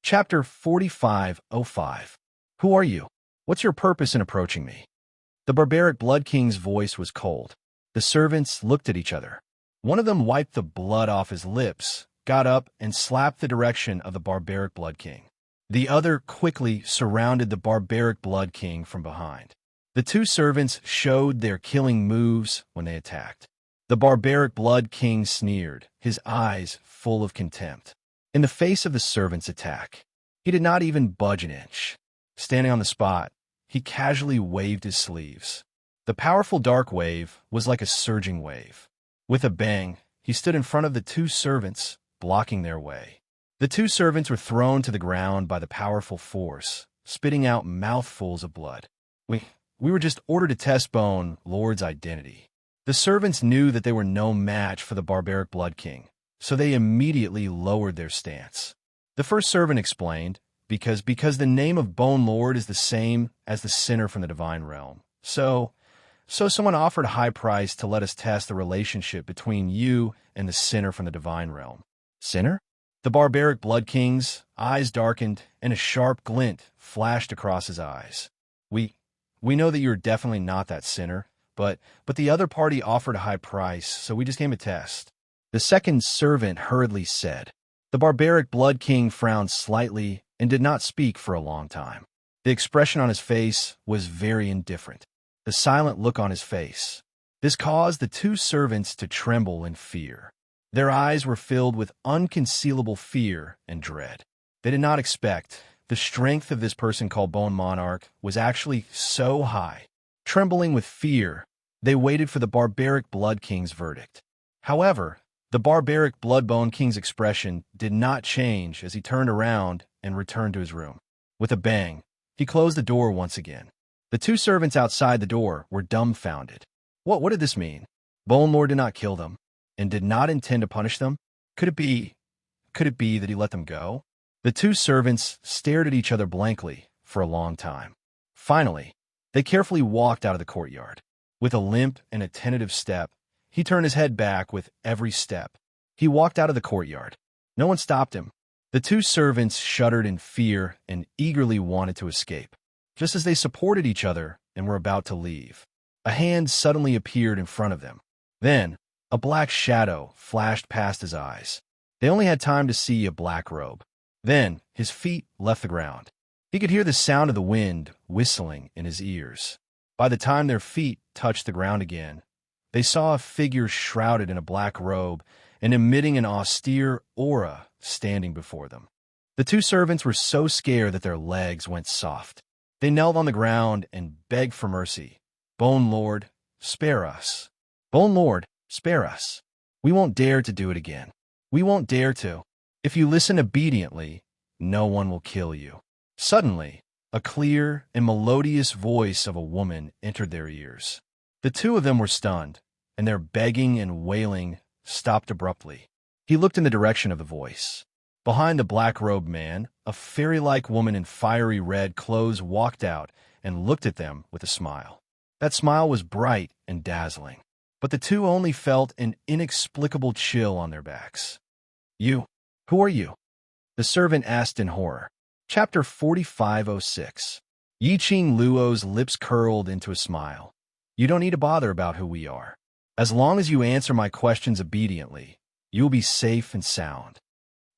Chapter 4505. Who are you? What's your purpose in approaching me? The barbaric Blood King's voice was cold. The servants looked at each other. One of them wiped the blood off his lips, got up, and slapped the direction of the barbaric Blood King. The other quickly surrounded the barbaric Blood King from behind. The two servants showed their killing moves when they attacked. The barbaric Blood King sneered, his eyes full of contempt. In the face of the servants' attack, he did not even budge an inch. Standing on the spot, he casually waved his sleeves. The powerful dark wave was like a surging wave. With a bang, he stood in front of the two servants, blocking their way. The two servants were thrown to the ground by the powerful force, spitting out mouthfuls of blood. We were just ordered to test Bone Lord's identity. The servants knew that they were no match for the barbaric Blood King, so they immediately lowered their stance. The first servant explained, because the name of Bone Lord is the same as the sinner from the divine realm. So someone offered a high price to let us test the relationship between you and the sinner from the divine realm. Sinner? The barbaric Blood King's eyes darkened, and a sharp glint flashed across his eyes. We know that you're definitely not that sinner, but the other party offered a high price, so we just came to test. The second servant hurriedly said. The barbaric Blood King frowned slightly and did not speak for a long time. The expression on his face was very indifferent, the silent look on his face. This caused the two servants to tremble in fear. Their eyes were filled with unconcealable fear and dread. They did not expect the strength of this person called Bone Monarch was actually so high. Trembling with fear, they waited for the barbaric Blood King's verdict. However, the barbaric Bloodbone King's expression did not change as he turned around and returned to his room. With a bang, he closed the door once again. The two servants outside the door were dumbfounded. What did this mean? Bone Lord did not kill them and did not intend to punish them? Could it be that he let them go? The two servants stared at each other blankly for a long time. Finally, they carefully walked out of the courtyard. With a limp and a tentative step, he turned his head back with every step. He walked out of the courtyard. No one stopped him. The two servants shuddered in fear and eagerly wanted to escape. Just as they supported each other and were about to leave, a hand suddenly appeared in front of them. Then, a black shadow flashed past his eyes. They only had time to see a black robe. Then, his feet left the ground. He could hear the sound of the wind whistling in his ears. By the time their feet touched the ground again, they saw a figure shrouded in a black robe and emitting an austere aura standing before them. The two servants were so scared that their legs went soft. They knelt on the ground and begged for mercy. Bone Lord, spare us. Bone Lord, spare us. We won't dare to do it again. We won't dare to. If you listen obediently, no one will kill you. Suddenly, a clear and melodious voice of a woman entered their ears. The two of them were stunned, and their begging and wailing stopped abruptly. He looked in the direction of the voice. Behind the black-robed man, a fairy-like woman in fiery red clothes walked out and looked at them with a smile. That smile was bright and dazzling, but the two only felt an inexplicable chill on their backs. Who are you? The servant asked in horror. Chapter 4506. Yiqing Luo's lips curled into a smile. You don't need to bother about who we are. As long as you answer my questions obediently, you will be safe and sound.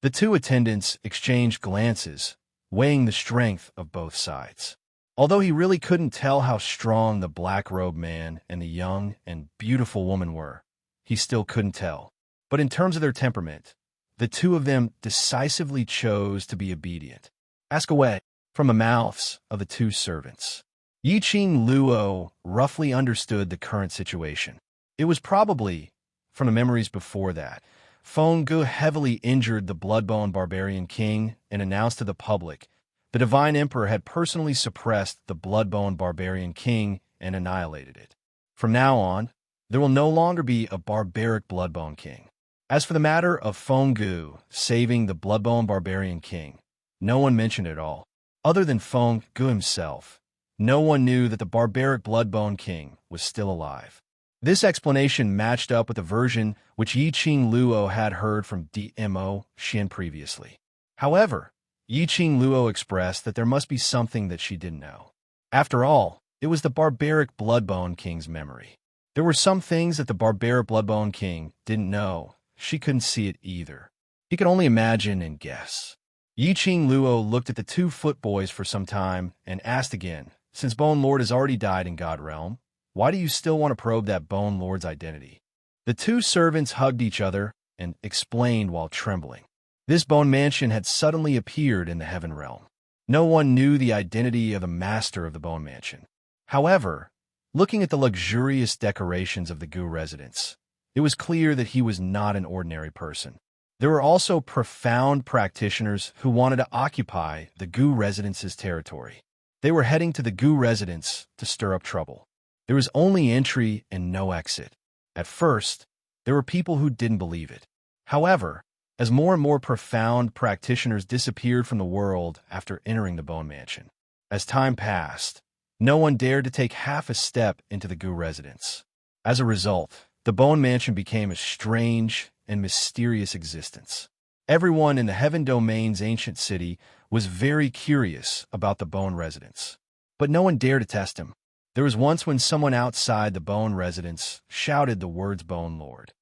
The two attendants exchanged glances, weighing the strength of both sides. Although he really couldn't tell how strong the black-robed man and the young and beautiful woman were, he still couldn't tell. But in terms of their temperament, the two of them decisively chose to be obedient. Ask away, from the mouths of the two servants. Yiqing Luo roughly understood the current situation. It was probably, from the memories before that, Feng Gu heavily injured the Bloodbone Barbarian King and announced to the public the Divine Emperor had personally suppressed the Bloodbone Barbarian King and annihilated it. From now on, there will no longer be a barbaric Bloodbone King. As for the matter of Feng Gu saving the Bloodbone Barbarian King, no one mentioned it at all. Other than Feng Gu himself, no one knew that the barbaric Bloodbone King was still alive. This explanation matched up with the version which Yiqing Luo had heard from Dmo Xin previously. However, Yiqing Luo expressed that there must be something that she didn't know. After all, it was the barbaric Bloodbone King's memory. There were some things that the barbaric Bloodbone King didn't know. She couldn't see it either. He could only imagine and guess. Yiqing Luo looked at the 2 foot boys for some time and asked again, since Bone Lord has already died in God Realm, why do you still want to probe that Bone Lord's identity? The 2 servants hugged each other and explained while trembling. This bone mansion had suddenly appeared in the Heaven Realm. No one knew the identity of the master of the bone mansion. However, looking at the luxurious decorations of the Gu residence, it was clear that he was not an ordinary person. There were also profound practitioners who wanted to occupy the Gu residence's territory. They were heading to the Gu residence to stir up trouble. There was only entry and no exit. At first, there were people who didn't believe it. However, as more and more profound practitioners disappeared from the world after entering the Bone Mansion, as time passed, no one dared to take half a step into the Gu residence. As a result, the Bone Mansion became a strange and mysterious existence. Everyone in the Heaven Domain's ancient city was very curious about the Bone residence, but no one dared to test him. There was once when someone outside the Bone residence shouted the words Bone Lord.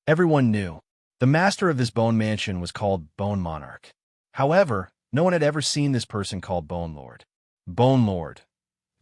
Everyone knew. The master of this Bone Mansion was called Bone Monarch. However, no one had ever seen this person called Bone Lord. Bone Lord.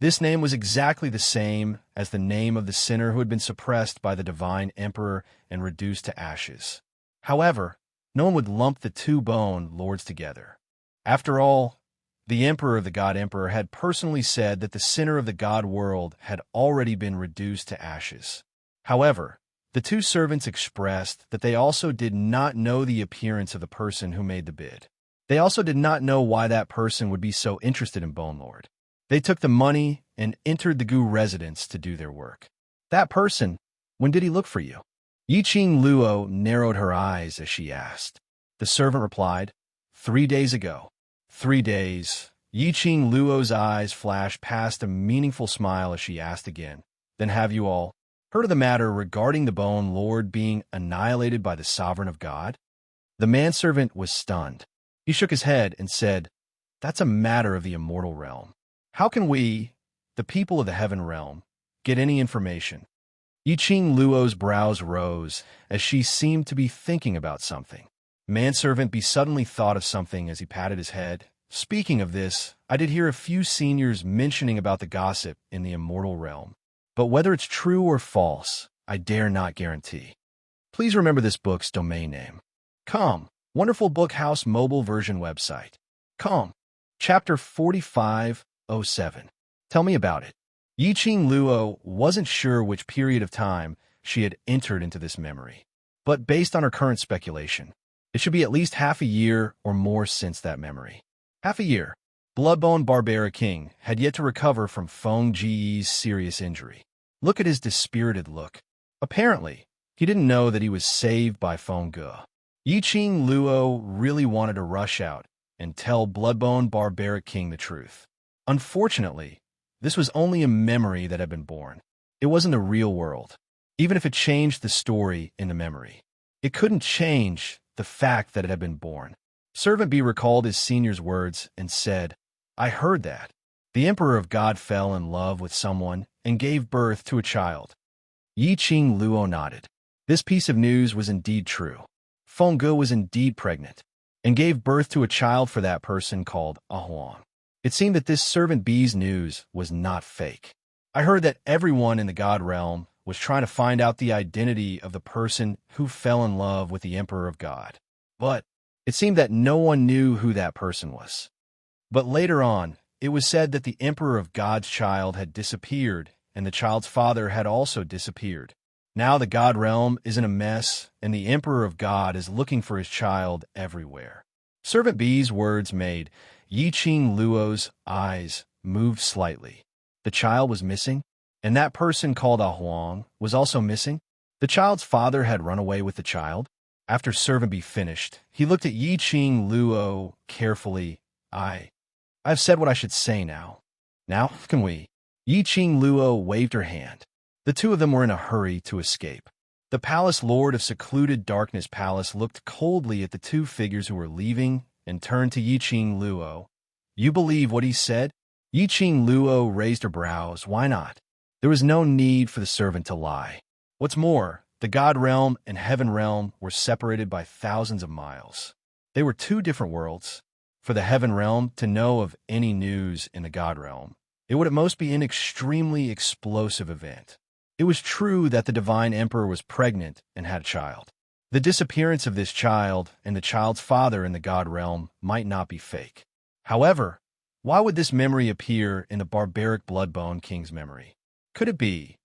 This name was exactly the same as the name of the sinner who had been suppressed by the divine emperor and reduced to ashes. However, no one would lump the 2 Bone Lords together. After all, the emperor of the God Emperor had personally said that the sinner of the God world had already been reduced to ashes. However, the 2 servants expressed that they also did not know the appearance of the person who made the bid. They also did not know why that person would be so interested in Bone Lord. They took the money and entered the Gu residence to do their work. That person, when did he look for you? Yiqing Luo narrowed her eyes as she asked. The servant replied, 3 days ago. 3 days. Yiqing Luo's eyes flashed past a meaningful smile as she asked again, then have you all heard of the matter regarding the Bone Lord being annihilated by the Sovereign of God? The manservant was stunned. He shook his head and said, that's a matter of the immortal realm. How can we, the people of the Heaven Realm, get any information? Yiqing Luo's brows rose as she seemed to be thinking about something. Manservant B suddenly thought of something as he patted his head. Speaking of this, I did hear a few seniors mentioning about the gossip in the immortal realm. But whether it's true or false, I dare not guarantee. Please remember this book's domain name. Com. Wonderful Bookhouse mobile version website. Com. Chapter 4507. Tell me about it. Yiqing Luo wasn't sure which period of time she had entered into this memory. But based on her current speculation, it should be at least half a year or more since that memory. Half a year. Bloodbone Barbaric King had yet to recover from Feng Ji's serious injury. Look at his dispirited look. Apparently, he didn't know that he was saved by Feng Ge. Yiqing Luo really wanted to rush out and tell Bloodbone Barbaric King the truth. Unfortunately, this was only a memory that had been born. It wasn't the real world. Even if it changed the story in the memory, it couldn't change the fact that it had been born. Servant B recalled his senior's words and said, I heard that. The Emperor of God fell in love with someone and gave birth to a child. Yiqing Luo nodded. This piece of news was indeed true. Feng Ge was indeed pregnant and gave birth to a child for that person called A Huang. It seemed that this Servant B's news was not fake. I heard that everyone in the God realm was trying to find out the identity of the person who fell in love with the Emperor of God. But it seemed that no one knew who that person was. But later on, it was said that the Emperor of God's child had disappeared, and the child's father had also disappeared. Now the God realm is in a mess, and the Emperor of God is looking for his child everywhere. Servant B's words made Yiqing Luo's eyes move slightly. The child was missing, and that person called A Huang was also missing. The child's father had run away with the child. After Servant B finished, he looked at Yiqing Luo carefully. I've said what I should say now. Now can we? Yiqing Luo waved her hand. The two of them were in a hurry to escape. The palace lord of secluded Darkness Palace looked coldly at the two figures who were leaving and turned to Yiqing Luo. You believe what he said? Yiqing Luo raised her brows. Why not? There was no need for the servant to lie. What's more, the God realm and heaven realm were separated by thousands of miles. They were two different worlds. For the heaven realm to know of any news in the God realm, it would at most be an extremely explosive event. It was true that the divine emperor was pregnant and had a child. The disappearance of this child and the child's father in the God realm might not be fake. However, why would this memory appear in the barbaric Bloodbone King's memory? Could it be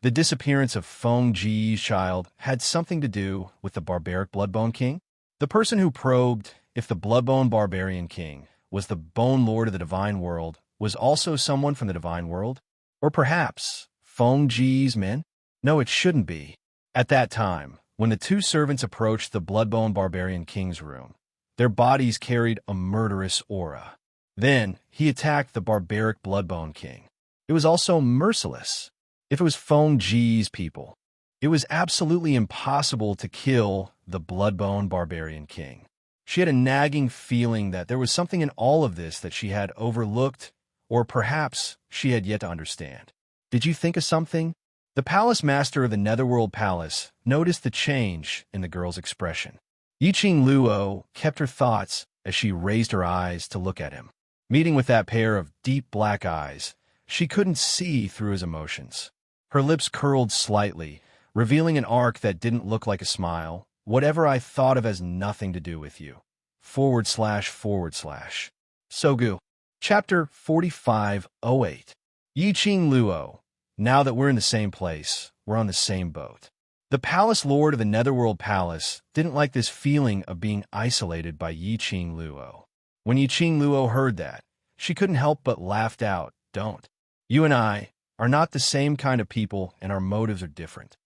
the disappearance of Feng Ji's child had something to do with the barbaric Bloodbone King? The person who probed if the Bloodbone Barbarian King was the Bone Lord of the Divine World was also someone from the Divine World? Or perhaps Feng Ji's men? No, it shouldn't be. At that time, when the two servants approached the Bloodbone Barbarian King's room, their bodies carried a murderous aura. Then, he attacked the barbaric Bloodbone King. It was also merciless. If it was Feng Ji's people, it was absolutely impossible to kill the Bloodbone Barbarian King. She had a nagging feeling that there was something in all of this that she had overlooked, or perhaps she had yet to understand. Did you think of something? The palace master of the Netherworld Palace noticed the change in the girl's expression. Yiqing Luo kept her thoughts as she raised her eyes to look at him. Meeting with that pair of deep black eyes, she couldn't see through his emotions. Her lips curled slightly, revealing an arc that didn't look like a smile. Whatever I thought of has nothing to do with you. / Sogu. Chapter 4508. Yiqing Luo. Now that we're in the same place, we're on the same boat. The palace lord of the Netherworld Palace didn't like this feeling of being isolated by Yiqing Luo. When Yiqing Luo heard that, she couldn't help but laughed out. Don't. You and I are not the same kind of people, and our motives are different.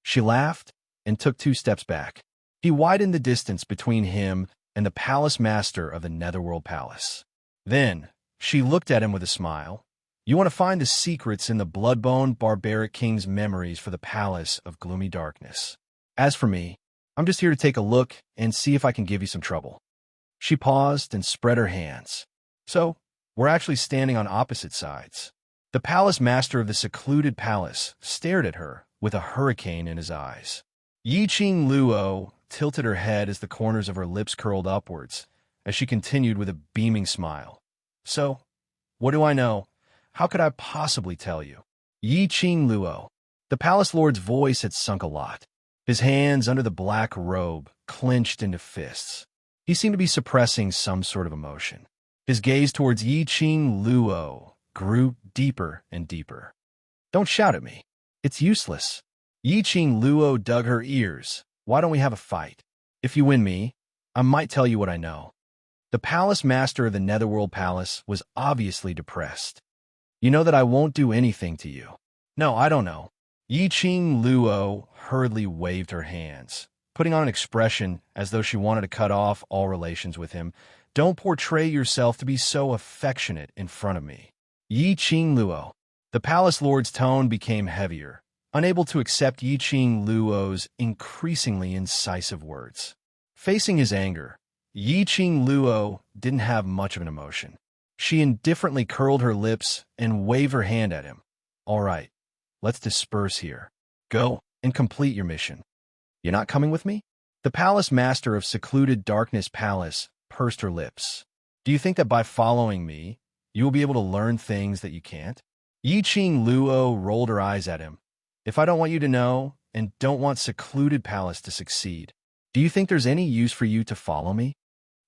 She laughed and took 2 steps back. He widened the distance between him and the palace master of the Netherworld Palace. Then, she looked at him with a smile. You want to find the secrets in the Bloodbone Barbaric King's memories for the Palace of Gloomy Darkness. As for me, I'm just here to take a look and see if I can give you some trouble. She paused and spread her hands. So, we're actually standing on opposite sides. The palace master of the secluded palace stared at her with a hurricane in his eyes. Yiqing Luo tilted her head as the corners of her lips curled upwards, as she continued with a beaming smile. So, what do I know? How could I possibly tell you? Yiqing Luo. The palace lord's voice had sunk a lot. His hands under the black robe clenched into fists. He seemed to be suppressing some sort of emotion. His gaze towards Yiqing Luo grew deeper and deeper. Don't shout at me. It's useless. Yiqing Luo dug her ears. Why don't we have a fight? If you win me, I might tell you what I know. The palace master of the Netherworld Palace was obviously depressed. You know that I won't do anything to you. No, I don't know. Yiqing Luo hurriedly waved her hands, putting on an expression as though she wanted to cut off all relations with him. Don't portray yourself to be so affectionate in front of me. Yiqing Luo. The palace lord's tone became heavier, unable to accept Yiqing Luo's increasingly incisive words. Facing his anger, Yiqing Luo didn't have much of an emotion. She indifferently curled her lips and waved her hand at him. All right, let's disperse here. Go and complete your mission. You're not coming with me? The palace master of secluded Darkness Palace pursed her lips. Do you think that by following me, you will be able to learn things that you can't? Yiqing Luo rolled her eyes at him. If I don't want you to know and don't want secluded palace to succeed, do you think there's any use for you to follow me?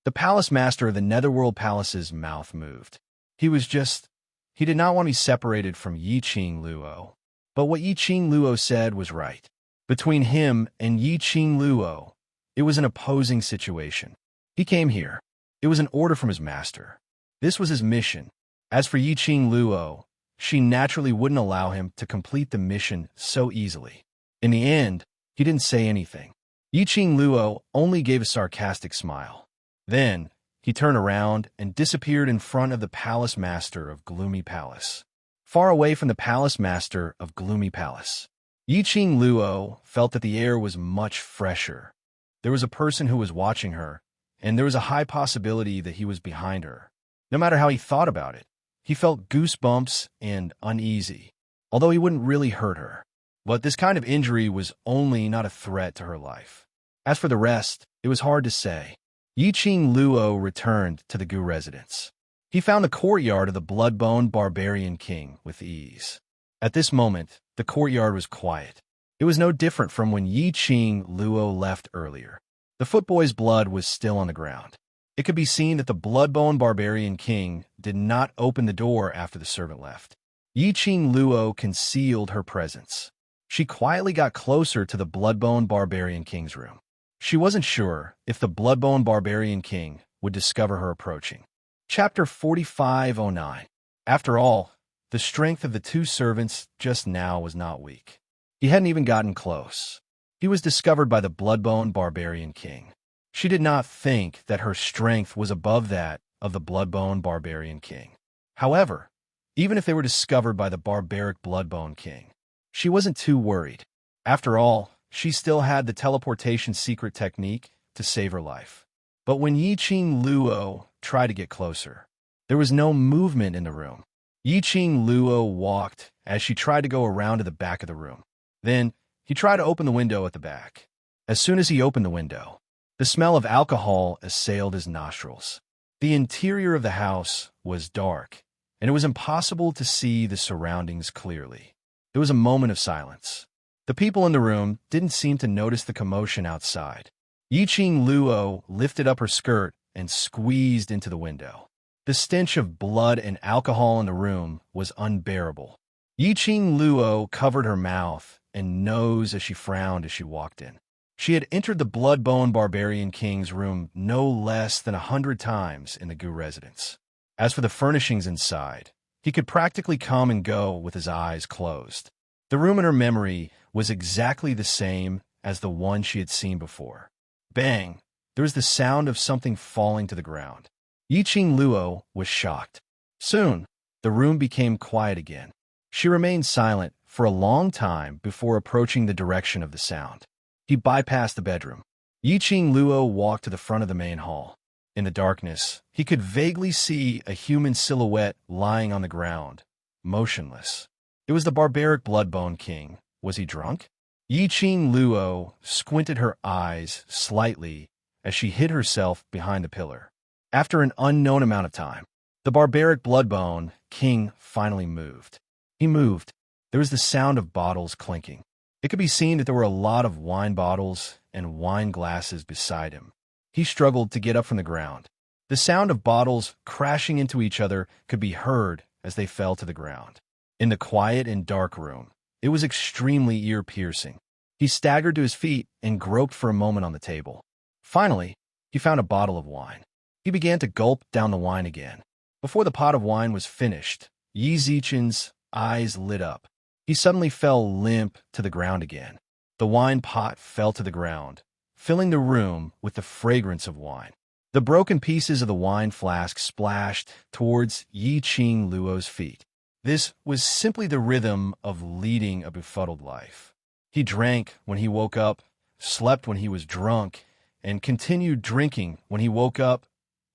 The palace master of the Netherworld Palace's mouth moved. He did not want to be separated from Yiqing Luo. But what Yiqing Luo said was right. Between him and Yiqing Luo, it was an opposing situation. He came here. It was an order from his master. This was his mission. As for Yiqing Luo, she naturally wouldn't allow him to complete the mission so easily. In the end, he didn't say anything. Yiqing Luo only gave a sarcastic smile. Then, he turned around and disappeared in front of the palace master of Gloomy Palace. Far away from the palace master of Gloomy Palace, Yiqing Luo felt that the air was much fresher. There was a person who was watching her, and there was a high possibility that he was behind her. No matter how he thought about it, he felt goosebumps and uneasy, although he wouldn't really hurt her. But this kind of injury was only not a threat to her life. As for the rest, it was hard to say. Yiqing Luo returned to the Gu residence. He found the courtyard of the blood-bone barbarian king with ease. At this moment, the courtyard was quiet. It was no different from when Yiqing Luo left earlier. The footboy's blood was still on the ground. It could be seen that the blood-bone barbarian king did not open the door after the servant left. Yiqing Luo concealed her presence. She quietly got closer to the blood-bone barbarian king's room. She wasn't sure if the blood-bone barbarian king would discover her approaching. Chapter 4509. After all, the strength of the two servants just now was not weak. He hadn't even gotten close. He was discovered by the blood-bone barbarian king. She did not think that her strength was above that of the blood-bone barbarian king. However, even if they were discovered by the barbaric blood-bone king, she wasn't too worried. After all, she still had the teleportation secret technique to save her life. But when Yiqing Luo tried to get closer, there was no movement in the room. Yiqing Luo walked as she tried to go around to the back of the room. Then, he tried to open the window at the back. As soon as he opened the window, the smell of alcohol assailed his nostrils. The interior of the house was dark, and it was impossible to see the surroundings clearly. There was a moment of silence. The people in the room didn't seem to notice the commotion outside. Yiqing Luo lifted up her skirt and squeezed into the window. The stench of blood and alcohol in the room was unbearable. Yiqing Luo covered her mouth and nose as she frowned as she walked in. She had entered the blood-bone barbarian king's room no less than 100 times in the Gu residence. As for the furnishings inside, he could practically come and go with his eyes closed. The room in her memory was exactly the same as the one she had seen before. Bang! There was the sound of something falling to the ground. Yiqing Luo was shocked. Soon, the room became quiet again. She remained silent for a long time before approaching the direction of the sound. He bypassed the bedroom. Yiqing Luo walked to the front of the main hall. In the darkness, he could vaguely see a human silhouette lying on the ground, motionless. It was the barbaric blood-bone king. Was he drunk? Yiqing Luo squinted her eyes slightly as she hid herself behind the pillar. After an unknown amount of time, the barbaric blood-bone king finally moved. He moved. There was the sound of bottles clinking. It could be seen that there were a lot of wine bottles and wine glasses beside him. He struggled to get up from the ground. The sound of bottles crashing into each other could be heard as they fell to the ground. In the quiet and dark room, it was extremely ear-piercing. He staggered to his feet and groped for a moment on the table. Finally, he found a bottle of wine. He began to gulp down the wine again. Before the pot of wine was finished, Yi Zichen's eyes lit up. He suddenly fell limp to the ground again. The wine pot fell to the ground, filling the room with the fragrance of wine. The broken pieces of the wine flask splashed towards Yiqing Luo's feet. This was simply the rhythm of leading a befuddled life. He drank when he woke up, slept when he was drunk, and continued drinking when he woke up,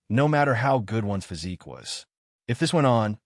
no matter how good one's physique was. If this went on,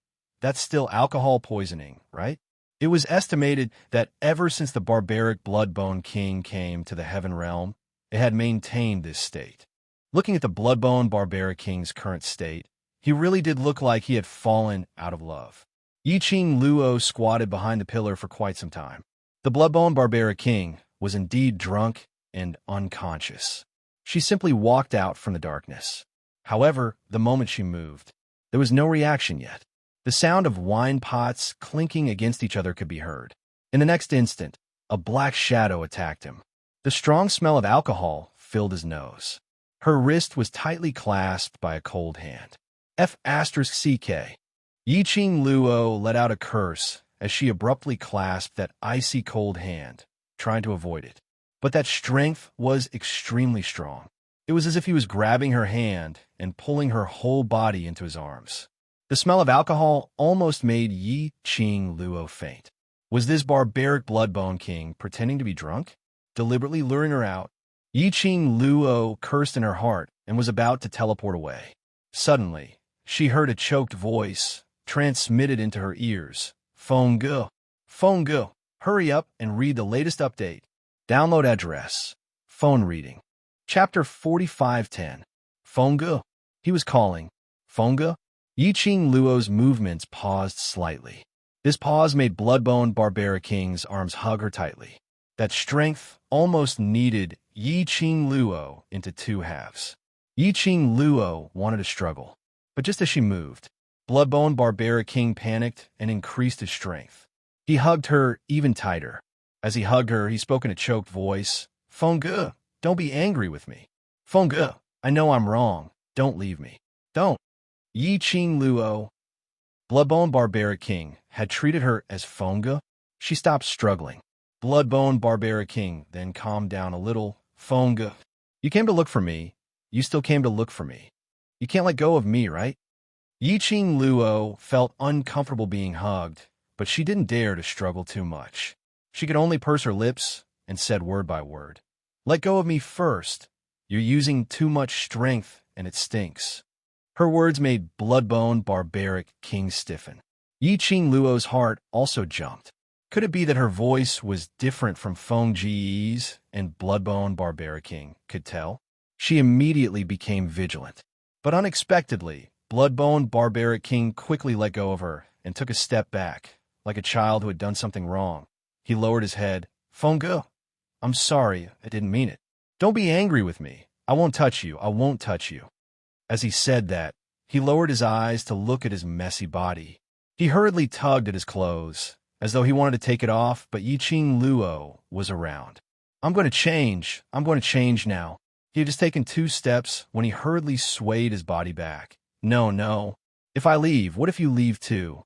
that's still alcohol poisoning, right? It was estimated that ever since the barbaric blood-bone king came to the heaven realm, it had maintained this state. Looking at the blood-bone barbaric king's current state, he really did look like he had fallen out of love. Yiqing Luo squatted behind the pillar for quite some time. The blood-bone barbaric king was indeed drunk and unconscious. She simply walked out from the darkness. However, the moment she moved, there was no reaction yet. The sound of wine pots clinking against each other could be heard. In the next instant, a black shadow attacked him. The strong smell of alcohol filled his nose. Her wrist was tightly clasped by a cold hand. F***CK. Yiqing Luo let out a curse as she abruptly clasped that icy cold hand, trying to avoid it. But that strength was extremely strong. It was as if he was grabbing her hand and pulling her whole body into his arms. The smell of alcohol almost made Yiqing Luo faint. Was this barbaric blood-bone king pretending to be drunk, deliberately luring her out? Yiqing Luo cursed in her heart and was about to teleport away. Suddenly, she heard a choked voice transmitted into her ears. Phone go. Phone go. Hurry up and read the latest update. Download address. Phone reading. Chapter 4510. Phone go. He was calling. Phone go. Yiqing Luo's movements paused slightly. This pause made Bloodbone Barbaric King's arms hug her tightly. That strength almost kneaded Yiqing Luo into two halves. Yiqing Luo wanted to struggle, but just as she moved, Bloodbone Barbaric King panicked and increased his strength. He hugged her even tighter. As he hugged her, he spoke in a choked voice. Phone go. Don't be angry with me. Phone go. I know I'm wrong. Don't leave me. Don't. Yiqing Luo, Bloodbone Barbaric King, had treated her as Phone go. She stopped struggling. Bloodbone Barbaric King then calmed down a little. Phone go. You came to look for me. You still came to look for me. You can't let go of me, right? Yiqing Luo felt uncomfortable being hugged, but she didn't dare to struggle too much. She could only purse her lips and said word by word. Let go of me first. You're using too much strength and it stinks. Her words made Bloodbone Barbaric King stiffen. Yiqing Luo's heart also jumped. Could it be that her voice was different from Feng Ji's and Bloodbone Barbaric King could tell? She immediately became vigilant. But unexpectedly, Bloodbone Barbaric King quickly let go of her and took a step back, like a child who had done something wrong. He lowered his head. Phone go. I'm sorry, I didn't mean it. Don't be angry with me. I won't touch you. I won't touch you. As he said that, he lowered his eyes to look at his messy body. He hurriedly tugged at his clothes, as though he wanted to take it off, but Yiqing Luo was around. I'm going to change. I'm going to change now. He had just taken 2 steps when he hurriedly swayed his body back. No, no. If I leave, what if you leave too?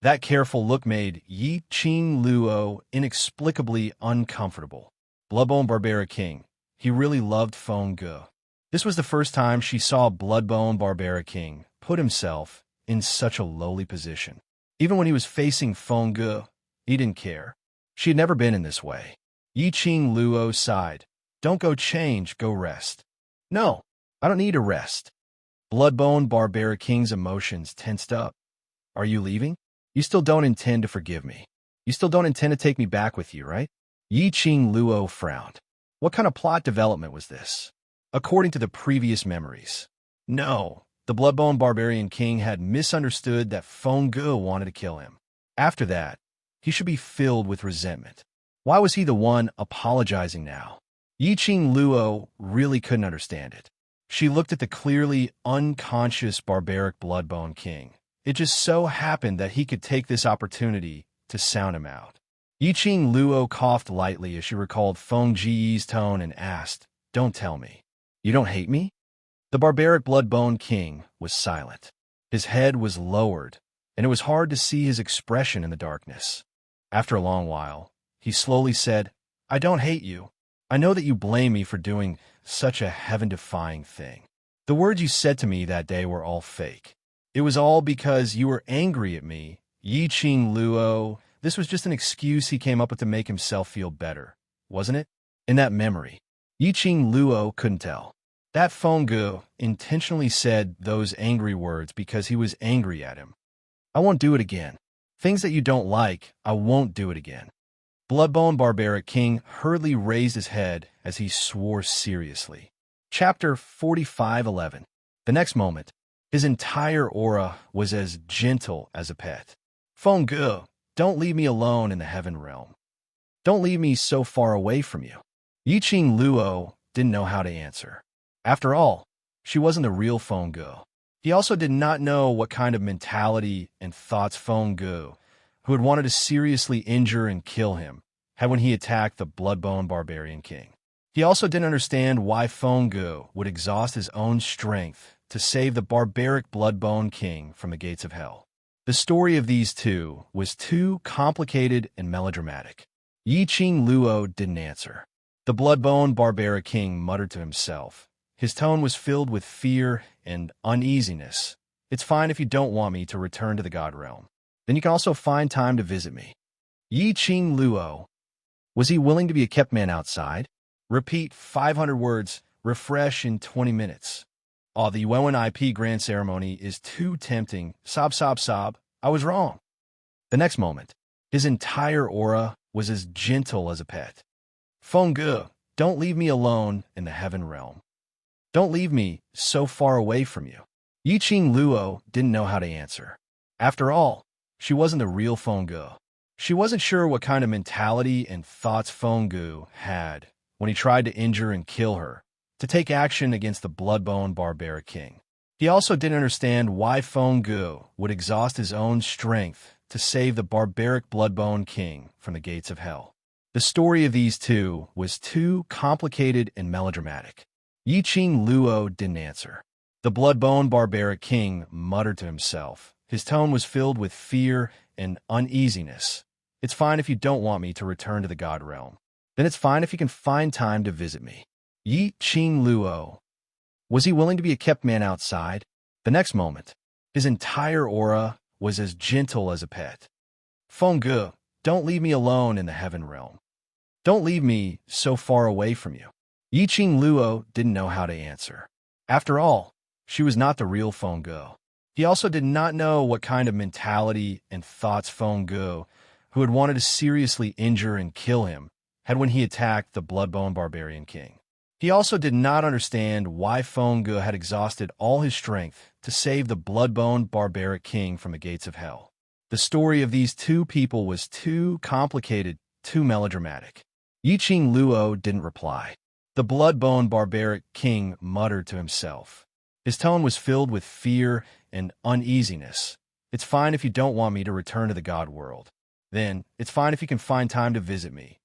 That careful look made Yiqing Luo inexplicably uncomfortable. Bloodbone Barbaric King. He really loved Phone go. This was the first time she saw Bloodbone Barbaric King put himself in such a lowly position. Even when he was facing Phone go, he didn't care. She had never been in this way. Yiqing Luo sighed. Don't go change, go rest. No, I don't need a rest. Bloodbone Barbaric King's emotions tensed up. Are you leaving? You still don't intend to forgive me. You still don't intend to take me back with you, right? Yiqing Luo frowned. What kind of plot development was this? According to the previous memories. No, the Bloodbone Barbarian King had misunderstood that Phone go wanted to kill him. After that, he should be filled with resentment. Why was he the one apologizing now? Yiqing Luo really couldn't understand it. She looked at the clearly unconscious barbaric Bloodbone King. It just so happened that he could take this opportunity to sound him out. Yiqing Luo coughed lightly as she recalled Feng Ji's tone and asked, Don't tell me. You don't hate me? The barbaric Bloodbone King was silent. His head was lowered, and it was hard to see his expression in the darkness. After a long while, he slowly said, I don't hate you. I know that you blame me for doing such a heaven-defying thing. The words you said to me that day were all fake. It was all because you were angry at me. Yiqing Luo, this was just an excuse he came up with to make himself feel better, wasn't it? In that memory, Yiqing Luo couldn't tell. That Phone go intentionally said those angry words because he was angry at him. I won't do it again. Things that you don't like, I won't do it again. Bloodbone Barbaric King hurriedly raised his head as he swore seriously. Chapter 4511. The next moment, his entire aura was as gentle as a pet. Phone go, don't leave me alone in the heaven realm. Don't leave me so far away from you. Yiqing Luo didn't know how to answer. After all, she wasn't the real Phone go. He also did not know what kind of mentality and thoughts Phone go, who had wanted to seriously injure and kill him, had when he attacked the Bloodbone Barbarian King. He also didn't understand why Phone go would exhaust his own strength to save the barbaric Bloodbone King from the gates of hell. The story of these two was too complicated and melodramatic. Yiqing Luo didn't answer. The Bloodbone Barbaric King muttered to himself. His tone was filled with fear and uneasiness. It's fine if you don't want me to return to the God realm. Then you can also find time to visit me. Yiqing Luo. Was he willing to be a kept man outside? Repeat 500 words, refresh in 20 minutes. Oh, the Yuan IP grand ceremony is too tempting. Sob, sob, sob. I was wrong. The next moment, his entire aura was as gentle as a pet. Feng Ge, don't leave me alone in the heaven realm. Don't leave me so far away from you. Yiqing Luo didn't know how to answer. After all, she wasn't the real Feng Ge. She wasn't sure what kind of mentality and thoughts Feng Ge had when he tried to injure and kill her, to take action against the blood-bone barbaric king. He also didn't understand why Feng Ge would exhaust his own strength to save the barbaric blood-bone king from the gates of hell. The story of these two was too complicated and melodramatic. Yiqing Luo didn't answer. The blood-bone barbaric king muttered to himself. His tone was filled with fear and uneasiness. It's fine if you don't want me to return to the god realm. Then it's fine if you can find time to visit me. Yiqing Luo. Was he willing to be a kept man outside? The next moment, his entire aura was as gentle as a pet. Feng Ge, don't leave me alone in the heaven realm. Don't leave me so far away from you. Yiqing Luo didn't know how to answer. After all, she was not the real Feng Ge. He also did not know what kind of mentality and thoughts Feng Ge, who had wanted to seriously injure and kill him, had when he attacked the blood-bone barbarian king. He also did not understand why Feng Ge had exhausted all his strength to save the blood-bone barbaric king from the gates of hell. The story of these two people was too complicated, too melodramatic. Yiqing Luo didn't reply. The blood-bone barbaric king muttered to himself. His tone was filled with fear and uneasiness. It's fine if you don't want me to return to the god world. Then, it's fine if you can find time to visit me.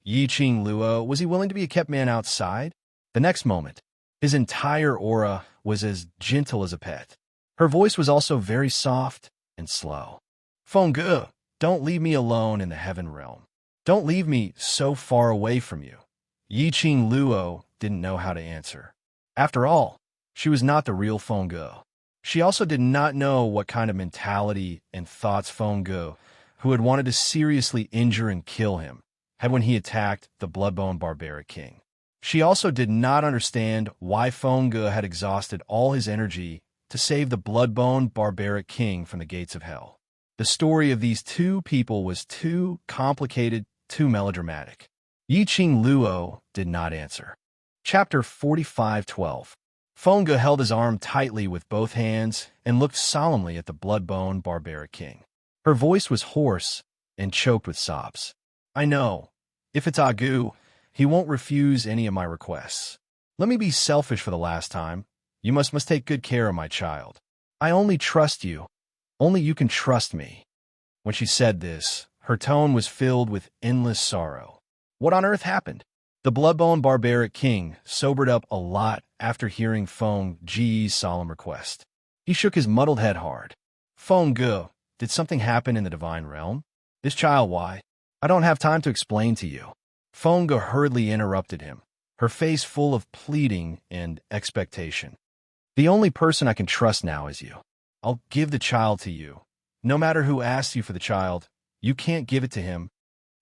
Yiqing Luo, was he willing to be a kept man outside? The next moment, his entire aura was as gentle as a pet. Her voice was also very soft and slow. Feng Ge, don't leave me alone in the heaven realm. Don't leave me so far away from you. Yiqing Luo didn't know how to answer. After all, she was not the real Feng Ge. She also did not know what kind of mentality and thoughts Feng Ge, who had wanted to seriously injure and kill him, had when he attacked the blood-bone barbaric king. She also did not understand why Feng Ge had exhausted all his energy to save the blood-bone barbaric king from the gates of hell. The story of these two people was too complicated, too melodramatic. Yiqing Luo did not answer. Chapter 45:12. Feng Ge held his arm tightly with both hands and looked solemnly at the blood-bone barbaric king. Her voice was hoarse and choked with sobs. I know. If it's Agu, he won't refuse any of my requests. Let me be selfish for the last time. You must take good care of my child. I only trust you. Only you can trust me. When she said this, her tone was filled with endless sorrow. What on earth happened? The blood-bone barbaric king sobered up a lot after hearing Feng Ge's solemn request. He shook his muddled head hard. Feng Ge, did something happen in the divine realm? This child, why? I don't have time to explain to you. Feng Ge hurriedly interrupted him, her face full of pleading and expectation. The only person I can trust now is you. I'll give the child to you. No matter who asks you for the child, you can't give it to him.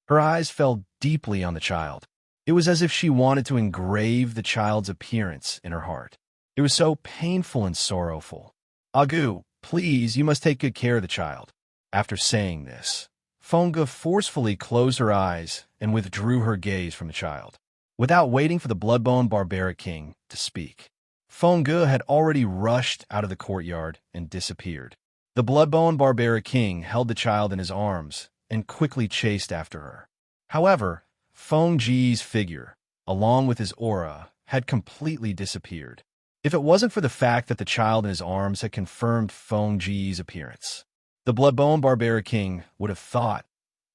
Her eyes fell deeply on the child. It was as if she wanted to engrave the child's appearance in her heart. It was so painful and sorrowful. Agu, please, you must take good care of the child. After saying this, Feng Ge forcefully closed her eyes and withdrew her gaze from the child. Without waiting for the blood-bone barbaric king to speak, Feng Ge had already rushed out of the courtyard and disappeared. The blood-bone barbaric king held the child in his arms and quickly chased after her. However, Feng Ge's figure, along with his aura, had completely disappeared. If it wasn't for the fact that the child in his arms had confirmed Feng Ge's appearance, the blood-bone barbaric king would have thought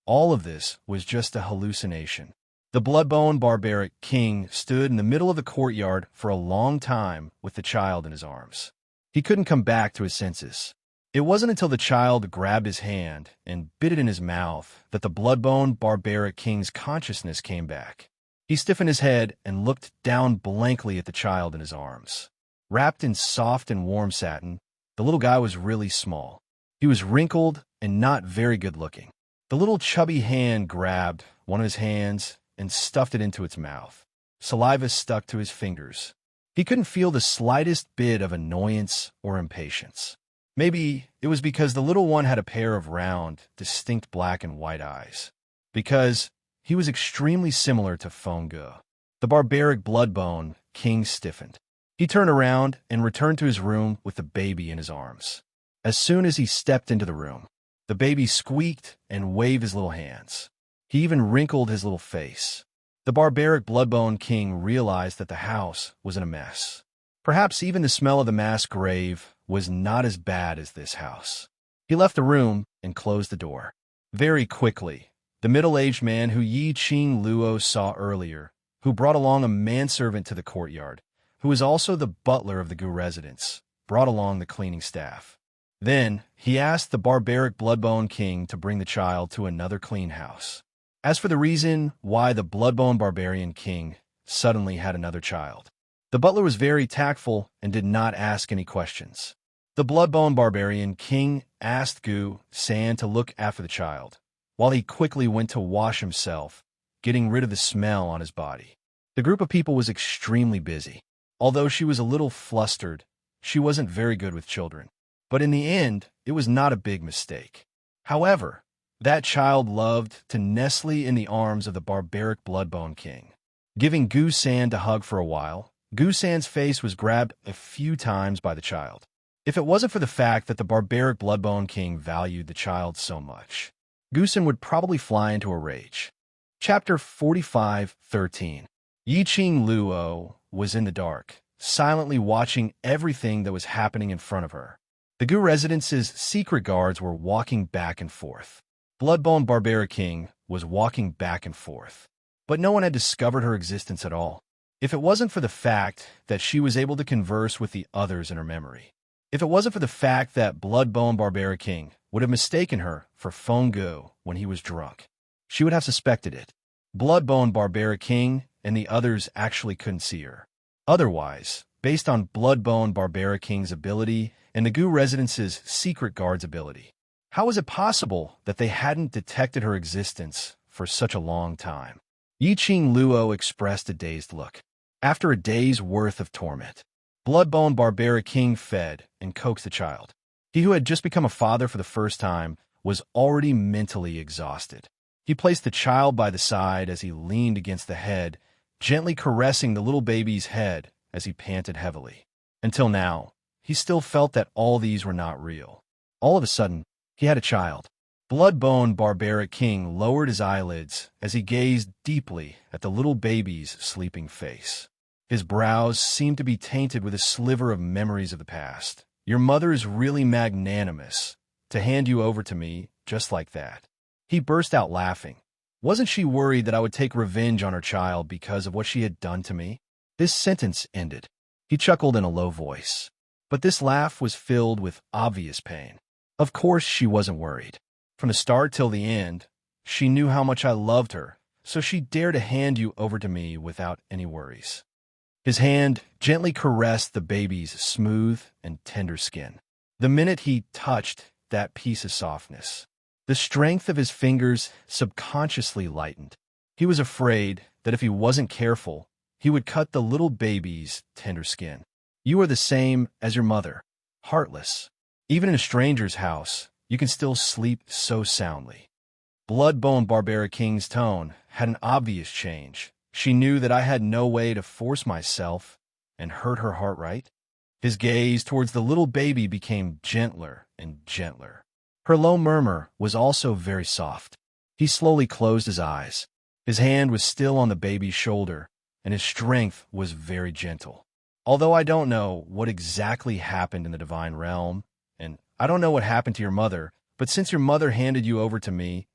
all of this was just a hallucination. The blood-bone barbaric king stood in the middle of the courtyard for a long time with the child in his arms. He couldn't come back to his senses. It wasn't until the child grabbed his hand and bit it in his mouth that the blood-bone barbaric king's consciousness came back. He stiffened his head and looked down blankly at the child in his arms. Wrapped in soft and warm satin, the little guy was really small. He was wrinkled and not very good-looking. The little chubby hand grabbed one of his hands and stuffed it into its mouth. Saliva stuck to his fingers. He couldn't feel the slightest bit of annoyance or impatience. Maybe it was because the little one had a pair of round, distinct black and white eyes. Because he was extremely similar to Fongu. The barbaric bloodbone king stiffened. He turned around and returned to his room with the baby in his arms. As soon as he stepped into the room, the baby squeaked and waved his little hands. He even wrinkled his little face. The barbaric bloodbone king realized that the house was in a mess. Perhaps even the smell of the mass grave was not as bad as this house. He left the room and closed the door. Very quickly, the middle-aged man who Yi Qing Luo saw earlier, who brought along a manservant to the courtyard, who was also the butler of the Gu residence, brought along the cleaning staff. Then he asked the barbaric bloodbone king to bring the child to another clean house. As for the reason why the bloodbone barbarian king suddenly had another child, the butler was very tactful and did not ask any questions. The bloodbone barbarian king asked Gu San to look after the child, while he quickly went to wash himself, getting rid of the smell on his body. The group of people was extremely busy. Although she was a little flustered, she wasn't very good with children. But in the end, it was not a big mistake. However, that child loved to nestle in the arms of the barbaric bloodbone king. Giving Gu San to hug for a while, Gu San's face was grabbed a few times by the child. If it wasn't for the fact that the barbaric bloodbone king valued the child so much, Gu San would probably fly into a rage. Chapter 45:13. Yi Qing Luo was in the dark, silently watching everything that was happening in front of her. The Gu residence's secret guards were walking back and forth. Bloodbone Barbaric King was walking back and forth. But no one had discovered her existence at all. If it wasn't for the fact that she was able to converse with the others in her memory. If it wasn't for the fact that Bloodbone Barbaric King would have mistaken her for Fongu when he was drunk, she would have suspected it. Bloodbone Barbaric King and the others actually couldn't see her. Otherwise, based on Bloodbone Barbaric King's ability and the Gu residence's secret guard's ability, how was it possible that they hadn't detected her existence for such a long time? Yi Qing Luo expressed a dazed look. After a day's worth of torment, Bloodbone Barbaric King fed and coaxed the child. He who had just become a father for the first time was already mentally exhausted. He placed the child by the side as he leaned against the head, gently caressing the little baby's head as he panted heavily. Until now, he still felt that all these were not real. All of a sudden, he had a child. Bloodbone Barbaric King lowered his eyelids as he gazed deeply at the little baby's sleeping face. His brows seemed to be tainted with a sliver of memories of the past. Your mother is really magnanimous to hand you over to me just like that. He burst out laughing. Wasn't she worried that I would take revenge on her child because of what she had done to me? This sentence ended. He chuckled in a low voice. But this laugh was filled with obvious pain. Of course she wasn't worried. From the start till the end, she knew how much I loved her, so she dared to hand you over to me without any worries. His hand gently caressed the baby's smooth and tender skin. The minute he touched that piece of softness, the strength of his fingers subconsciously lightened. He was afraid that if he wasn't careful, he would cut the little baby's tender skin. You are the same as your mother, heartless. Even in a stranger's house, you can still sleep so soundly. Bloodbone Barbaric King's tone had an obvious change. She knew that I had no way to force myself and hurt her heart, right? His gaze towards the little baby became gentler and gentler. Her low murmur was also very soft. He slowly closed his eyes. His hand was still on the baby's shoulder, and his strength was very gentle. Although I don't know what exactly happened in the divine realm, and I don't know what happened to your mother, but since your mother handed you over to me,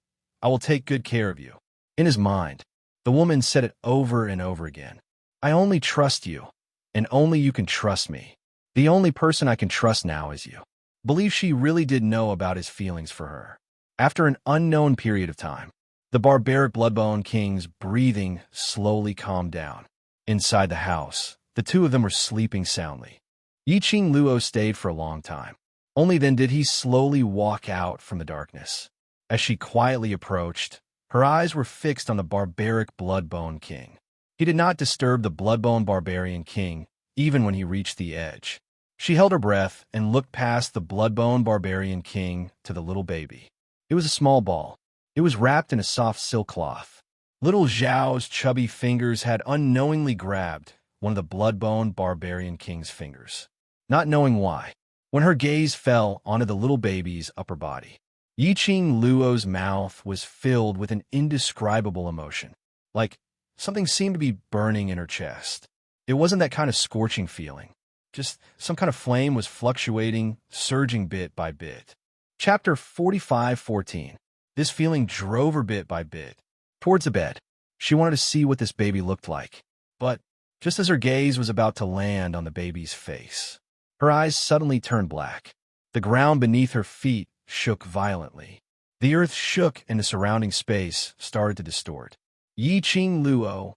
I will take good care of you. In his mind, the woman said it over and over again. I only trust you, and only you can trust me. The only person I can trust now is you. Believe she really did know about his feelings for her. After an unknown period of time, the barbaric Bloodbone King's breathing slowly calmed down. Inside the house, the two of them were sleeping soundly. Yi Qing Luo stayed for a long time. Only then did he slowly walk out from the darkness. As she quietly approached, her eyes were fixed on the barbaric Bloodbone King. He did not disturb the Bloodbone Barbarian King even when he reached the edge. She held her breath and looked past the blood-bone barbarian king to the little baby. It was a small ball. It was wrapped in a soft silk cloth. Little Zhao's chubby fingers had unknowingly grabbed one of the blood-bone barbarian king's fingers, not knowing why. When her gaze fell onto the little baby's upper body, Yiqing Luo's mouth was filled with an indescribable emotion, like something seemed to be burning in her chest. It wasn't that kind of scorching feeling. Just some kind of flame was fluctuating, surging bit by bit. Chapter 45:14. This feeling drove her bit by bit towards the bed. She wanted to see what this baby looked like. But just as her gaze was about to land on the baby's face, her eyes suddenly turned black. The ground beneath her feet shook violently. The earth shook and the surrounding space started to distort. Yiqing Luo,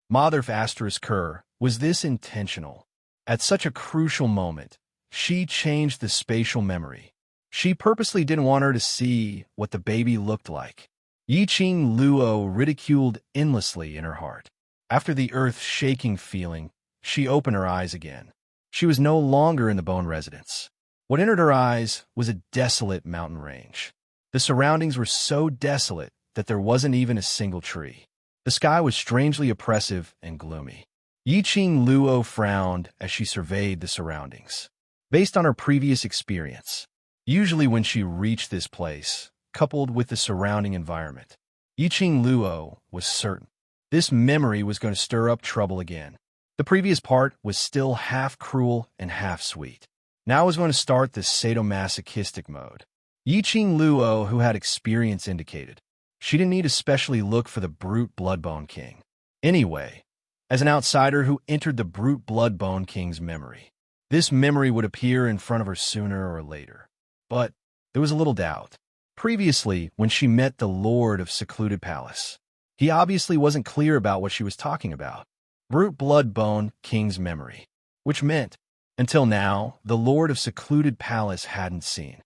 Mother asterisk Kerr, was this intentional? At such a crucial moment, she changed the spatial memory. She purposely didn't want her to see what the baby looked like. Yiqing Luo ridiculed endlessly in her heart. After the earth-shaking feeling, she opened her eyes again. She was no longer in the bone residence. What entered her eyes was a desolate mountain range. The surroundings were so desolate that there wasn't even a single tree. The sky was strangely oppressive and gloomy. Yiqing Luo frowned as she surveyed the surroundings. Based on her previous experience, usually when she reached this place, coupled with the surrounding environment, Yiqing Luo was certain this memory was going to stir up trouble again. The previous part was still half cruel and half sweet. Now was going to start the sadomasochistic mode. Yiqing Luo, who had experience, indicated she didn't need to specially look for the brute Bloodbone King. Anyway, as an outsider who entered the brute Bloodbone King's memory, this memory would appear in front of her sooner or later. But there was a little doubt. Previously, when she met the Lord of Secluded Palace, he obviously wasn't clear about what she was talking about. Brute Bloodbone King's memory, which meant, until now, the Lord of Secluded Palace hadn't seen.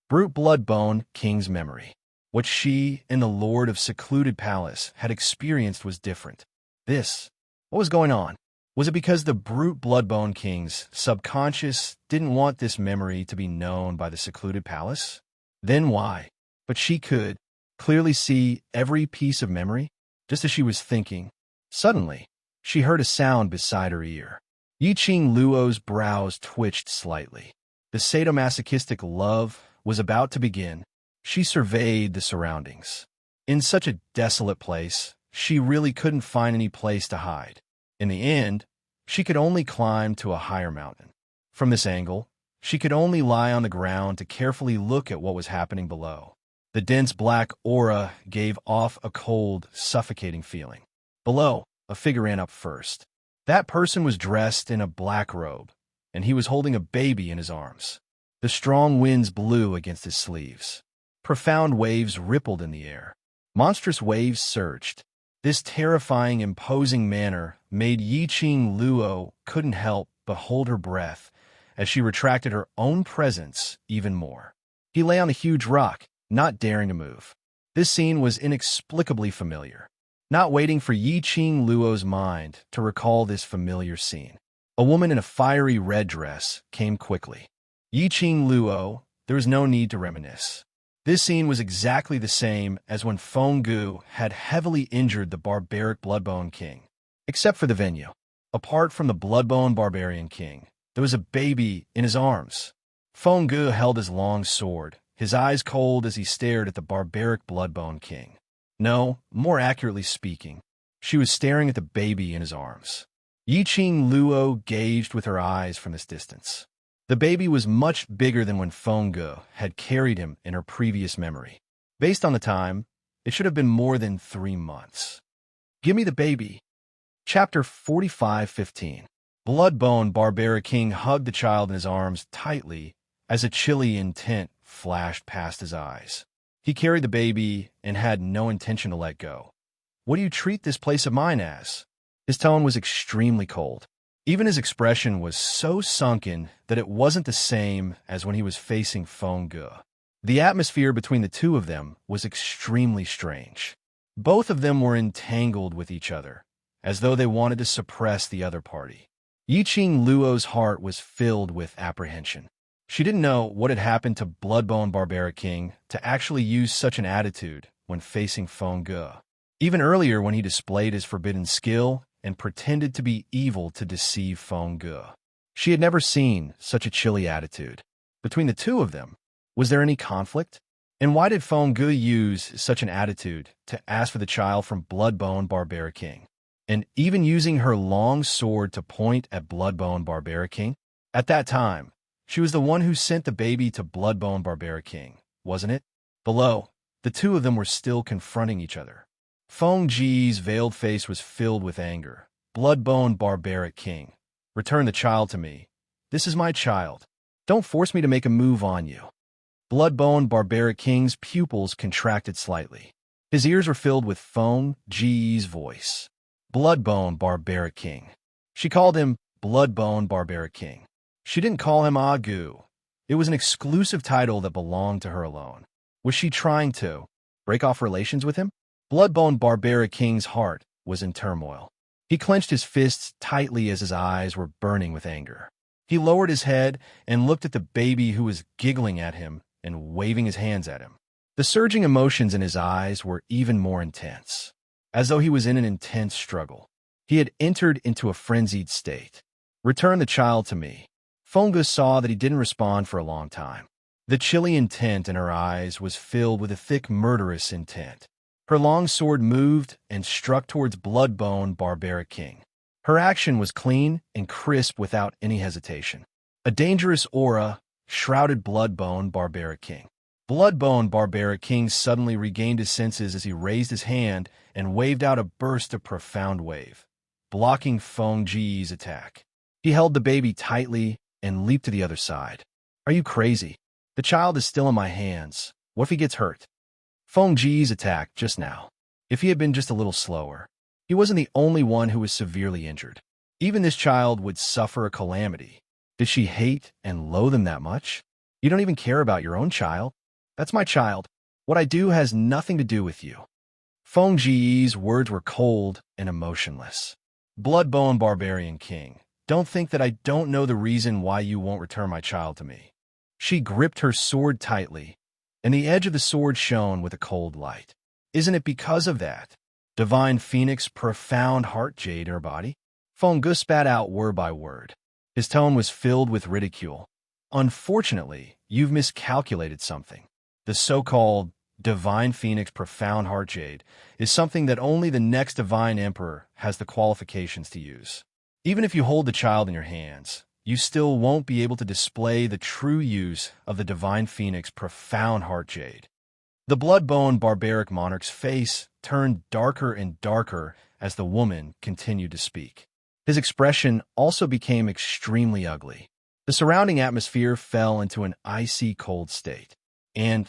Brute Bloodbone King's memory. What she and the Lord of Secluded Palace had experienced was different. What was going on? Was it because the brute Bloodbone King's subconscious didn't want this memory to be known by the Secluded Palace? Then why? But she could clearly see every piece of memory, just as she was thinking. Suddenly, she heard a sound beside her ear. Yiqing Luo's brows twitched slightly. The sadomasochistic love was about to begin. She surveyed the surroundings. In such a desolate place, she really couldn't find any place to hide. In the end, she could only climb to a higher mountain. From this angle, she could only lie on the ground to carefully look at what was happening below. The dense black aura gave off a cold, suffocating feeling. Below, a figure ran up first. That person was dressed in a black robe, and he was holding a baby in his arms. The strong winds blew against his sleeves. Profound waves rippled in the air. Monstrous waves surged. This terrifying, imposing manner made Yiqing Luo couldn't help but hold her breath as she retracted her own presence even more. He lay on a huge rock, not daring to move. This scene was inexplicably familiar. Not waiting for Yiqing Luo's mind to recall this familiar scene, a woman in a fiery red dress came quickly. Yiqing Luo, there was no need to reminisce. This scene was exactly the same as when Fenggu had heavily injured the barbaric Bloodbone King. Except for the venue. Apart from the Bloodbone Barbarian King, there was a baby in his arms. Fenggu held his long sword, his eyes cold as he stared at the barbaric Bloodbone King. No, more accurately speaking, she was staring at the baby in his arms. Yiqing Luo gauged with her eyes from this distance. The baby was much bigger than when Fenggu had carried him in her previous memory. Based on the time, it should have been more than 3 months. Give me the baby. Chapter 45:15. Bloodbone Barbaric King hugged the child in his arms tightly as a chilly intent flashed past his eyes. He carried the baby and had no intention to let go. What do you treat this place of mine as? His tone was extremely cold. Even his expression was so sunken that it wasn't the same as when he was facing Fenggu. The atmosphere between the two of them was extremely strange. Both of them were entangled with each other, as though they wanted to suppress the other party. Yiqing Luo's heart was filled with apprehension. She didn't know what had happened to Bloodbone Barbaric King to actually use such an attitude when facing Feng Ge. Even earlier when he displayed his forbidden skill and pretended to be evil to deceive Feng Ge. She had never seen such a chilly attitude. Between the two of them, was there any conflict? And why did Feng Ge use such an attitude to ask for the child from Bloodbone Barbaric King? And even using her long sword to point at Bloodbone Barbaric King? At that time, she was the one who sent the baby to Bloodbone Barbaric King, wasn't it? Below, the two of them were still confronting each other. Feng Ji's veiled face was filled with anger. Bloodbone Barbaric King, return the child to me. This is my child. Don't force me to make a move on you. Bloodbone Barbaric King's pupils contracted slightly. His ears were filled with Feng Ji's voice. Bloodbone Barbaric King. She called him Bloodbone Barbaric King. She didn't call him Agu. It was an exclusive title that belonged to her alone. Was she trying to break off relations with him? Bloodbone Barbaric King's heart was in turmoil. He clenched his fists tightly as his eyes were burning with anger. He lowered his head and looked at the baby who was giggling at him and waving his hands at him. The surging emotions in his eyes were even more intense, as though he was in an intense struggle. He had entered into a frenzied state. Return the child to me. Feng Ge saw that he didn't respond for a long time. The chilly intent in her eyes was filled with a thick, murderous intent. Her long sword moved and struck towards Bloodbone Barbaric King. Her action was clean and crisp without any hesitation. A dangerous aura shrouded Bloodbone Barbaric King. Bloodbone Barbaric King suddenly regained his senses as he raised his hand and waved out a burst of profound wave, blocking Feng Ji's attack. He held the baby tightly and leaped to the other side. Are you crazy? The child is still in my hands. What if he gets hurt? Feng Ji's attack just now. If he had been just a little slower. He wasn't the only one who was severely injured. Even this child would suffer a calamity. Did she hate and loathe him that much? You don't even care about your own child. That's my child. What I do has nothing to do with you. Feng Ji's words were cold and emotionless. Bloodbone Barbarian King, don't think that I don't know the reason why you won't return my child to me. She gripped her sword tightly, and the edge of the sword shone with a cold light. Isn't it because of that divine phoenix profound heart jade in her body? Feng Ge spat out word by word. His tone was filled with ridicule. Unfortunately, you've miscalculated something. The so-called divine phoenix profound heart jade is something that only the next divine emperor has the qualifications to use. Even if you hold the child in your hands, you still won't be able to display the true use of the divine phoenix profound heart jade. The Bloodbone Barbaric Monarch's face turned darker and darker as the woman continued to speak. His expression also became extremely ugly. The surrounding atmosphere fell into an icy cold state. And,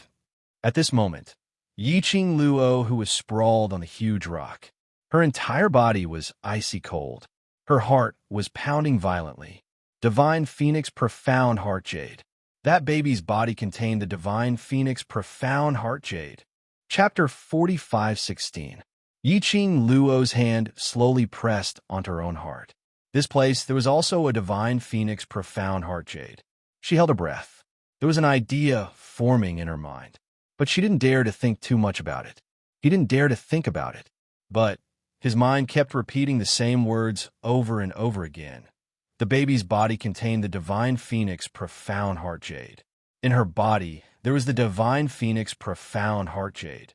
at this moment, Yiqing Luo, who was sprawled on the huge rock. Her entire body was icy cold. Her heart was pounding violently. Divine Phoenix Profound Heart Jade. That baby's body contained the Divine Phoenix Profound Heart Jade. Chapter 45:16. Yiqing Luo's hand slowly pressed onto her own heart. This place, there was also a Divine Phoenix Profound Heart Jade. She held her breath. There was an idea forming in her mind, but she didn't dare to think too much about it. He didn't dare to think about it, but his mind kept repeating the same words over and over again. The baby's body contained the Divine Phoenix Profound Heart Jade. In her body, there was the Divine Phoenix Profound Heart Jade.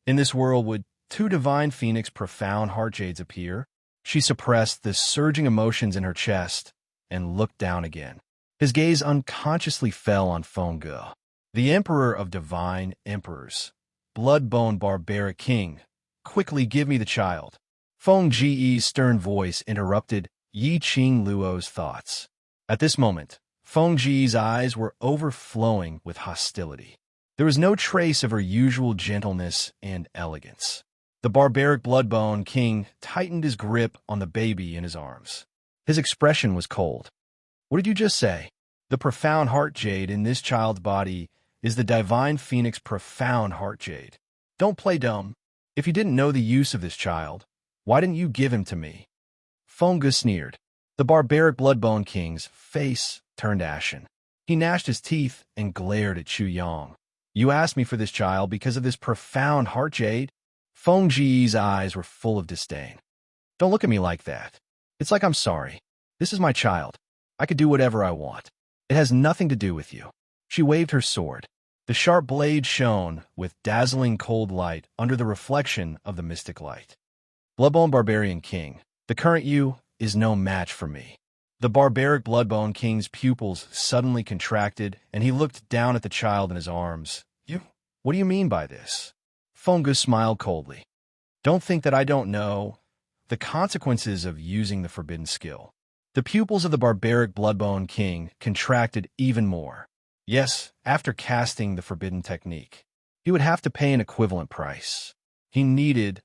In this world, would two Divine Phoenix Profound Heart Jades appear? She suppressed the surging emotions in her chest and looked down again. His gaze unconsciously fell on Feng Ge, the Emperor of Divine Emperors. Bloodbone Barbaric King, quickly give me the child. Feng Ji's stern voice interrupted Yiqing Luo's thoughts. At this moment, Feng Ji's eyes were overflowing with hostility. There was no trace of her usual gentleness and elegance. The barbaric Bloodbone King tightened his grip on the baby in his arms. His expression was cold. What did you just say? The Profound Heart Jade in this child's body is the Divine Phoenix Profound Heart Jade. Don't play dumb. If you didn't know the use of this child, why didn't you give him to me? Feng Ge sneered. The barbaric Bloodbone King's face turned ashen. He gnashed his teeth and glared at Chu Yang. You asked me for this child because of this profound heart jade? Feng Ji's eyes were full of disdain. Don't look at me like that. It's like I'm sorry. This is my child. I could do whatever I want. It has nothing to do with you. She waved her sword. The sharp blade shone with dazzling cold light under the reflection of the mystic light. Bloodbone Barbarian King, the current you is no match for me. The barbaric Bloodbone King's pupils suddenly contracted, and he looked down at the child in his arms. You? What do you mean by this? Feng Ge smiled coldly. Don't think that I don't know the consequences of using the forbidden skill. The pupils of the barbaric Bloodbone King contracted even more. Yes, after casting the forbidden technique, he would have to pay an equivalent price. There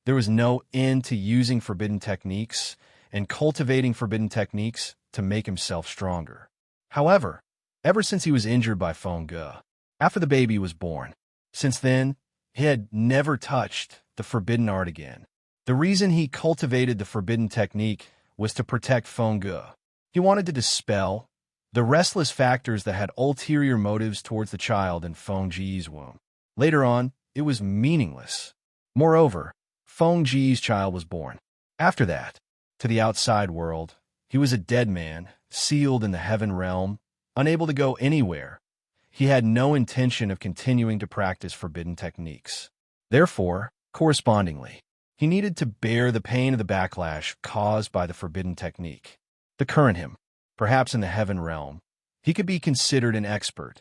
was no end to using forbidden techniques and cultivating forbidden techniques to make himself stronger. However, ever since he was injured by Feng Ge, after the baby was born, since then, he had never touched the forbidden art again. The reason he cultivated the forbidden technique was to protect Feng Ge. He wanted to dispel the restless factors that had ulterior motives towards the child in Feng Ji's womb. Later on, it was meaningless. Moreover, Feng Ji's child was born. After that, to the outside world, he was a dead man, sealed in the heaven realm, unable to go anywhere. He had no intention of continuing to practice forbidden techniques. Therefore, correspondingly, he needed to bear the pain of the backlash caused by the forbidden technique. The current him, perhaps in the heaven realm, he could be considered an expert.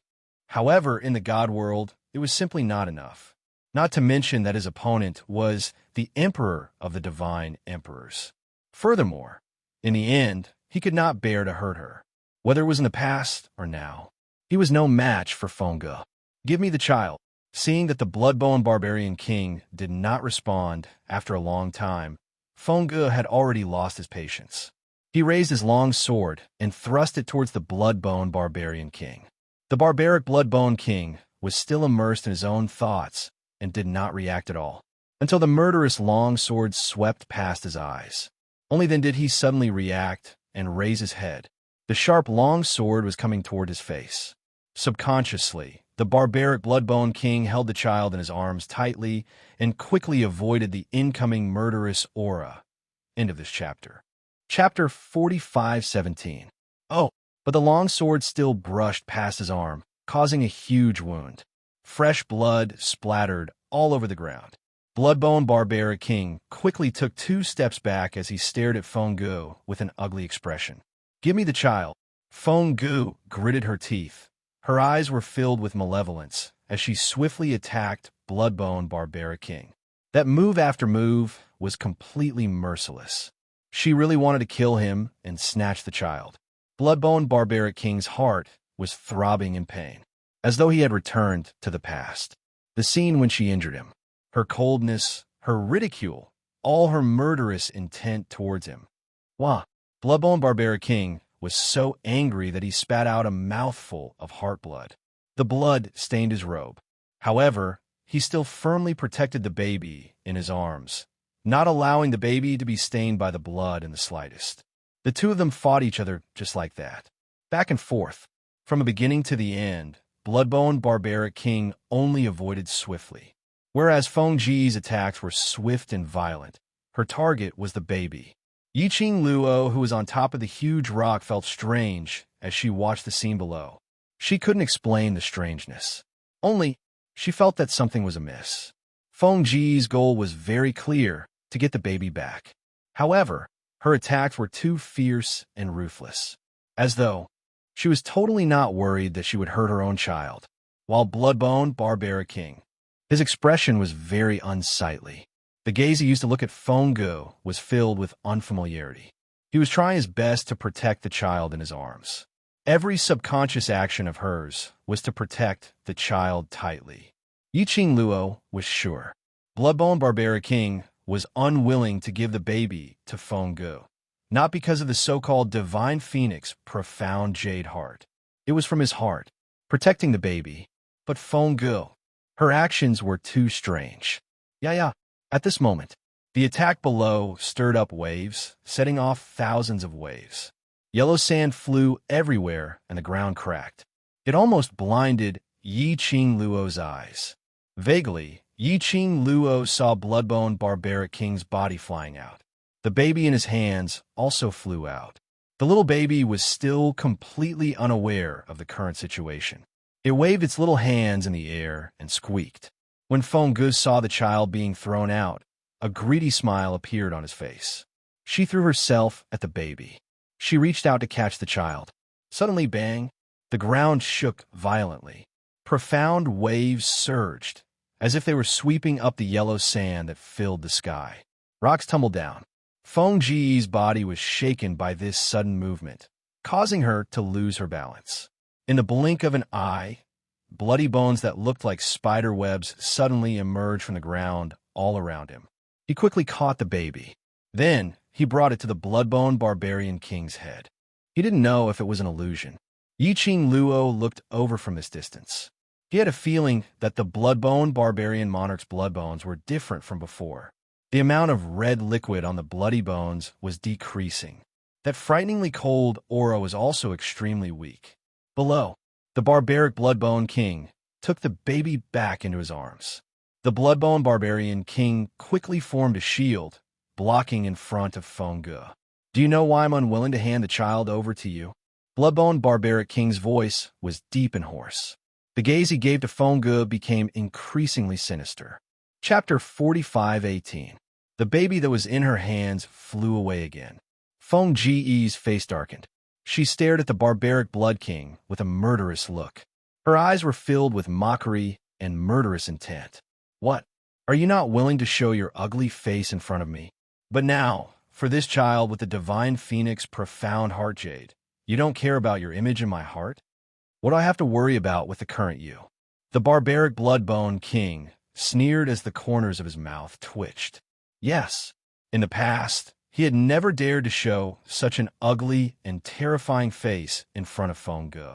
However, in the god world, it was simply not enough. Not to mention that his opponent was the emperor of the divine emperors. Furthermore, in the end, he could not bear to hurt her. Whether it was in the past or now, he was no match for Feng Ge. Give me the child. Seeing that the Bloodbone Barbarian King did not respond after a long time, Feng Ge had already lost his patience. He raised his long sword and thrust it towards the Bloodbone Barbarian King. The barbaric Bloodbone King was still immersed in his own thoughts and did not react at all, until the murderous long sword swept past his eyes. Only then did he suddenly react and raise his head. The sharp long sword was coming toward his face. Subconsciously, the barbaric Bloodbone King held the child in his arms tightly and quickly avoided the incoming murderous aura. End of this chapter. Chapter 45:17. Oh, but the long sword still brushed past his arm, causing a huge wound. Fresh blood splattered all over the ground. Bloodbone Barbaric King quickly took 2 steps back as he stared at Feng Ge with an ugly expression. Give me the child. Feng Ge gritted her teeth. Her eyes were filled with malevolence as she swiftly attacked Bloodbone Barbaric King. That move after move was completely merciless. She really wanted to kill him and snatch the child. Bloodbone Barbaric King's heart was throbbing in pain, as though he had returned to the past. The scene when she injured him, her coldness, her ridicule, all her murderous intent towards him. Wah! Bloodbone Barbaric King was so angry that he spat out a mouthful of heart blood. The blood stained his robe. However, he still firmly protected the baby in his arms, not allowing the baby to be stained by the blood in the slightest. The two of them fought each other just like that, back and forth. From the beginning to the end, Bloodbone Barbaric King only avoided swiftly. Whereas Feng Ji's attacks were swift and violent, her target was the baby. Yiqing Luo, who was on top of the huge rock, felt strange as she watched the scene below. She couldn't explain the strangeness. Only, she felt that something was amiss. Feng Ji's goal was very clear, to get the baby back. However, her attacks were too fierce and ruthless, as though she was totally not worried that she would hurt her own child. While Bloodbone Barbaric King, his expression was very unsightly. The gaze he used to look at Feng Ge was filled with unfamiliarity. He was trying his best to protect the child in his arms. Every subconscious action of hers was to protect the child tightly. Yiqing Luo was sure. Bloodbone Barbaric King was unwilling to give the baby to Feng Ge, not because of the so-called Divine Phoenix profound jade heart. It was from his heart, protecting the baby. But Feng Ge, her actions were too strange. Yeah. At this moment, The attack below stirred up waves, setting off thousands of waves. Yellow sand flew everywhere, and the ground cracked. It almost blinded Yi Qing Luo's eyes. Vaguely, Yi Qing Luo saw Bloodbone Barbaric King's body flying out. The baby in his hands also flew out. The little baby was still completely unaware of the current situation. It waved its little hands in the air and squeaked. When Feng Gu saw the child being thrown out, a greedy smile appeared on his face. She threw herself at the baby. She reached out to catch the child. Suddenly, bang! The ground shook violently. Profound waves surged, as if they were sweeping up the yellow sand that filled the sky. Rocks tumbled down. Feng Ji's body was shaken by this sudden movement, causing her to lose her balance. In the blink of an eye, bloody bones that looked like spider webs suddenly emerged from the ground all around him. He quickly caught the baby. Then, he brought it to the Bloodbone Barbarian King's head. He didn't know if it was an illusion. Yi Qing Luo looked over from this distance. He had a feeling that the Bloodbone Barbarian Monarch's blood bones were different from before. The amount of red liquid on the bloody bones was decreasing. That frighteningly cold aura was also extremely weak. Below, the barbaric Bloodbone King took the baby back into his arms. The Bloodbone Barbarian King quickly formed a shield, blocking in front of Feng Gu. Do you know why I'm unwilling to hand the child over to you? Bloodbone Barbaric King's voice was deep and hoarse. The gaze he gave to Feng Gu became increasingly sinister. Chapter 45:18. The baby that was in her hands flew away again. Feng Ji's face darkened. She stared at the barbaric Blood King with a murderous look. Her eyes were filled with mockery and murderous intent. What? Are you not willing to show your ugly face in front of me? But now, for this child with the divine phoenix profound heart jade, you don't care about your image in my heart? What do I have to worry about with the current you? The barbaric Bloodbone King sneered as the corners of his mouth twitched. Yes, in the past, he had never dared to show such an ugly and terrifying face in front of Feng Gu.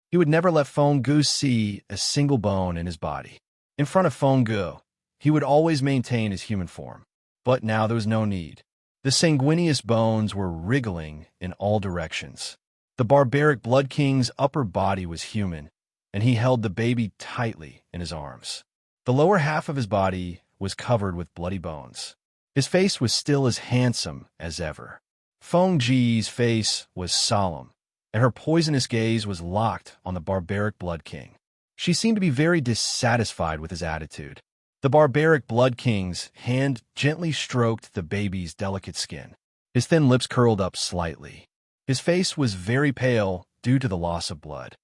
He would never let Feng Gu see a single bone in his body. In front of Feng Gu, he would always maintain his human form. But now there was no need. The sanguineous bones were wriggling in all directions. The barbaric Blood King's upper body was human, and he held the baby tightly in his arms. The lower half of his body was covered with bloody bones. His face was still as handsome as ever. Feng Ji's face was solemn, and her poisonous gaze was locked on the barbaric Blood King. She seemed to be very dissatisfied with his attitude. The barbaric Blood King's hand gently stroked the baby's delicate skin. His thin lips curled up slightly. His face was very pale due to the loss of blood.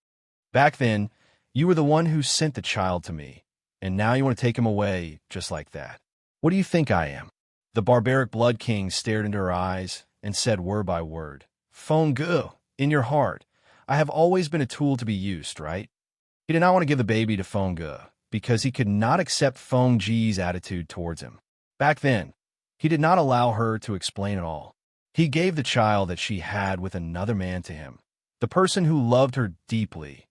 Back then, you were the one who sent the child to me, and now you want to take him away just like that. What do you think I am? The barbaric Blood King stared into her eyes and said word by word, Feng Gu, in your heart, I have always been a tool to be used, right? He did not want to give the baby to Feng Gu because he could not accept Feng Ji's attitude towards him. Back then, he did not allow her to explain at all. He gave the child that she had with another man to him, the person who loved her deeply.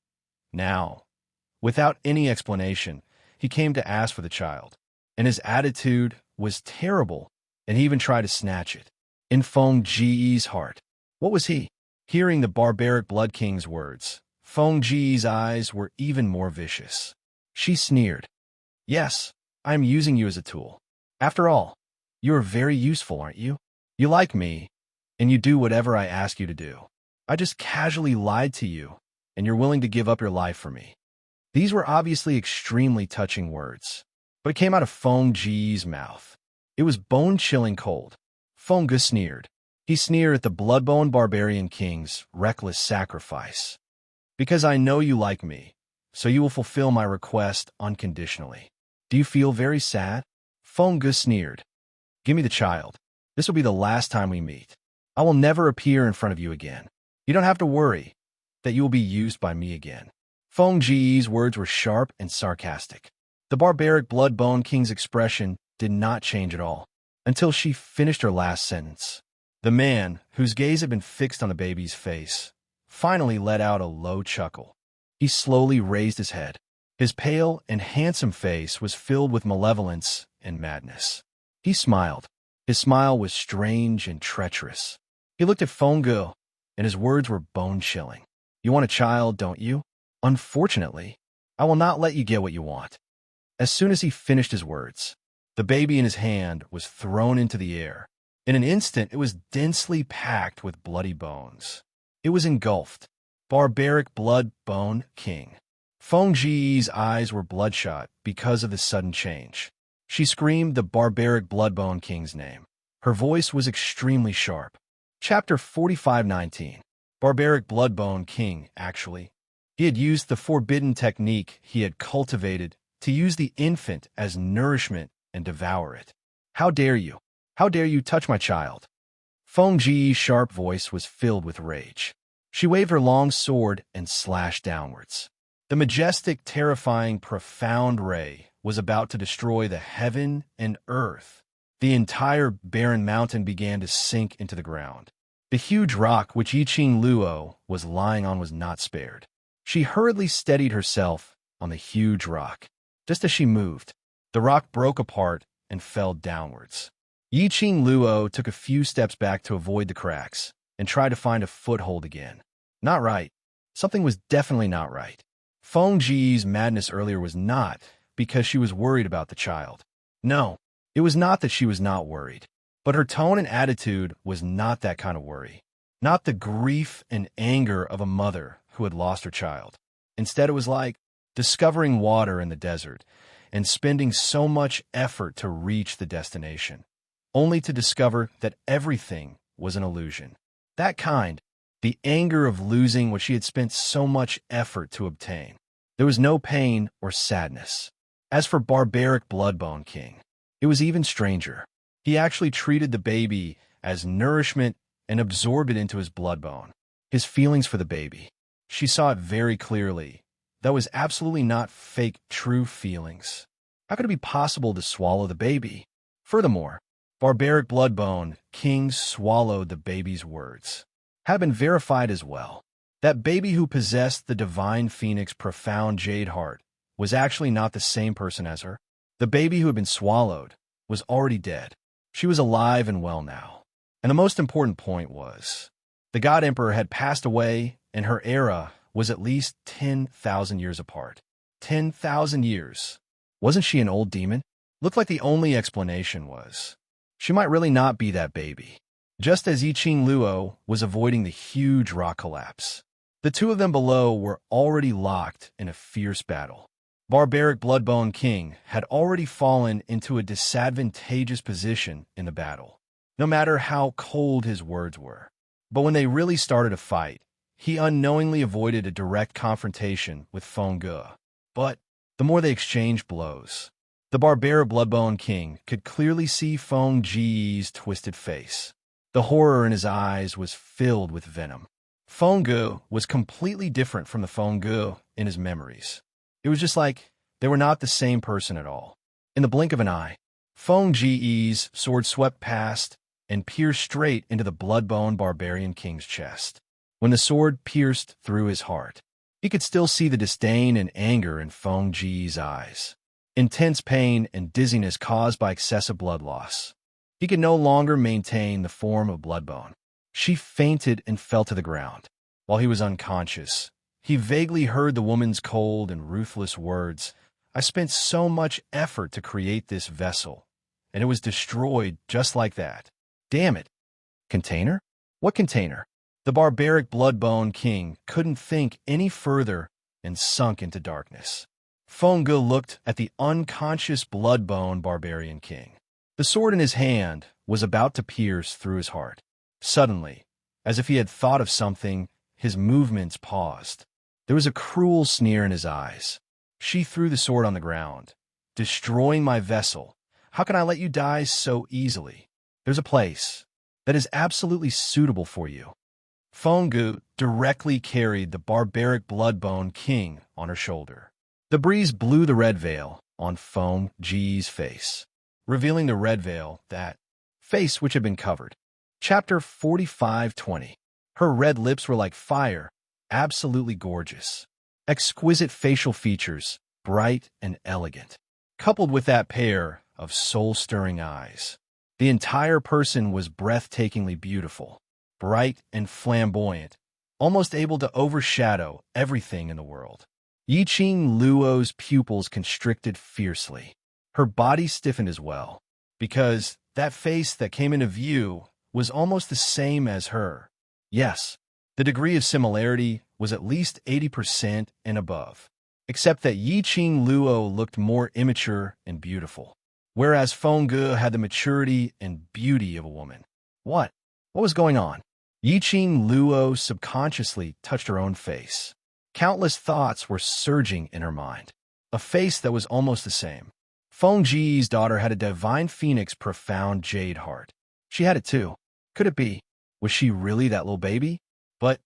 Now, without any explanation, he came to ask for the child, and his attitude was terrible, and he even tried to snatch it. In Feng Ji's heart, what was he? Hearing the barbaric Blood King's words, Feng Ji's eyes were even more vicious. She sneered. Yes, I am using you as a tool. After all, you are very useful, aren't you? You like me, and you do whatever I ask you to do. I just casually lied to you, and you're willing to give up your life for me. These were obviously extremely touching words, but it came out of Feng Ji's mouth. It was bone-chilling cold. Feng Gu sneered. He sneered at the Bloodbone Barbarian King's reckless sacrifice. Because I know you like me, so you will fulfill my request unconditionally. Do you feel very sad? Feng Gu sneered. Give me the child. This will be the last time we meet. I will never appear in front of you again. You don't have to worry that you will be used by me again. Feng Ji's words were sharp and sarcastic. The barbaric Bloodbone King's expression did not change at all until she finished her last sentence. The man, whose gaze had been fixed on the baby's face, finally let out a low chuckle. He slowly raised his head. His pale and handsome face was filled with malevolence and madness. He smiled. His smile was strange and treacherous. He looked at Fengge, and his words were bone-chilling. You want a child, don't you? Unfortunately, I will not let you get what you want. As soon as he finished his words, the baby in his hand was thrown into the air. In an instant, it was densely packed with bloody bones. It was engulfed. Barbaric Blood Bone King. Fengge's eyes were bloodshot because of the sudden change. She screamed the Barbaric Bloodbone King's name. Her voice was extremely sharp. Chapter 45:19. Barbaric Bloodbone King, actually. He had used the forbidden technique he had cultivated to use the infant as nourishment and devour it. How dare you? How dare you touch my child? Fengge's sharp voice was filled with rage. She waved her long sword and slashed downwards. The majestic, terrifying, profound ray was about to destroy the heaven and earth. The entire barren mountain began to sink into the ground. The huge rock which Yiqing Luo was lying on was not spared. She hurriedly steadied herself on the huge rock. Just as she moved, the rock broke apart and fell downwards. Yiqing Luo took a few steps back to avoid the cracks and tried to find a foothold again. Not right. Something was definitely not right. Fengge's madness earlier was not because she was worried about the child. No, it was not that she was not worried. But her tone and attitude was not that kind of worry. Not the grief and anger of a mother who had lost her child. Instead, it was like discovering water in the desert and spending so much effort to reach the destination, only to discover that everything was an illusion. That kind, the anger of losing what she had spent so much effort to obtain. There was no pain or sadness. As for Barbaric Bloodbone King, it was even stranger. He actually treated the baby as nourishment and absorbed it into his bloodbone. His feelings for the baby. She saw it very clearly. That was absolutely not fake, true feelings. How could it be possible to swallow the baby? Furthermore, Barbaric Bloodbone King swallowed the baby's words. Had been verified as well. That baby who possessed the divine phoenix profound jade heart was actually not the same person as her. The baby who had been swallowed was already dead. She was alive and well now. And the most important point was, the God Emperor had passed away and her era was at least 10,000 years apart. 10,000 years. Wasn't she an old demon? Looked like the only explanation was, she might really not be that baby. Just as Yiqing Luo was avoiding the huge rock collapse. The two of them below were already locked in a fierce battle. Barbaric Bloodbone King had already fallen into a disadvantageous position in the battle, no matter how cold his words were. But when they really started a fight, he unknowingly avoided a direct confrontation with Fengge. But the more they exchanged blows, the Barbaric Bloodbone King could clearly see Fengge's twisted face. The horror in his eyes was filled with venom. Fengge was completely different from the Fengge in his memories. It was just like they were not the same person at all. In the blink of an eye, Fengge's sword swept past and pierced straight into the bloodbone barbarian king's chest. When the sword pierced through his heart, he could still see the disdain and anger in Fengge's eyes. Intense pain and dizziness caused by excessive blood loss. He could no longer maintain the form of Bloodbone. She fainted and fell to the ground. While he was unconscious, he vaguely heard the woman's cold and ruthless words. I spent so much effort to create this vessel, and it was destroyed just like that. Damn it. Container? What container? The Barbaric Bloodbone King couldn't think any further and sunk into darkness. Fengge looked at the unconscious Bloodbone Barbarian King. The sword in his hand was about to pierce through his heart. Suddenly, as if he had thought of something, his movements paused. There was a cruel sneer in his eyes. She threw the sword on the ground. Destroying my vessel. How can I let you die so easily? There's a place that is absolutely suitable for you. Fengge directly carried the Barbaric Bloodbone King on her shoulder. The breeze blew the red veil on Fengge's face, revealing the red veil, that face which had been covered. Chapter 45:20. Her red lips were like fire, absolutely gorgeous. Exquisite facial features, bright and elegant, coupled with that pair of soul-stirring eyes. The entire person was breathtakingly beautiful, bright and flamboyant, almost able to overshadow everything in the world. Yiqing Luo's pupils constricted fiercely. Her body stiffened as well, because that face that came into view was almost the same as her. Yes, the degree of similarity was at least 80% and above, except that Yiqing Luo looked more immature and beautiful, whereas Fengge had the maturity and beauty of a woman. What? What was going on? Yiqing Luo subconsciously touched her own face. Countless thoughts were surging in her mind. A face that was almost the same. Fengge's daughter had a divine phoenix profound jade heart. She had it too. Could it be? Was she really that little baby? But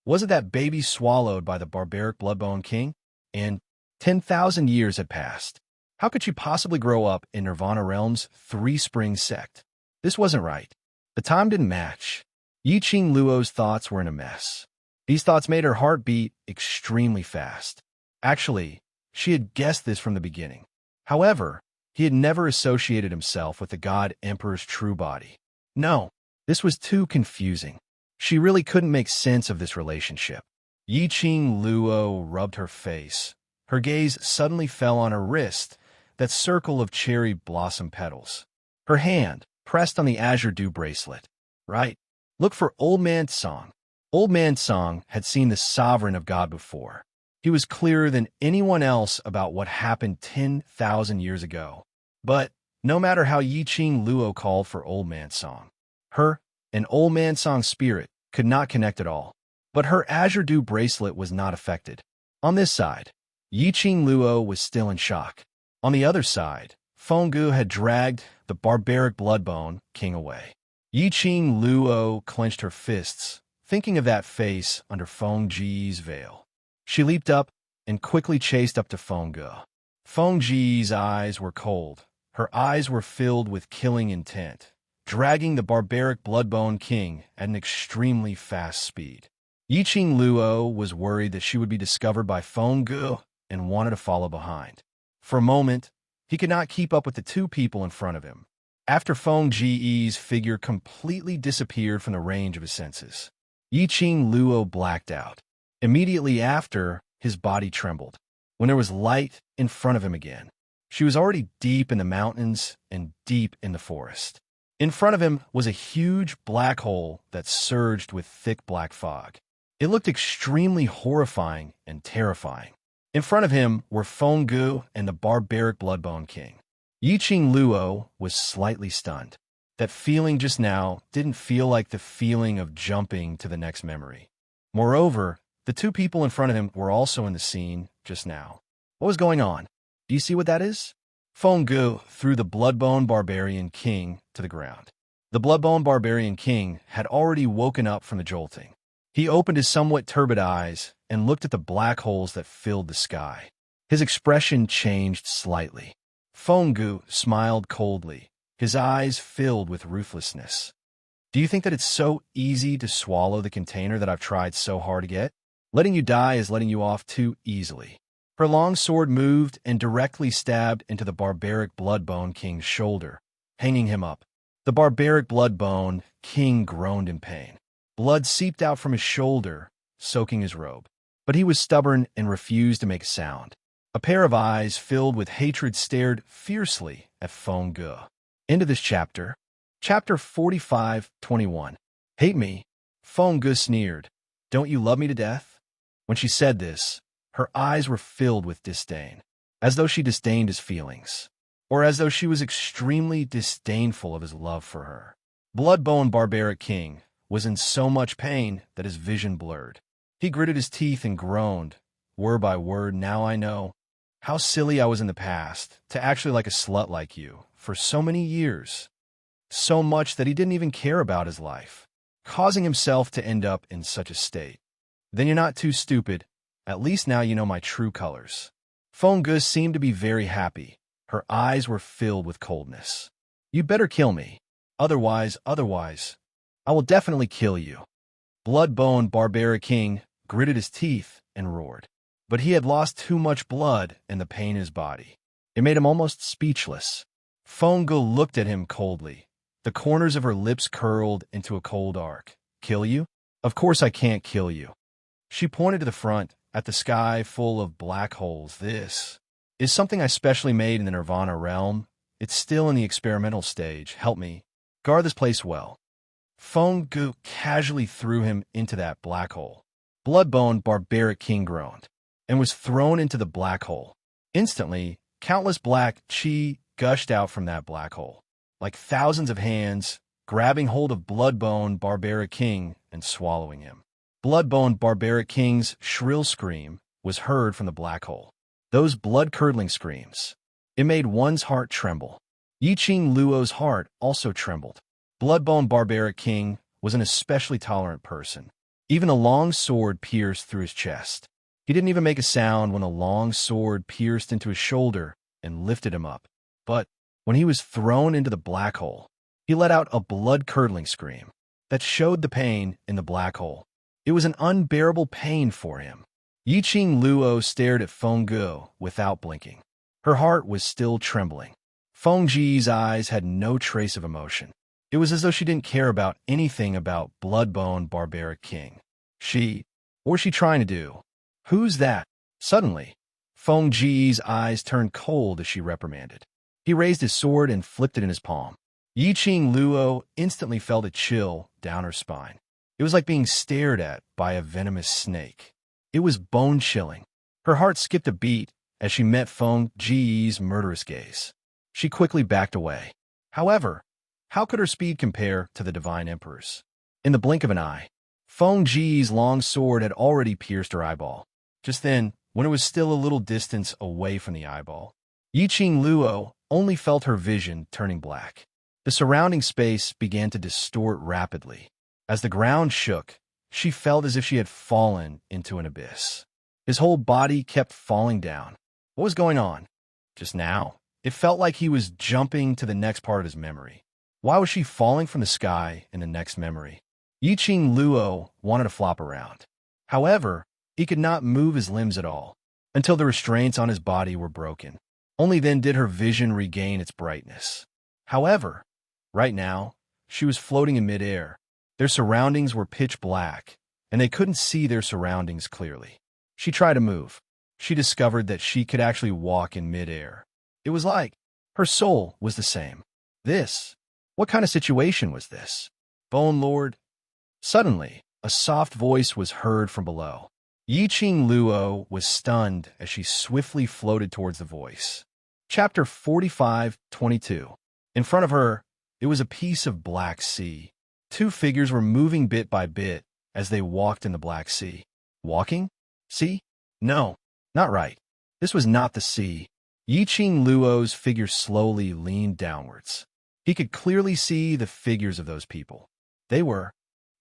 was it that baby swallowed by the barbaric Bloodbone King? And 10,000 years had passed. How could she possibly grow up in Nirvana Realm's Three Springs sect? This wasn't right. The time didn't match. Yiqing Luo's thoughts were in a mess. These thoughts made her heart beat extremely fast. Actually, she had guessed this from the beginning. However, he had never associated himself with the God Emperor's true body. No, this was too confusing. She really couldn't make sense of this relationship. Yiqing Luo rubbed her face. Her gaze suddenly fell on her wrist, that circle of cherry blossom petals. Her hand pressed on the azure dew bracelet. Right. Look for Old Man Song. Old Man Song had seen the sovereign of God before. He was clearer than anyone else about what happened 10,000 years ago. But no matter how Yiqing Luo called for Old Man Song, her and Old Man Song's spirit could not connect at all. But her azure dew bracelet was not affected. On this side, Yiqing Luo was still in shock. On the other side, Fengge had dragged the barbaric Bloodbone King away. Yiqing Luo clenched her fists, thinking of that face under Fengge's veil. She leaped up and quickly chased up to Fengge. Fengge's eyes were cold. Her eyes were filled with killing intent, dragging the barbaric Bloodbone King at an extremely fast speed. Yiqing Luo was worried that she would be discovered by Fengge and wanted to follow behind. For a moment, he could not keep up with the two people in front of him. After Fengge's figure completely disappeared from the range of his senses, Yiqing Luo blacked out. Immediately after, his body trembled. When there was light in front of him again, she was already deep in the mountains and deep in the forest. In front of him was a huge black hole that surged with thick black fog. It looked extremely horrifying and terrifying. In front of him were Fengge and the barbaric Bloodbone King. Yiqing Luo was slightly stunned. That feeling just now didn't feel like the feeling of jumping to the next memory. Moreover, the two people in front of him were also in the scene just now. What was going on? Do you see what that is? Fengge threw the Bloodbone Barbarian King to the ground. The Bloodbone Barbarian King had already woken up from the jolting. He opened his somewhat turbid eyes and looked at the black holes that filled the sky. His expression changed slightly. Fengge smiled coldly, his eyes filled with ruthlessness. Do you think that it's so easy to swallow the container that I've tried so hard to get? Letting you die is letting you off too easily. Her long sword moved and directly stabbed into the barbaric Bloodbone King's shoulder, hanging him up. The barbaric Bloodbone King groaned in pain. Blood seeped out from his shoulder, soaking his robe. But he was stubborn and refused to make a sound. A pair of eyes filled with hatred stared fiercely at Fengge. End of this chapter. Chapter 45:21. Hate me? Fengge sneered. Don't you love me to death? When she said this, her eyes were filled with disdain, as though she disdained his feelings, or as though she was extremely disdainful of his love for her. Bloodbone Barbaric King was in so much pain that his vision blurred. He gritted his teeth and groaned, word by word. Now I know. How silly I was in the past to actually like a slut like you for so many years. So much that he didn't even care about his life, causing himself to end up in such a state. Then you're not too stupid. At least now you know my true colors. Fengge seemed to be very happy. Her eyes were filled with coldness. You better kill me. Otherwise, I will definitely kill you. Bloodbone Barbaric King gritted his teeth and roared. But he had lost too much blood and the pain in his body. It made him almost speechless. Fengge looked at him coldly. The corners of her lips curled into a cold arc. Kill you? Of course I can't kill you. She pointed to the front, at the sky full of black holes. This is something I specially made in the Nirvana realm. It's still in the experimental stage. Help me. Guard this place well. Feng Gu casually threw him into that black hole. Bloodbone Barbaric King groaned, and was thrown into the black hole. Instantly, countless black chi gushed out from that black hole, like thousands of hands, grabbing hold of Bloodbone Barbaric King and swallowing him. Bloodbone Barbaric King's shrill scream was heard from the black hole. Those blood-curdling screams. It made one's heart tremble. Yiqing Luo's heart also trembled. Bloodbone Barbaric King was an especially tolerant person. Even a long sword pierced through his chest. He didn't even make a sound when a long sword pierced into his shoulder and lifted him up. But when he was thrown into the black hole, he let out a blood-curdling scream that showed the pain in the black hole. It was an unbearable pain for him. Yiqing Luo stared at Feng Gu without blinking. Her heart was still trembling. Feng Ji's eyes had no trace of emotion. It was as though she didn't care about anything about Bloodbone Barbaric King. What was she trying to do? Who's that? Suddenly, Feng Ji's eyes turned cold as she reprimanded. He raised his sword and flipped it in his palm. Yiqing Luo instantly felt a chill down her spine. It was like being stared at by a venomous snake. It was bone-chilling. Her heart skipped a beat as she met Feng Ji's murderous gaze. She quickly backed away. However, how could her speed compare to the Divine Emperor's? In the blink of an eye, Feng Ji's long sword had already pierced her eyeball. Just then, when it was still a little distance away from the eyeball, Yiqing Luo only felt her vision turning black. The surrounding space began to distort rapidly. As the ground shook, she felt as if she had fallen into an abyss. His whole body kept falling down. What was going on? Just now, it felt like he was jumping to the next part of his memory. Why was she falling from the sky in the next memory? Yiqing Luo wanted to flop around. However, he could not move his limbs at all, until the restraints on his body were broken. Only then did her vision regain its brightness. However, right now, she was floating in midair. Their surroundings were pitch black, and they couldn't see their surroundings clearly. She tried to move. She discovered that she could actually walk in midair. It was like her soul was the same. What kind of situation was this? Bone Lord? Suddenly, a soft voice was heard from below. Yiqing Luo was stunned as she swiftly floated towards the voice. Chapter 45:22. In front of her, it was a piece of black sea. Two figures were moving bit by bit as they walked in the black sea. Walking? Sea? No, not right. This was not the sea. Yiqing Luo's figure slowly leaned downwards. He could clearly see the figures of those people. They were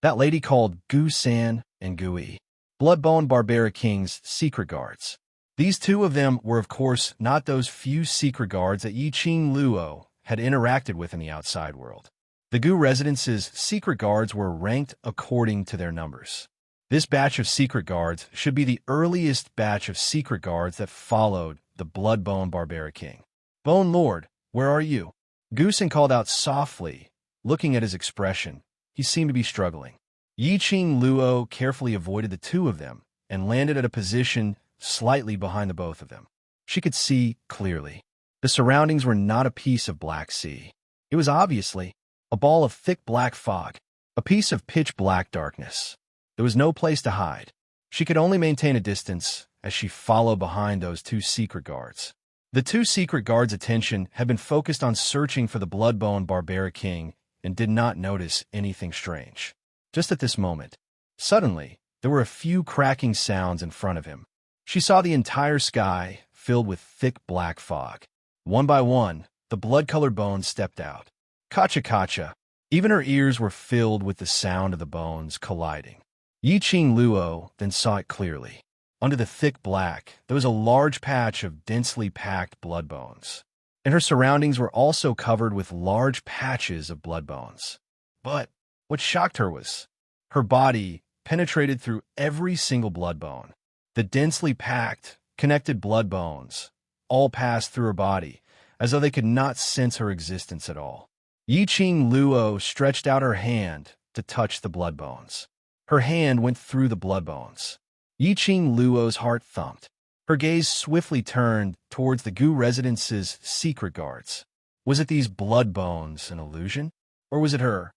that lady called Gu San and Gui, Bloodbone Barbaric King's secret guards. These two of them were, of course, not those few secret guards that Yiqing Luo had interacted with in the outside world. The Gu residence's secret guards were ranked according to their numbers. This batch of secret guards should be the earliest batch of secret guards that followed the Bloodbone Barbaric King. Bone Lord, where are you? Goosen called out softly, looking at his expression. He seemed to be struggling. Yiqing Luo carefully avoided the two of them and landed at a position slightly behind the both of them. She could see clearly. The surroundings were not a piece of black sea. It was obviously a ball of thick black fog, a piece of pitch black darkness. There was no place to hide. She could only maintain a distance as she followed behind those two secret guards. The two secret guards' attention had been focused on searching for the Bloodbone Barbaric King and did not notice anything strange. Just at this moment, suddenly, there were a few cracking sounds in front of him. She saw the entire sky filled with thick black fog. One by one, the blood-colored bones stepped out. Kacha-kacha. Even her ears were filled with the sound of the bones colliding. Yiqing Luo then saw it clearly. Under the thick black, there was a large patch of densely packed blood bones, and her surroundings were also covered with large patches of blood bones. But what shocked her was her body penetrated through every single blood bone. The densely packed, connected blood bones all passed through her body as though they could not sense her existence at all. Yi Ching Luo stretched out her hand to touch the blood bones. Her hand went through the blood bones. Yi Ching Luo's heart thumped. Her gaze swiftly turned towards the Gu residence's secret guards. Was it these blood bones an illusion? Or was it her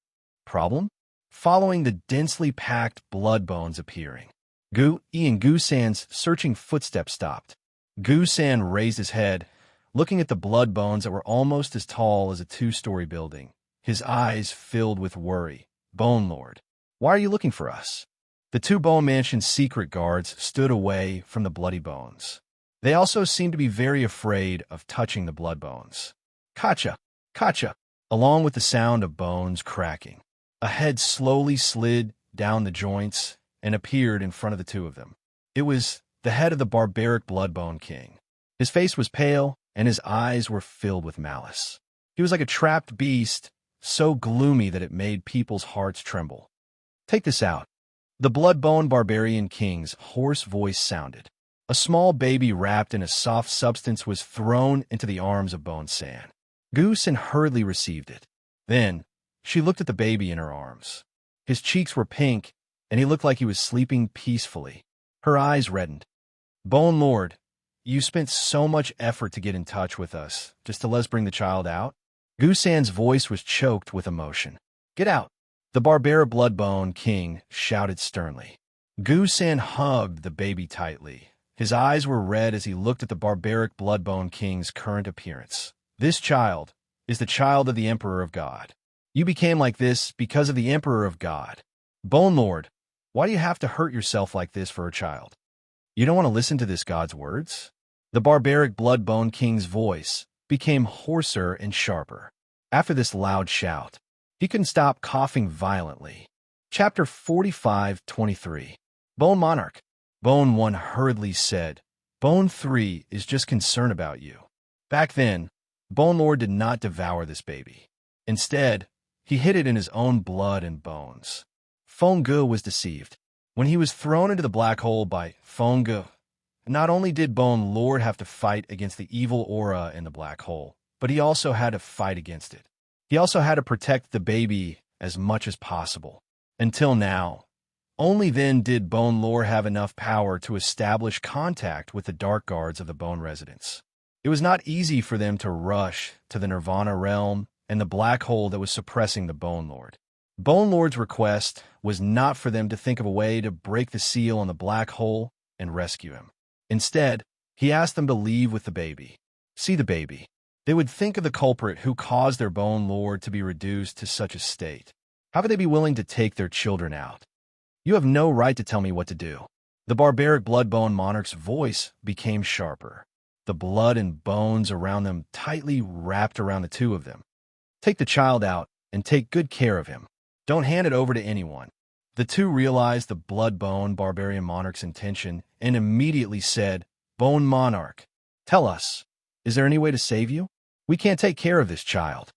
problem? Following the densely packed blood bones appearing, Gu Yi and Gu San's searching footsteps stopped. Gu San raised his head, looking at the blood bones that were almost as tall as a two-story building. His eyes filled with worry. Bone Lord, why are you looking for us? The two Bone Mansion's secret guards stood away from the bloody bones. They also seemed to be very afraid of touching the blood bones. Kacha! Kacha! Along with the sound of bones cracking, a head slowly slid down the joints and appeared in front of the two of them. It was the head of the barbaric Bloodbone King. His face was pale, and his eyes were filled with malice. He was like a trapped beast, so gloomy that it made people's hearts tremble. Take this out. The Bloodbone Barbarian King's hoarse voice sounded. A small baby wrapped in a soft substance was thrown into the arms of Bone San. Goosen hurriedly received it. Then, she looked at the baby in her arms. His cheeks were pink, and he looked like he was sleeping peacefully. Her eyes reddened. Bone Lord, you spent so much effort to get in touch with us, just to let us bring the child out? Goosan's voice was choked with emotion. Get out! The Barbaric Bloodbone King shouted sternly. Goosan hugged the baby tightly. His eyes were red as he looked at the Barbaric Bloodbone King's current appearance. This child is the child of the Emperor of God. You became like this because of the Emperor of God. Bone Lord, why do you have to hurt yourself like this for a child? You don't want to listen to this God's words? The Barbaric Bloodbone King's voice became hoarser and sharper. After this loud shout, he couldn't stop coughing violently. Chapter 45:23. Bone Monarch. Bone 1 hurriedly said, Bone 3 is just concerned about you. Back then, Bone Lord did not devour this baby. Instead, he hid it in his own blood and bones. Feng Ge was deceived. When he was thrown into the black hole by Feng Ge, not only did Bone Lord have to fight against the evil aura in the black hole, but he also had to fight against it. He also had to protect the baby as much as possible. Until now, only then did Bone Lord have enough power to establish contact with the Dark Guards of the Bone Residence. It was not easy for them to rush to the Nirvana realm and the black hole that was suppressing the Bone Lord. Bone Lord's request was not for them to think of a way to break the seal on the black hole and rescue him. Instead, he asked them to leave with the baby. See the baby. They would think of the culprit who caused their Bone Lord to be reduced to such a state. How could they be willing to take their children out? You have no right to tell me what to do. The barbaric Bloodbone Monarch's voice became sharper. The blood and bones around them tightly wrapped around the two of them. Take the child out and take good care of him. Don't hand it over to anyone. The two realized the Bloodbone Barbarian Monarch's intention and immediately said, Bone Monarch, tell us, is there any way to save you? We can't take care of this child.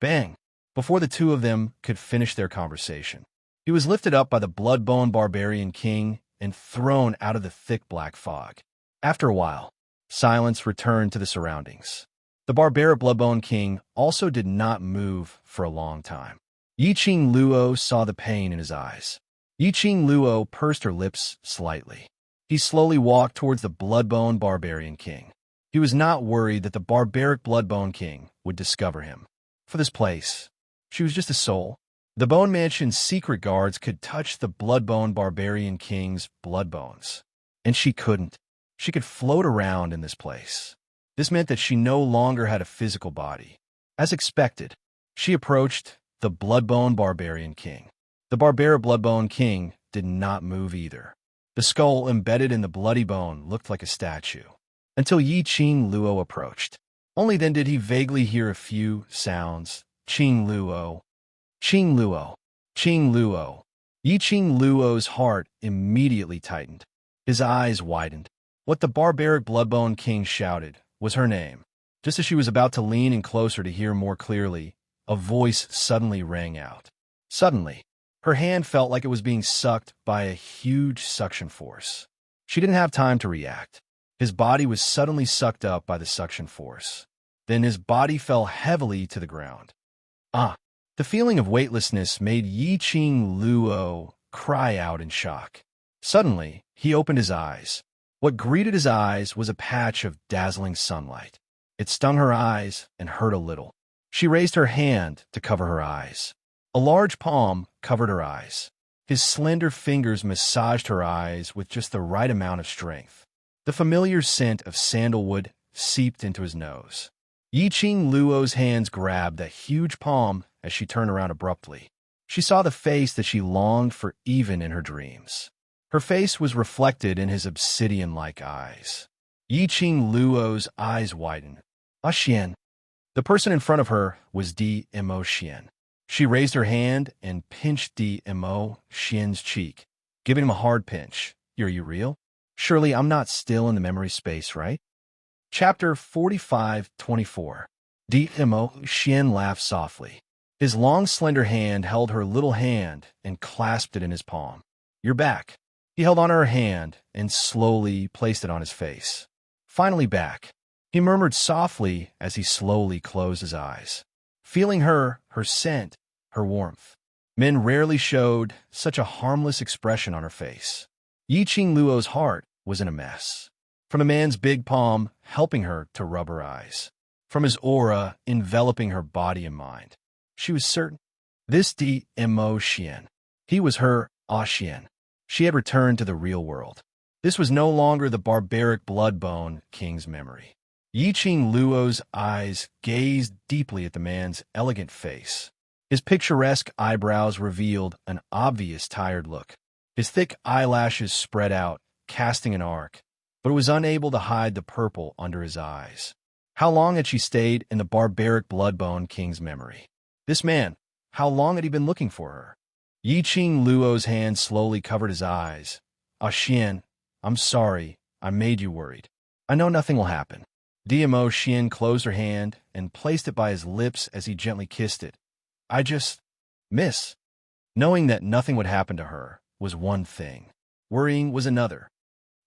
Bang! Before the two of them could finish their conversation, he was lifted up by the Bloodbone Barbarian King and thrown out of the thick black fog. After a while, silence returned to the surroundings. The barbaric Bloodbone King also did not move for a long time. Yi Ching Luo saw the pain in his eyes. Yi Ching Luo pursed her lips slightly. He slowly walked towards the Bloodbone Barbarian King. He was not worried that the barbaric Bloodbone King would discover him. For this place, she was just a soul. The Bone Mansion's secret guards could touch the Bloodbone Barbarian King's blood bones, and she couldn't. She could float around in this place. This meant that she no longer had a physical body. As expected, she approached the Bloodbone Barbarian King. The barbaric Bloodbone King did not move either. The skull embedded in the bloody bone looked like a statue, until Yi Ching Luo approached. Only then did he vaguely hear a few sounds. Ching Luo, Ching Luo, Ching Luo. Yi Ching Luo's heart immediately tightened. His eyes widened. What the barbaric Bloodbone King shouted was her name. Just as she was about to lean in closer to hear more clearly, a voice suddenly rang out. Suddenly, her hand felt like it was being sucked by a huge suction force. She didn't have time to react. His body was suddenly sucked up by the suction force. Then his body fell heavily to the ground. Ah! The feeling of weightlessness made Yi-Ching Luo cry out in shock. Suddenly, he opened his eyes. What greeted his eyes was a patch of dazzling sunlight. It stung her eyes and hurt a little. She raised her hand to cover her eyes. A large palm covered her eyes. His slender fingers massaged her eyes with just the right amount of strength. The familiar scent of sandalwood seeped into his nose. Yi-Ching Luo's hands grabbed that huge palm as she turned around abruptly. She saw the face that she longed for even in her dreams. Her face was reflected in his obsidian-like eyes. Yi-Ching Luo's eyes widened. Ah Xian. The person in front of her was Mo Xian. She raised her hand and pinched Mo Xian's cheek, giving him a hard pinch. Are you real? Surely I'm not still in the memory space, right? Chapter 45-24. Mo Xian laughed softly. His long, slender hand held her little hand and clasped it in his palm. You're back. He held on her hand and slowly placed it on his face. Finally back. He murmured softly as he slowly closed his eyes. Feeling her scent, her warmth. Men rarely showed such a harmless expression on her face. Yi-Ching Luo's heart was in a mess. From a man's big palm helping her to rub her eyes. From his aura enveloping her body and mind. She was certain. This Mo Xian. He was her Ah Xian. She had returned to the real world. This was no longer the barbaric blood-bone king's memory. Yi-Ching Luo's eyes gazed deeply at the man's elegant face. His picturesque eyebrows revealed an obvious tired look. His thick eyelashes spread out, casting an arc, but it was unable to hide the purple under his eyes. How long had she stayed in the barbaric blood-bone king's memory? This man, how long had he been looking for her? Yi-Ching Luo's hand slowly covered his eyes. Ah Xian, I'm sorry, I made you worried. I know nothing will happen. Mo Xian closed her hand and placed it by his lips as he gently kissed it. I just miss. Knowing that nothing would happen to her was one thing. Worrying was another.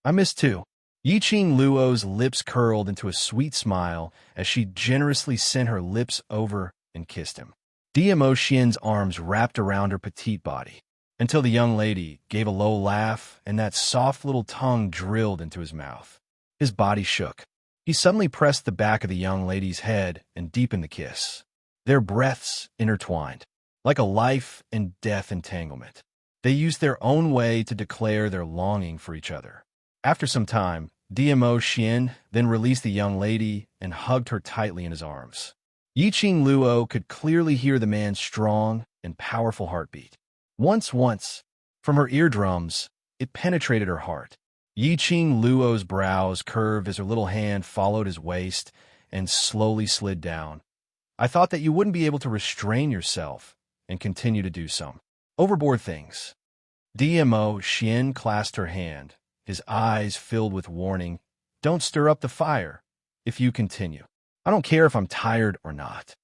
I miss too. Yi-Ching Luo's lips curled into a sweet smile as she generously sent her lips over and kissed him. Mo Xian's arms wrapped around her petite body, until the young lady gave a low laugh and that soft little tongue drilled into his mouth. His body shook. He suddenly pressed the back of the young lady's head and deepened the kiss. Their breaths intertwined, like a life and death entanglement. They used their own way to declare their longing for each other. After some time, Mo Xian then released the young lady and hugged her tightly in his arms. Yi-Ching Luo could clearly hear the man's strong and powerful heartbeat. Once, from her eardrums, it penetrated her heart. Yi-Ching Luo's brows curved as her little hand followed his waist and slowly slid down. I thought that you wouldn't be able to restrain yourself and continue to do some overboard things. Mo Xian clasped her hand, his eyes filled with warning. Don't stir up the fire if you continue. I don't care if I'm tired or not.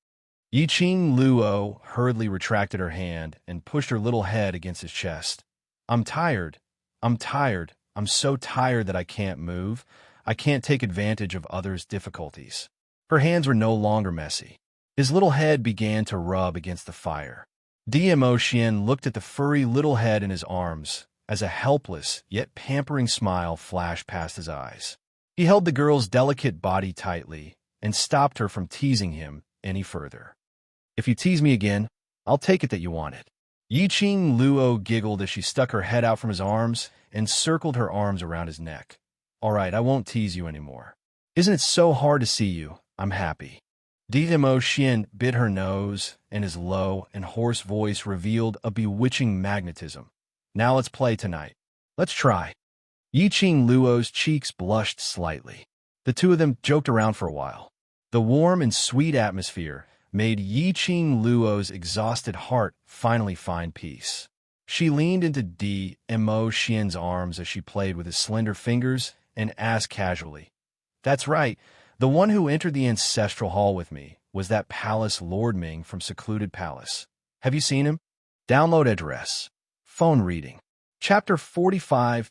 Yi-Ching Luo hurriedly retracted her hand and pushed her little head against his chest. I'm tired. I'm tired. I'm so tired that I can't move. I can't take advantage of others' difficulties. Her hands were no longer messy. His little head began to rub against the fire. Mo Xian looked at the furry little head in his arms as a helpless yet pampering smile flashed past his eyes. He held the girl's delicate body tightly and stopped her from teasing him any further. If you tease me again, I'll take it that you want it. Yi-Ching Luo giggled as she stuck her head out from his arms and circled her arms around his neck. All right, I won't tease you anymore. Isn't it so hard to see you? I'm happy. Mo Xian bit her nose, and his low and hoarse voice revealed a bewitching magnetism. Now let's play tonight. Let's try. Yi-Ching Luo's cheeks blushed slightly. The two of them joked around for a while. The warm and sweet atmosphere made Yi-Ching Luo's exhausted heart finally find peace. She leaned into Mo Xian's arms as she played with his slender fingers and asked casually, That's right, the one who entered the ancestral hall with me was that Palace Lord Ming from Secluded Palace. Have you seen him? Download address. Phone reading. Chapter 45-25.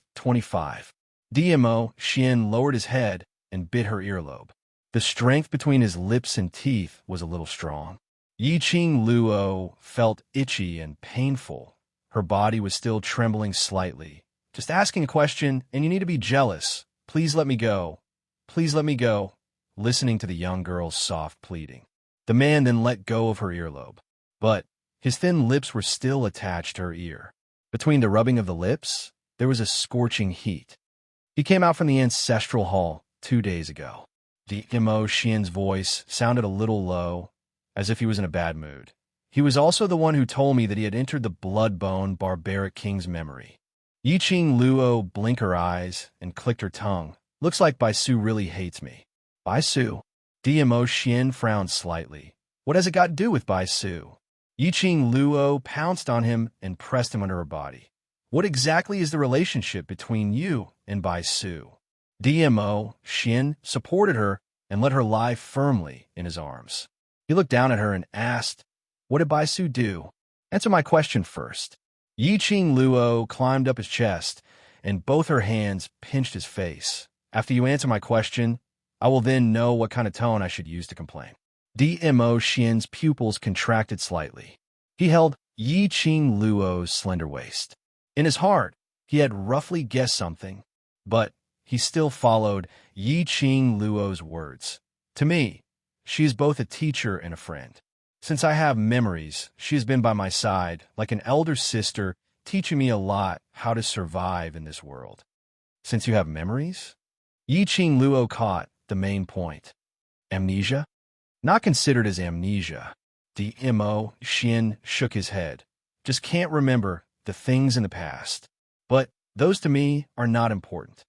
Mo Xian lowered his head and bit her earlobe. The strength between his lips and teeth was a little strong. Yi-Ching Luo felt itchy and painful. Her body was still trembling slightly. Just asking a question, and you need to be jealous. Please let me go. Please let me go. Listening to the young girl's soft pleading. The man then let go of her earlobe. But his thin lips were still attached to her ear. Between the rubbing of the lips, there was a scorching heat. He came out from the ancestral hall 2 days ago. Mo Xian's voice sounded a little low, as if he was in a bad mood. He was also the one who told me that he had entered the blood-bone barbaric king's memory. Yi-Ching Luo blinked her eyes and clicked her tongue. Looks like Bai Su really hates me. Bai Su? Mo Xian frowned slightly. What has it got to do with Bai Su? Yi-Ching Luo pounced on him and pressed him under her body. What exactly is the relationship between you and Bai Su? Mo Xian supported her and let her lie firmly in his arms. He looked down at her and asked, "What did Bai Su do? Answer my question first." Yi-Ching Luo climbed up his chest, and both her hands pinched his face. "After you answer my question, I will then know what kind of tone I should use to complain." Mo Xian's pupils contracted slightly. He held Yi-Ching Luo's slender waist. In his heart, he had roughly guessed something, but he still followed Yi-Ching Luo's words. "To me, she is both a teacher and a friend. Since I have memories, she has been by my side, like an elder sister, teaching me a lot how to survive in this world." "Since you have memories?" Yi-Ching Luo caught the main point. "Amnesia?" "Not considered as amnesia." Mo Xian shook his head. "Just can't remember the things in the past. But those to me are not important."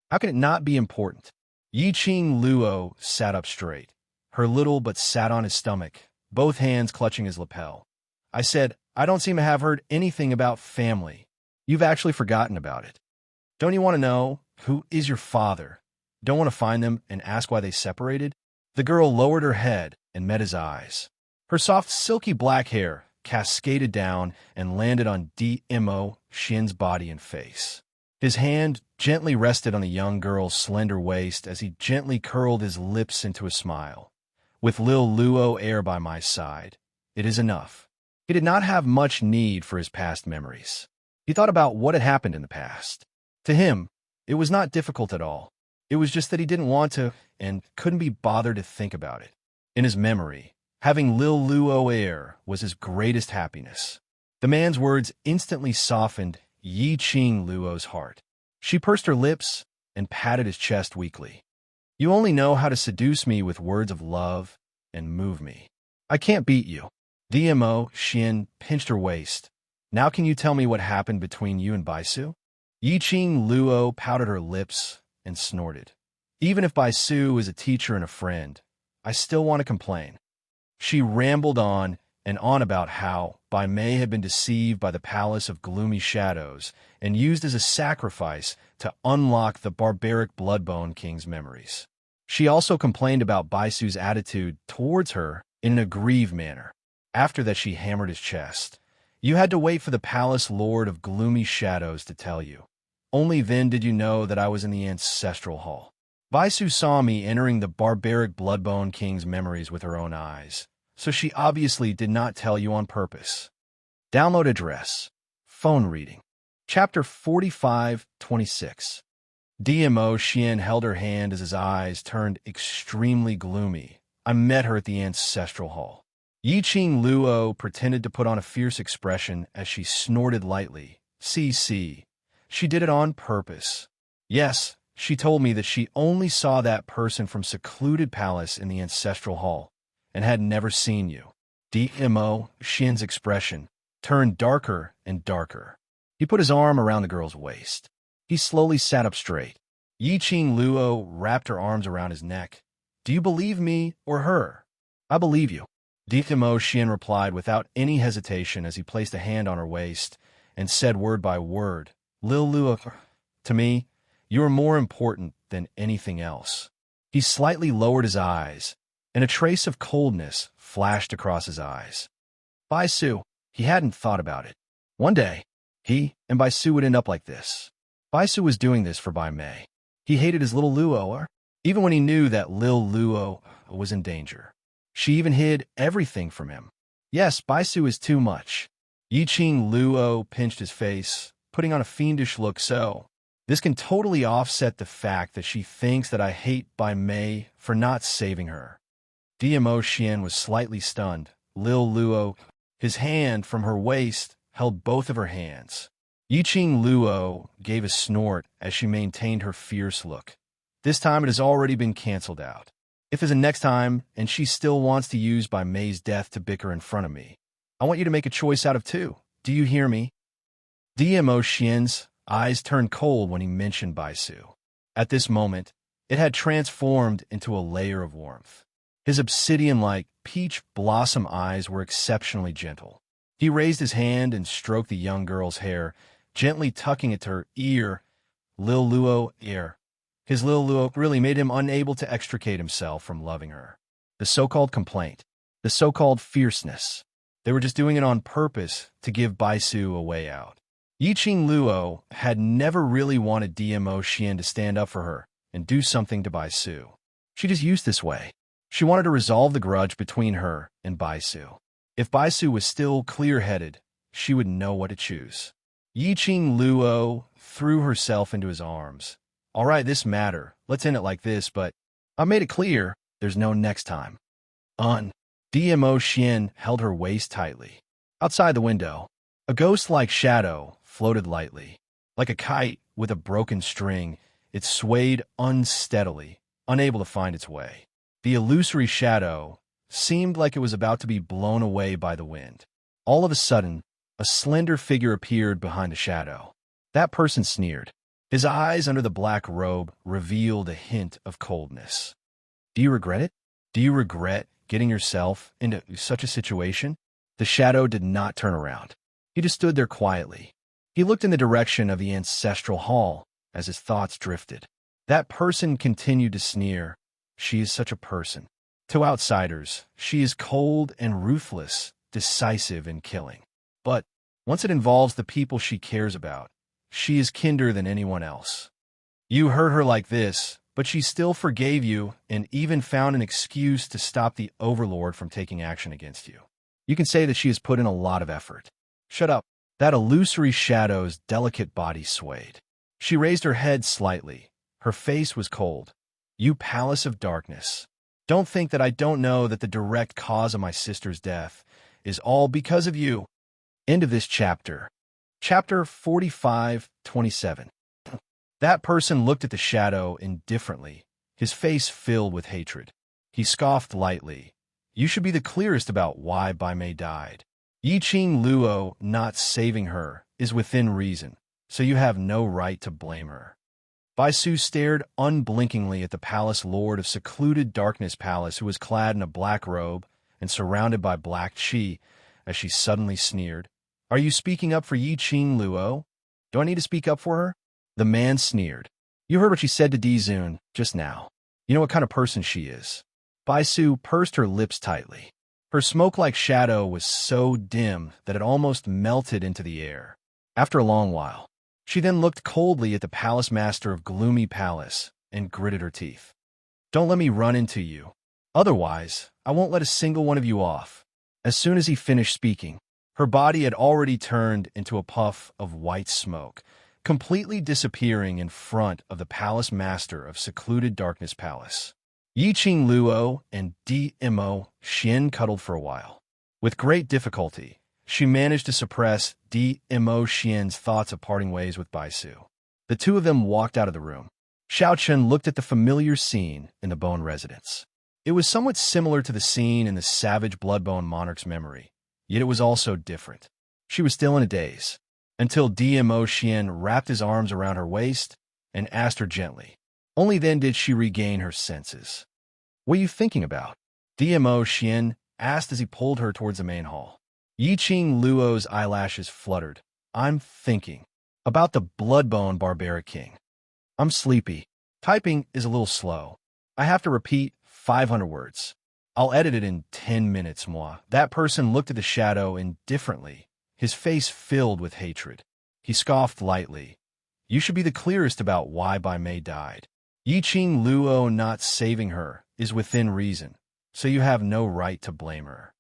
"How can it not be important?" Yi-Ching Luo sat up straight. Her little but sat on his stomach, both hands clutching his lapel. "I said, I don't seem to have heard anything about family. You've actually forgotten about it. Don't you want to know who is your father? Don't want to find them and ask why they separated?" The girl lowered her head and met his eyes. Her soft, silky black hair cascaded down and landed on Mo Xian's body and face. His hand gently rested on the young girl's slender waist as he gently curled his lips into a smile. "With Lil Luo Air by my side, it is enough." He did not have much need for his past memories. He thought about what had happened in the past. To him, it was not difficult at all. It was just that he didn't want to and couldn't be bothered to think about it. In his memory, having Lil Luo Air was his greatest happiness. The man's words instantly softened Yi-Ching Luo's heart. She pursed her lips and patted his chest weakly. "You only know how to seduce me with words of love and move me. I can't beat you." Mo Xian pinched her waist. "Now can you tell me what happened between you and Bai Su?" Yi-Ching Luo pouted her lips and snorted. "Even if Bai Su is a teacher and a friend, I still want to complain." She rambled on and on about how Bai Mei had been deceived by the Palace of Gloomy Shadows and used as a sacrifice to unlock the barbaric Bloodbone King's memories. She also complained about Bai Su's attitude towards her in an aggrieved manner. After that, she hammered his chest. "You had to wait for the Palace Lord of Gloomy Shadows to tell you. Only then did you know that I was in the ancestral hall. Bai Su saw me entering the barbaric Bloodbone King's memories with her own eyes, so she obviously did not tell you on purpose." Download address. Phone reading. Chapter 45-26. Mo Xian held her hand as his eyes turned extremely gloomy. "I met her at the ancestral hall." Yi-Ching Luo pretended to put on a fierce expression as she snorted lightly. "See. She did it on purpose. Yes, she told me that she only saw that person from secluded palace in the ancestral hall and had never seen you." Mo Xian's expression turned darker and darker. He put his arm around the girl's waist. He slowly sat up straight. Yi-Ching Luo wrapped her arms around his neck. "Do you believe me or her?" "I believe you." Mo Xian replied without any hesitation as he placed a hand on her waist and said word by word, "Lil Luo, to me, you are more important than anything else." He slightly lowered his eyes, and a trace of coldness flashed across his eyes. Bai Su, he hadn't thought about it. One day, he and Bai Su would end up like this. Bai Su was doing this for Bai Mei. He hated his little Luo, even when he knew that Lil Luo was in danger. She even hid everything from him. Yes, Baisu is too much. Yiqing Luo pinched his face, putting on a fiendish look. So, this can totally offset the fact that she thinks that I hate Bai Mei for not saving her. DMO Xian was slightly stunned. Lil Luo, his hand from her waist, held both of her hands. Yiqing Luo gave a snort as she maintained her fierce look. This time it has already been cancelled out. If there's a next time and she still wants to use Bai Mei's death to bicker in front of me, I want you to make a choice out of two. Do you hear me? DMO Xian's eyes turned cold when he mentioned Baisu. At this moment, it had transformed into a layer of warmth. His obsidian-like, peach blossom eyes were exceptionally gentle. He raised his hand and stroked the young girl's hair, gently tucking it to her ear. Lil Luo ear. His Lil Luo really made him unable to extricate himself from loving her. The so-called complaint, the so-called fierceness. They were just doing it on purpose to give Baisu a way out. Yiqing Luo had never really wanted DMO Xian to stand up for her and do something to Baisu. She just used this way. She wanted to resolve the grudge between her and Baisu. If Baisu was still clear-headed, she would know what to choose. Yiqing Luo threw herself into his arms. All right, this matter. Let's end it like this, but I made it clear there's no next time. DMO Xian held her waist tightly. Outside the window, a ghost-like shadow floated lightly. Like a kite with a broken string, it swayed unsteadily, unable to find its way. The illusory shadow seemed like it was about to be blown away by the wind. All of a sudden, a slender figure appeared behind the shadow. That person sneered. His eyes under the black robe revealed a hint of coldness. Do you regret it? Do you regret getting yourself into such a situation? The shadow did not turn around. He just stood there quietly. He looked in the direction of the ancestral hall as his thoughts drifted. That person continued to sneer. She is such a person. To outsiders, she is cold and ruthless, decisive and killing. But once it involves the people she cares about, she is kinder than anyone else. You hurt her like this, but she still forgave you and even found an excuse to stop the Overlord from taking action against you. You can say that she has put in a lot of effort. Shut up. That illusory shadow's delicate body swayed. She raised her head slightly. Her face was cold. You palace of darkness. Don't think that I don't know that the direct cause of my sister's death is all because of you. End of this chapter. Chapter 45:27. That person looked at the shadow indifferently, his face filled with hatred. He scoffed lightly. You should be the clearest about why Bai Mei died. Yiqing Luo not saving her is within reason, so you have no right to blame her. Baisu stared unblinkingly at the palace lord of secluded darkness palace who was clad in a black robe and surrounded by black qi as she suddenly sneered. Are you speaking up for Yiqing Luo? Do I need to speak up for her? The man sneered. You heard what she said to Dizun just now. You know what kind of person she is. Baisu pursed her lips tightly. Her smoke-like shadow was so dim that it almost melted into the air. After a long while, she then looked coldly at the palace master of Gloomy Palace and gritted her teeth. Don't let me run into you. Otherwise, I won't let a single one of you off. As soon as he finished speaking, her body had already turned into a puff of white smoke, completely disappearing in front of the palace master of Secluded Darkness Palace. Yiqing Luo and DMO Xian cuddled for a while. With great difficulty, she managed to suppress DMO Xian's thoughts of parting ways with Baisu. The two of them walked out of the room. Xiaochen looked at the familiar scene in the Bone residence. It was somewhat similar to the scene in the savage Bloodbone monarch's memory, yet it was also different. She was still in a daze, until DMO Xian wrapped his arms around her waist and asked her gently. Only then did she regain her senses. What are you thinking about? DMO Xian asked as he pulled her towards the main hall. Yiqing Luo's eyelashes fluttered. I'm thinking about the Bloodbone barbaric king. I'm sleepy. Typing is a little slow. I have to repeat 500 words. I'll edit it in 10 minutes, moi. That person looked at the shadow indifferently, his face filled with hatred. He scoffed lightly. You should be the clearest about why Bai Mei died. Yiqing Luo not saving her is within reason, so you have no right to blame her.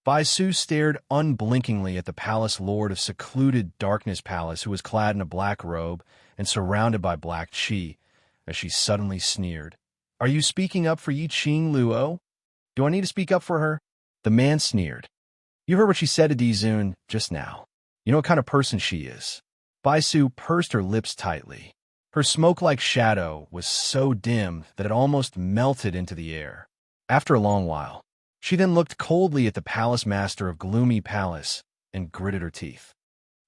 Baisu stared unblinkingly at the palace lord of secluded darkness palace, who was clad in a black robe and surrounded by black chi, as she suddenly sneered. Are you speaking up for Yi Qing Luo? Do I need to speak up for her? The man sneered. You heard what she said to Dizun just now. You know what kind of person she is. Baisu pursed her lips tightly. Her smoke-like shadow was so dim that it almost melted into the air. After a long while, she then looked coldly at the palace master of Gloomy Palace and gritted her teeth.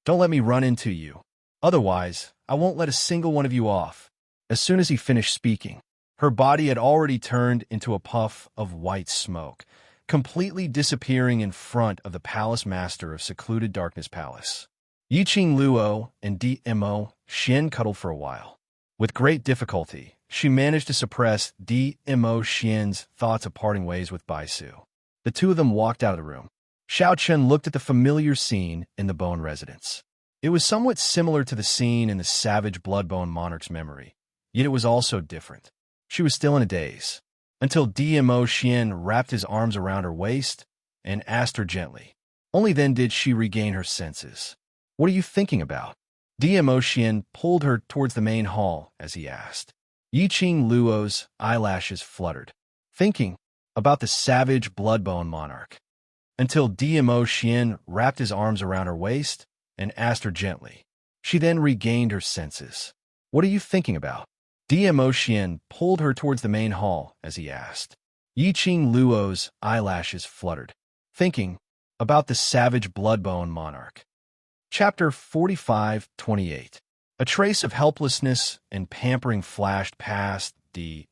Don't let me run into you. Otherwise, I won't let a single one of you off. As soon as he finished speaking, her body had already turned into a puff of white smoke, completely disappearing in front of the palace master of Secluded Darkness Palace. Yiqing Luo and Dmo Xian cuddled for a while. With great difficulty, she managed to suppress Dmo Xian's thoughts of parting ways with Baisu. The two of them walked out of the room. Xiao Chen looked at the familiar scene in the Bone residence. It was somewhat similar to the scene in the savage Bloodbone monarch's memory, yet it was also different. She was still in a daze, until Dmo Xian wrapped his arms around her waist and asked her gently. Only then did she regain her senses. What are you thinking about? Dmo Xian pulled her towards the main hall as he asked. Yiqing Luo's eyelashes fluttered. Thinking about the savage Bloodbone monarch. Until Dmo Xian wrapped his arms around her waist and asked her gently. She then regained her senses. What are you thinking about? Dmo Xian pulled her towards the main hall as he asked. Yiqing Luo's eyelashes fluttered. Thinking about the savage Bloodbone monarch. Chapter 45-28. A trace of helplessness and pampering flashed past Dmo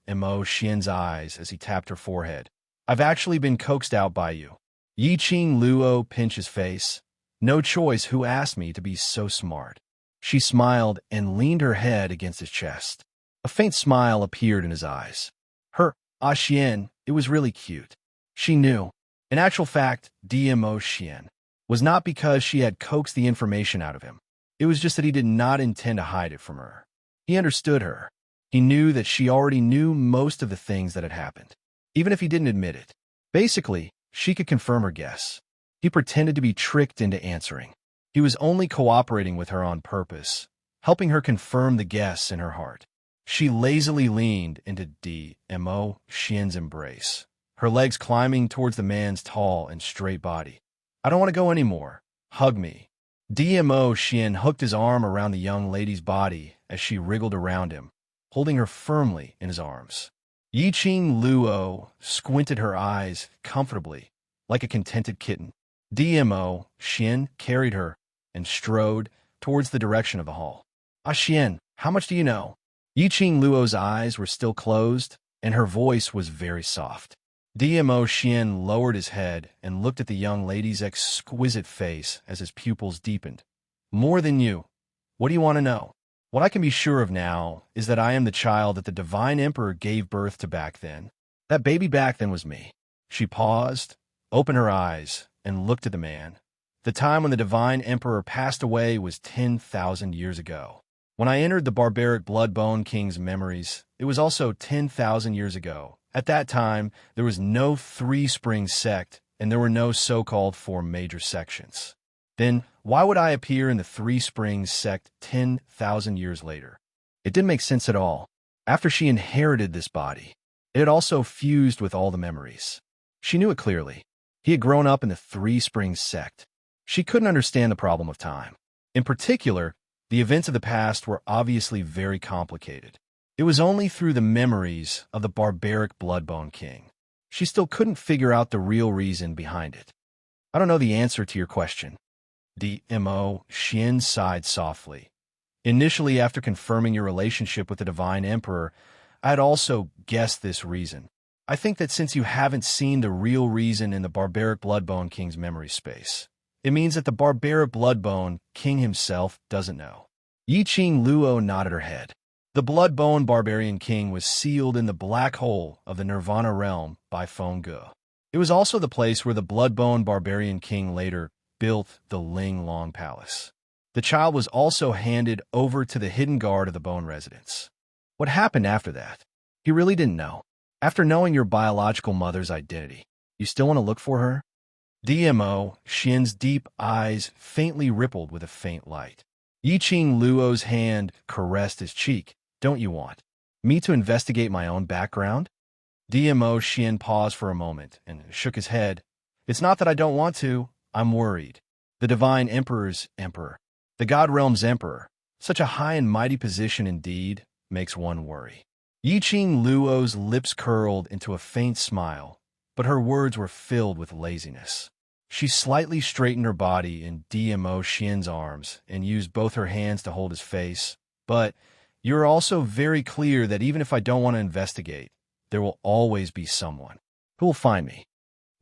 Xian's eyes as he tapped her forehead. I've actually been coaxed out by you. Yiqing Luo pinched his face. No choice, who asked me to be so smart? She smiled and leaned her head against his chest. A faint smile appeared in his eyes. Xian, it was really cute. She knew. In actual fact, Dmo Xian was not because she had coaxed the information out of him. It was just that he did not intend to hide it from her. He understood her. He knew that she already knew most of the things that had happened, even if he didn't admit it. Basically, she could confirm her guess. He pretended to be tricked into answering. He was only cooperating with her on purpose, helping her confirm the guess in her heart. She lazily leaned into Dmo Xian's embrace, her legs climbing towards the man's tall and straight body. I don't want to go anymore. Hug me. Dmo Xian hooked his arm around the young lady's body as she wriggled around him, holding her firmly in his arms. Yiqing Luo squinted her eyes comfortably, like a contented kitten. Dmo Xian carried her and strode towards the direction of the hall. Xian, how much do you know? Yiqing Luo's eyes were still closed, and her voice was very soft. Dmo Xian lowered his head and looked at the young lady's exquisite face as his pupils deepened. More than you. What do you want to know? What I can be sure of now is that I am the child that the Divine Emperor gave birth to back then. That baby back then was me. She paused, opened her eyes, and looked at the man. The time when the Divine Emperor passed away was 10,000 years ago. When I entered the barbaric Bloodbone King's memories, it was also 10,000 years ago. At that time, there was no Three Springs sect, and there were no so-called four major sections. Then, why would I appear in the Three Springs sect 10,000 years later? It didn't make sense at all. After she inherited this body, it had also fused with all the memories. She knew it clearly. He had grown up in the Three Springs sect. She couldn't understand the problem of time. In particular, the events of the past were obviously very complicated. It was only through the memories of the barbaric Bloodbone King. She still couldn't figure out the real reason behind it. I don't know the answer to your question. Dmo Xian sighed softly. Initially, after confirming your relationship with the Divine Emperor, I had also guessed this reason. I think that since you haven't seen the real reason in the barbaric Bloodbone King's memory space, it means that the barbaric Bloodbone King himself doesn't know. Yiqing Luo nodded her head. The Bloodbone Barbarian King was sealed in the black hole of the Nirvana realm by Fengge. It was also the place where the Bloodbone Barbarian King later built the Ling Long Palace. The child was also handed over to the hidden guard of the Bone residence. What happened after that? He really didn't know. After knowing your biological mother's identity, you still want to look for her? DMO, Xian's deep eyes faintly rippled with a faint light. Yiqing Luo's hand caressed his cheek. Don't you want me to investigate my own background? DMO Xian paused for a moment and shook his head. It's not that I don't want to, I'm worried. The Divine Emperor's Emperor, the God Realm's Emperor, such a high and mighty position indeed, makes one worry. Yiqing Luo's lips curled into a faint smile, but her words were filled with laziness. She slightly straightened her body in DMO Xian's arms and used both her hands to hold his face. But you're also very clear that even if I don't want to investigate, there will always be someone who will find me.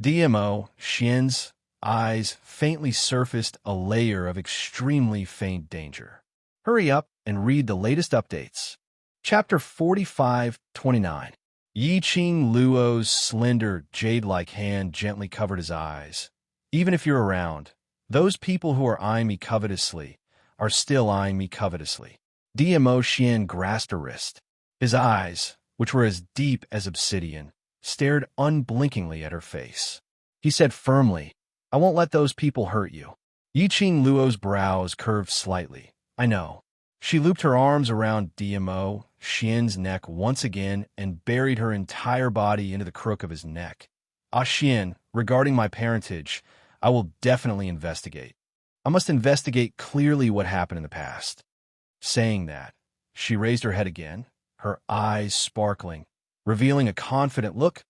DMO Xian's eyes faintly surfaced a layer of extremely faint danger. Hurry up and read the latest updates. Chapter 45-29. Yiqing Luo's slender, jade-like hand gently covered his eyes. Even if you're around, those people who are eyeing me covetously are still eyeing me covetously. DMO Xian grasped her wrist. His eyes, which were as deep as obsidian, stared unblinkingly at her face. He said firmly, I won't let those people hurt you. Yiqing Luo's brows curved slightly. I know. She looped her arms around DMO Xian's neck once again and buried her entire body into the crook of his neck. Xian, regarding my parentage, I will definitely investigate. I must investigate clearly what happened in the past. Saying that, she raised her head again, her eyes sparkling, revealing a confident look.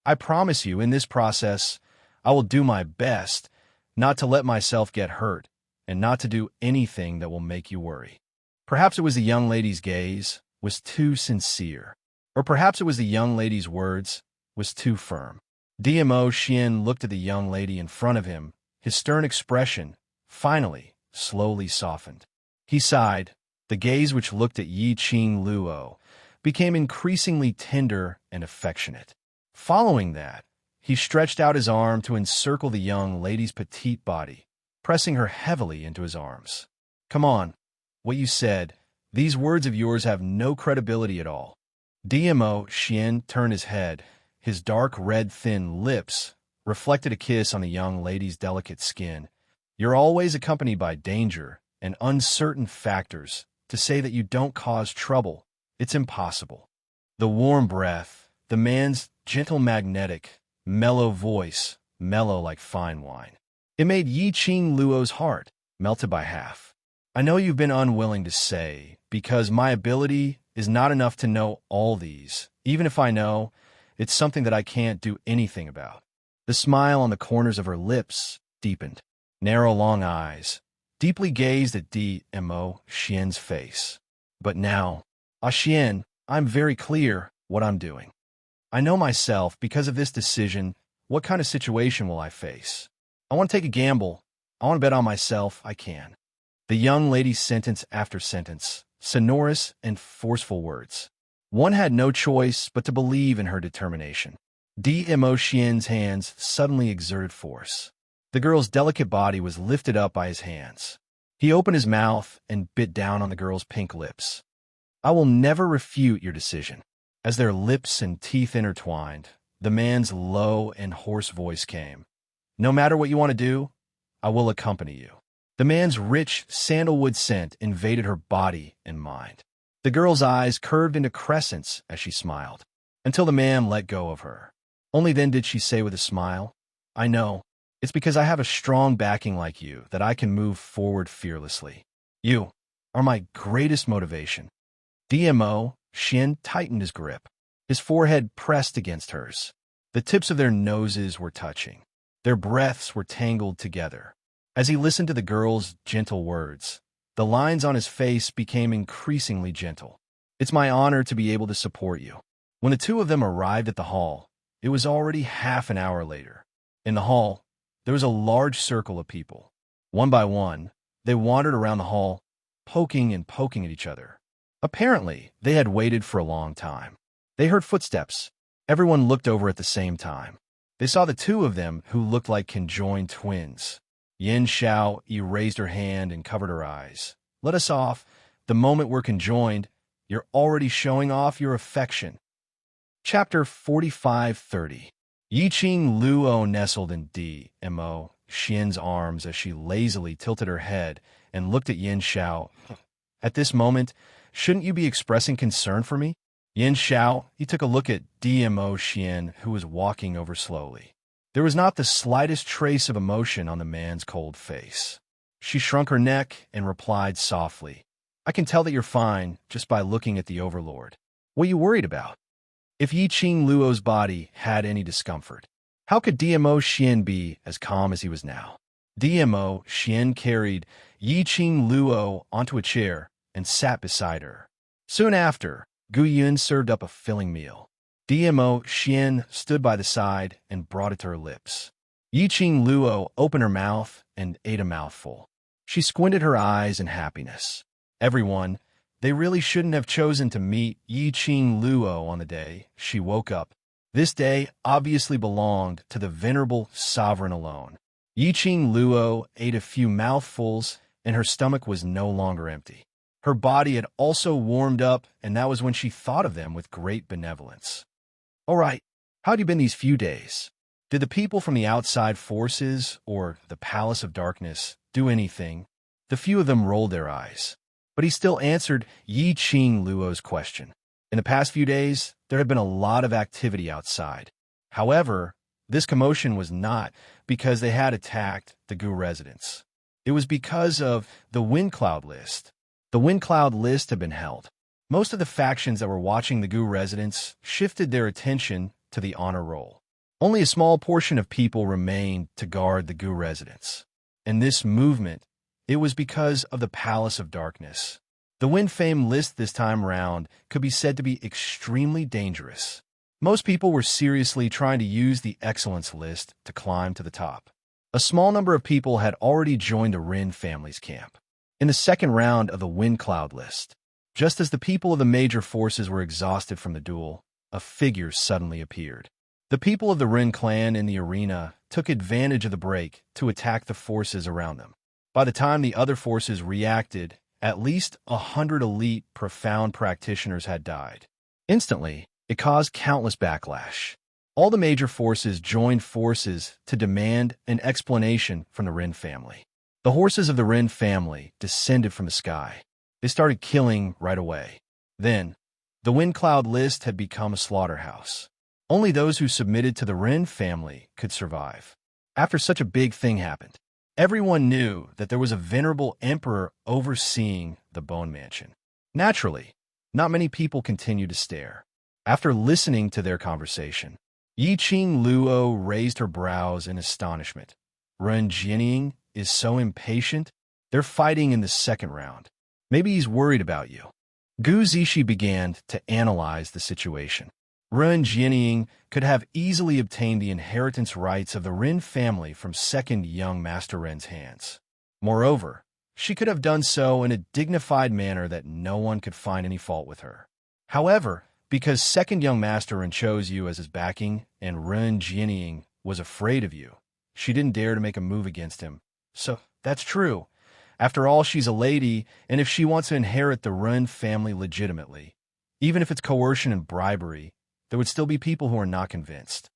I promise you, in this process, I will do my best not to let myself get hurt and not to do anything that will make you worry. Perhaps it was the young lady's gaze was too sincere, or perhaps it was the young lady's words was too firm. DMO Xian looked at the young lady in front of him, his stern expression, finally, slowly softened. He sighed. The gaze which looked at Yiqing Luo became increasingly tender and affectionate. Following that, he stretched out his arm to encircle the young lady's petite body, pressing her heavily into his arms. Come on. What you said, these words of yours have no credibility at all. DMO Xian turned his head. His dark red thin lips reflected a kiss on the young lady's delicate skin. You're always accompanied by danger and uncertain factors. To say that you don't cause trouble, it's impossible. The warm breath, the man's gentle magnetic, mellow voice, mellow like fine wine. It made Yiqing Luo's heart melted by half. I know you've been unwilling to say, because my ability is not enough to know all these. Even if I know, it's something that I can't do anything about. The smile on the corners of her lips deepened. Narrow, long eyes deeply gazed at DMO Xian's face. But now, Xian, I'm very clear what I'm doing. I know myself because of this decision. What kind of situation will I face? I want to take a gamble. I want to bet on myself. I can. The young lady sentence after sentence, sonorous and forceful words. One had no choice but to believe in her determination. DMO Xian's hands suddenly exerted force. The girl's delicate body was lifted up by his hands. He opened his mouth and bit down on the girl's pink lips. I will never refute your decision. As their lips and teeth intertwined, the man's low and hoarse voice came. No matter what you want to do, I will accompany you. The man's rich sandalwood scent invaded her body and mind. The girl's eyes curved into crescents as she smiled, until the man let go of her. Only then did she say with a smile, I know. It's because I have a strong backing like you that I can move forward fearlessly. You are my greatest motivation. DMO Xian tightened his grip. His forehead pressed against hers. The tips of their noses were touching. Their breaths were tangled together. As he listened to the girl's gentle words, the lines on his face became increasingly gentle. It's my honor to be able to support you. When the two of them arrived at the hall, it was already half an hour later. In the hall, there was a large circle of people. One by one, they wandered around the hall, poking and poking at each other. Apparently, they had waited for a long time. They heard footsteps. Everyone looked over at the same time. They saw the two of them who looked like conjoined twins. Yin Xiao erased her hand and covered her eyes. Let us off. The moment we're conjoined, you're already showing off your affection. Chapter 45:30. Yiqing Luo nestled in Dmo Xian's arms as she lazily tilted her head and looked at Yin Xiao. At this moment, shouldn't you be expressing concern for me? Yin Xiao, he took a look at Dmo Xian, who was walking over slowly. There was not the slightest trace of emotion on the man's cold face. She shrunk her neck and replied softly, I can tell that you're fine just by looking at the Overlord. What are you worried about? If Yiqing Luo's body had any discomfort, how could Dmo Xian be as calm as he was now? Dmo Xian carried Yiqing Luo onto a chair and sat beside her. Soon after, Gu Yun served up a filling meal. Dmo Xian stood by the side and brought it to her lips. Yiqing Luo opened her mouth and ate a mouthful. She squinted her eyes in happiness. Everyone, they really shouldn't have chosen to meet Yiqing Luo on the day she woke up. This day obviously belonged to the venerable sovereign alone. Yiqing Luo ate a few mouthfuls, and her stomach was no longer empty. Her body had also warmed up, and that was when she thought of them with great benevolence. All right, how'd you been these few days? Did the people from the outside forces, or the Palace of Darkness, do anything? The few of them rolled their eyes. But he still answered Yiqing Luo's question. In the past few days, there had been a lot of activity outside. However, this commotion was not because they had attacked the Gu residence. It was because of the Wind Cloud list. The Wind Cloud list had been held. Most of the factions that were watching the Gu residence shifted their attention to the honor roll. Only a small portion of people remained to guard the Gu residence. In this movement, it was because of the Palace of Darkness. The Wind Fame list this time round could be said to be extremely dangerous. Most people were seriously trying to use the Excellence list to climb to the top. A small number of people had already joined the Rin family's camp. In the second round of the Wind Cloud list, just as the people of the major forces were exhausted from the duel, a figure suddenly appeared. The people of the Rin clan in the arena took advantage of the break to attack the forces around them. By the time the other forces reacted, at least 100 elite profound practitioners had died. Instantly, it caused countless backlash. All the major forces joined forces to demand an explanation from the Rin family. The horses of the Rin family descended from the sky. They started killing right away. Then, the Wind Cloud list had become a slaughterhouse. Only those who submitted to the Rin family could survive. After such a big thing happened, everyone knew that there was a venerable emperor overseeing the Bone Mansion. Naturally, not many people continued to stare. After listening to their conversation, Yiqing Luo raised her brows in astonishment. Ren Jianying is so impatient. They're fighting in the second round. Maybe he's worried about you. Gu Zishi began to analyze the situation. Ren Jianying could have easily obtained the inheritance rights of the Rin family from second young Master Ren's hands. Moreover, she could have done so in a dignified manner that no one could find any fault with her. However, because second young Master Ren chose you as his backing and Ren Jianying was afraid of you, she didn't dare to make a move against him. So, that's true. After all, she's a lady, and if she wants to inherit the Ren family legitimately, even if it's coercion and bribery, there would still be people who are not convinced.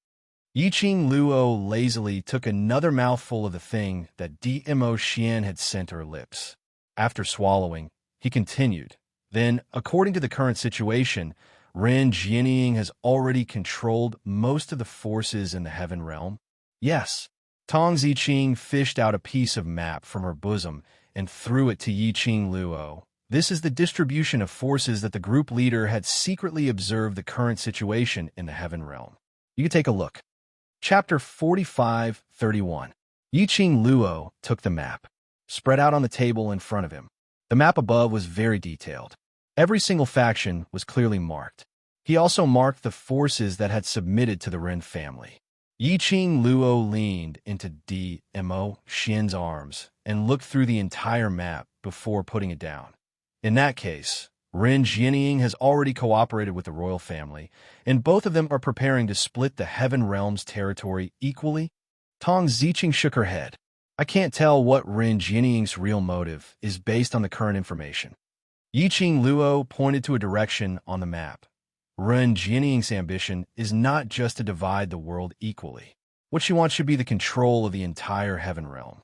Yiqing Luo lazily took another mouthful of the thing that Dmo Xian had sent to her lips. After swallowing, he continued, Then, according to the current situation, Ren Jianying has already controlled most of the forces in the Heaven Realm. Yes. Tong Ziqing fished out a piece of map from her bosom and threw it to Yiqing Luo. This is the distribution of forces that the group leader had secretly observed the current situation in the Heaven Realm. You can take a look. Chapter 45:31. Yiqing Luo took the map, spread out on the table in front of him. The map above was very detailed. Every single faction was clearly marked. He also marked the forces that had submitted to the Ren family. Yiqing Luo leaned into Dmo Xian's arms and looked through the entire map before putting it down. In that case, Ren Jianying has already cooperated with the royal family, and both of them are preparing to split the Heaven Realm's territory equally. Tong Ziqing shook her head. I can't tell what Ren Jianying's real motive is based on the current information. Yiqing Luo pointed to a direction on the map. Ren Jianying's ambition is not just to divide the world equally. What she wants should be the control of the entire heaven realm.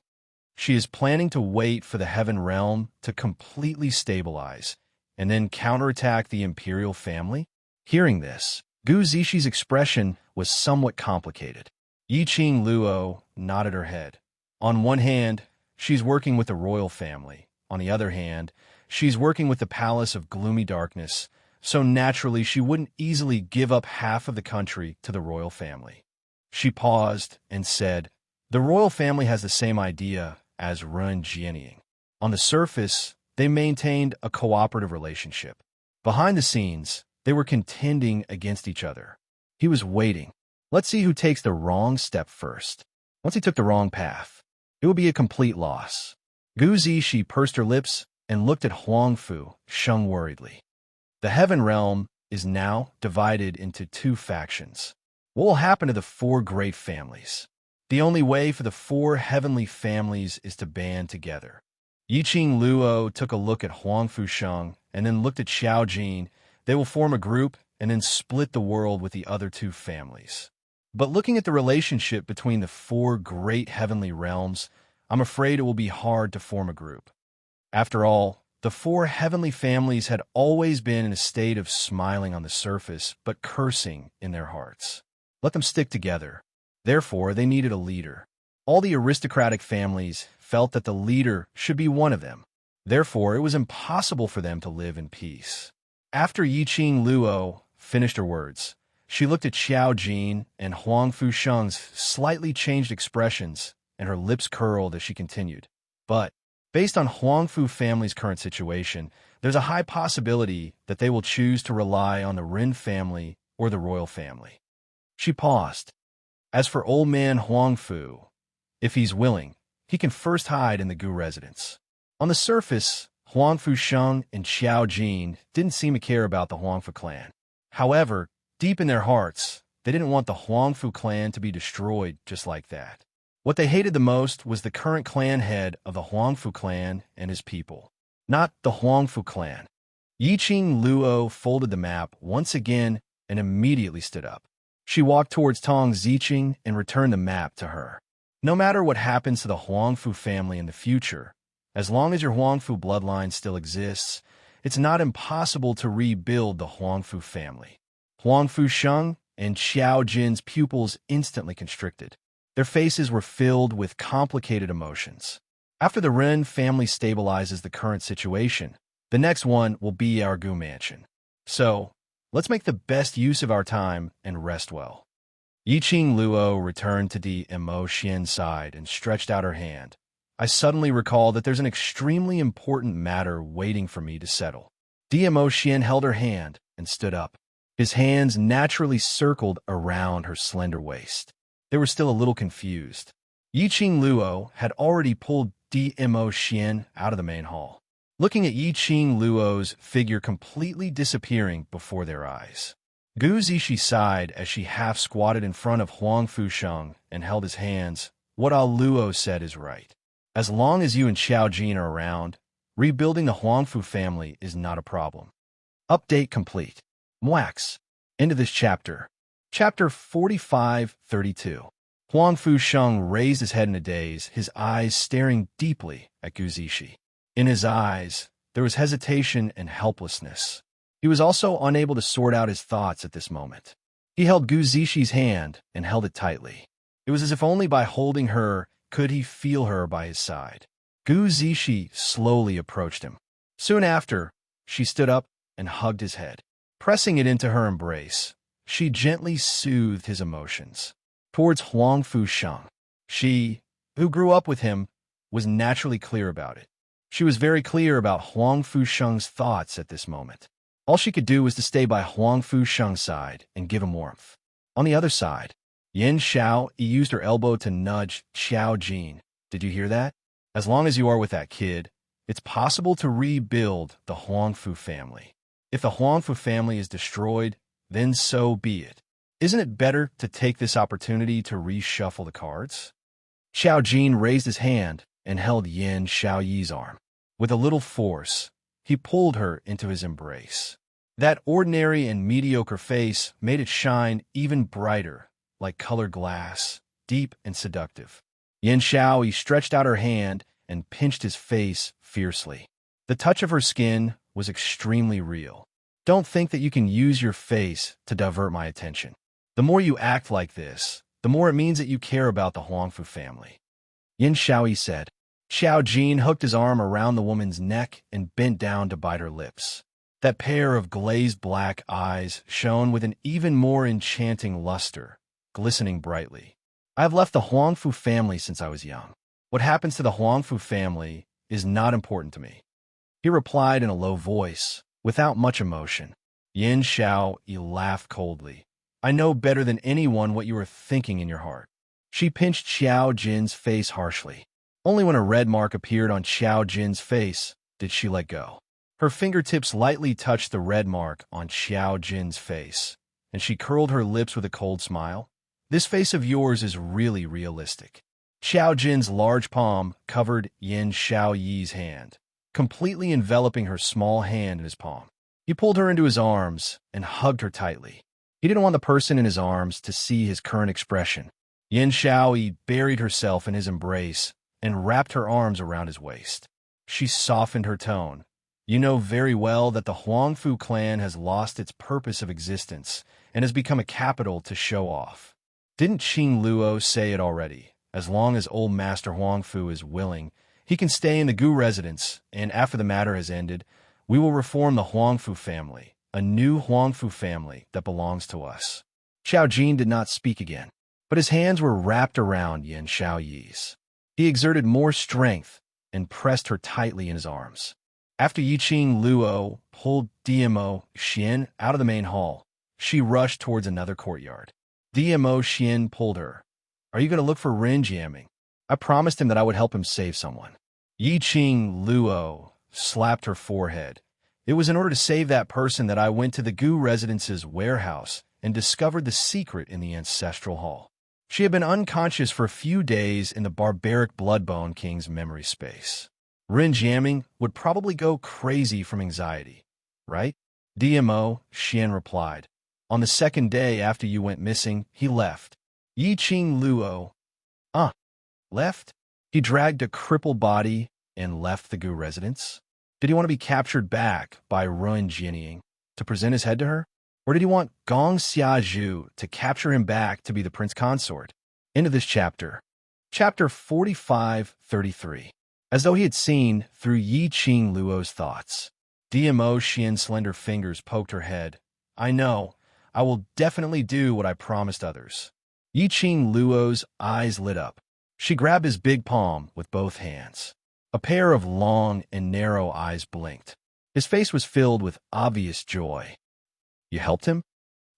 She is planning to wait for the heaven realm to completely stabilize and then counterattack the imperial family. Hearing this, Gu Zixi expression was somewhat complicated. Yiqing Luo nodded her head. On one hand, she's working with the royal family. On the other hand, she's working with the Palace of Gloomy Darkness, so naturally she wouldn't easily give up half of the country to the royal family. She paused and said, "The royal family has the same idea as Ren Jianying. On the surface, they maintained a cooperative relationship. Behind the scenes, they were contending against each other. He was waiting. Let's see who takes the wrong step first. Once he took the wrong path, it would be a complete loss." Gu Zixi pursed her lips and looked at Huangfu Sheng worriedly. The heaven realm is now divided into two factions. What will happen to the four great families? The only way for the four heavenly families is to band together. Yiqing Luo took a look at Huangfu Sheng and then looked at Xiao Jin. They will form a group and then split the world with the other two families. But looking at the relationship between the four great heavenly realms, I'm afraid it will be hard to form a group. After all, the four heavenly families had always been in a state of smiling on the surface, but cursing in their hearts. Let them stick together. Therefore, they needed a leader. All the aristocratic families felt that the leader should be one of them. Therefore, it was impossible for them to live in peace. After Yiqing Luo finished her words, she looked at Xiao Jin and Huangfu Sheng's slightly changed expressions, and her lips curled as she continued. But, based on Huangfu family's current situation, there's a high possibility that they will choose to rely on the Ren family or the royal family. She paused. As for old man Huangfu, if he's willing, he can first hide in the Gu residence. On the surface, Huangfu Sheng and Xiao Jin didn't seem to care about the Huangfu clan. However, deep in their hearts, they didn't want the Huangfu clan to be destroyed just like that. What they hated the most was the current clan head of the Huangfu clan and his people, not the Huangfu clan. Yiqing Luo folded the map once again and immediately stood up. She walked towards Tong Ziqing and returned the map to her. No matter what happens to the Huangfu family in the future, as long as your Huangfu bloodline still exists, it's not impossible to rebuild the Huangfu family. Huangfu Sheng and Xiao Jin's pupils instantly constricted. Their faces were filled with complicated emotions. After the Ren family stabilizes the current situation, the next one will be our Gu mansion. So, let's make the best use of our time and rest well. Yiqing Luo returned to Mo Xian's side and stretched out her hand. I suddenly recall that there's an extremely important matter waiting for me to settle. Mo Xian held her hand and stood up. His hands naturally circled around her slender waist. They were still a little confused. Yiqing Luo had already pulled Mo Xian out of the main hall, looking at Yiqing Luo's figure completely disappearing before their eyes. Gu Zixi sighed as she half squatted in front of Huangfu Sheng and held his hands. What Luo said is right. As long as you and Xiao Jin are around, rebuilding the Huangfu family is not a problem. Update complete. Mwax. End of this chapter. Chapter 45-32. Huangfu Sheng raised his head in a daze, his eyes staring deeply at Gu Zixi. In his eyes, there was hesitation and helplessness. He was also unable to sort out his thoughts at this moment. He held Gu Zixi's hand and held it tightly. It was as if only by holding her could he feel her by his side. Gu Zixi slowly approached him. Soon after, she stood up and hugged his head. Pressing it into her embrace, she gently soothed his emotions. Towards Huangfu Sheng, she, who grew up with him, was naturally clear about it. She was very clear about Huangfu Sheng's thoughts at this moment. All she could do was to stay by Huangfu Sheng's side and give him warmth. On the other side, Yin Xiao used her elbow to nudge Xiao Jin. Did you hear that? As long as you are with that kid, it's possible to rebuild the Huangfu family. If the Huangfu family is destroyed, then so be it. Isn't it better to take this opportunity to reshuffle the cards? Xiao Jin raised his hand and held Yin Xiaoyi's arm. With a little force, he pulled her into his embrace. That ordinary and mediocre face made it shine even brighter, like colored glass, deep and seductive. Yin Shaoyi stretched out her hand and pinched his face fiercely. The touch of her skin was extremely real. Don't think that you can use your face to divert my attention. The more you act like this, the more it means that you care about the Huangfu family. Yin Shaoyi said. Xiao Jin hooked his arm around the woman's neck and bent down to bite her lips. That pair of glazed black eyes shone with an even more enchanting luster, glistening brightly. I have left the Huangfu family since I was young. What happens to the Huangfu family is not important to me. He replied in a low voice, without much emotion. Yin Xiao laughed coldly. I know better than anyone what you are thinking in your heart. She pinched Xiao Jin's face harshly. Only when a red mark appeared on Xiao Jin's face did she let go. Her fingertips lightly touched the red mark on Xiao Jin's face, and she curled her lips with a cold smile. This face of yours is really realistic. Xiao Jin's large palm covered Yin Xiaoyi's hand, completely enveloping her small hand in his palm. He pulled her into his arms and hugged her tightly. He didn't want the person in his arms to see his current expression. Yin Xiaoyi buried herself in his embrace and wrapped her arms around his waist. She softened her tone. You know very well that the Huangfu clan has lost its purpose of existence and has become a capital to show off. Didn't Qing Luo say it already? As long as old Master Huangfu is willing, he can stay in the Gu residence, and after the matter has ended, we will reform the Huangfu family, a new Huangfu family that belongs to us. Xiao Jin did not speak again, but his hands were wrapped around Yin Xiaoyi's. He exerted more strength and pressed her tightly in his arms. After Yiqing Luo pulled DMO Xian out of the main hall, she rushed towards another courtyard. DMO Xian pulled her. Are you going to look for Rin Jiaming? I promised him that I would help him save someone. Yiqing Luo slapped her forehead. It was in order to save that person that I went to the Gu residence's warehouse and discovered the secret in the ancestral hall. She had been unconscious for a few days in the barbaric Bloodbone King's memory space. Rin Jiaming would probably go crazy from anxiety, right? DMO, Xian replied. On the second day after you went missing, he left. Yiqing Luo. Left? He dragged a crippled body and left the Gu residence? Did he want to be captured back by Rin Jiaming to present his head to her? Or did he want Gong Xiazhu to capture him back to be the prince consort? End of this chapter. Chapter 45-33. As though he had seen through Yiqing Luo's thoughts. DMO Xian's slender fingers poked her head. I know. I will definitely do what I promised others. Yiqing Luo's eyes lit up. She grabbed his big palm with both hands. A pair of long and narrow eyes blinked. His face was filled with obvious joy. You helped him?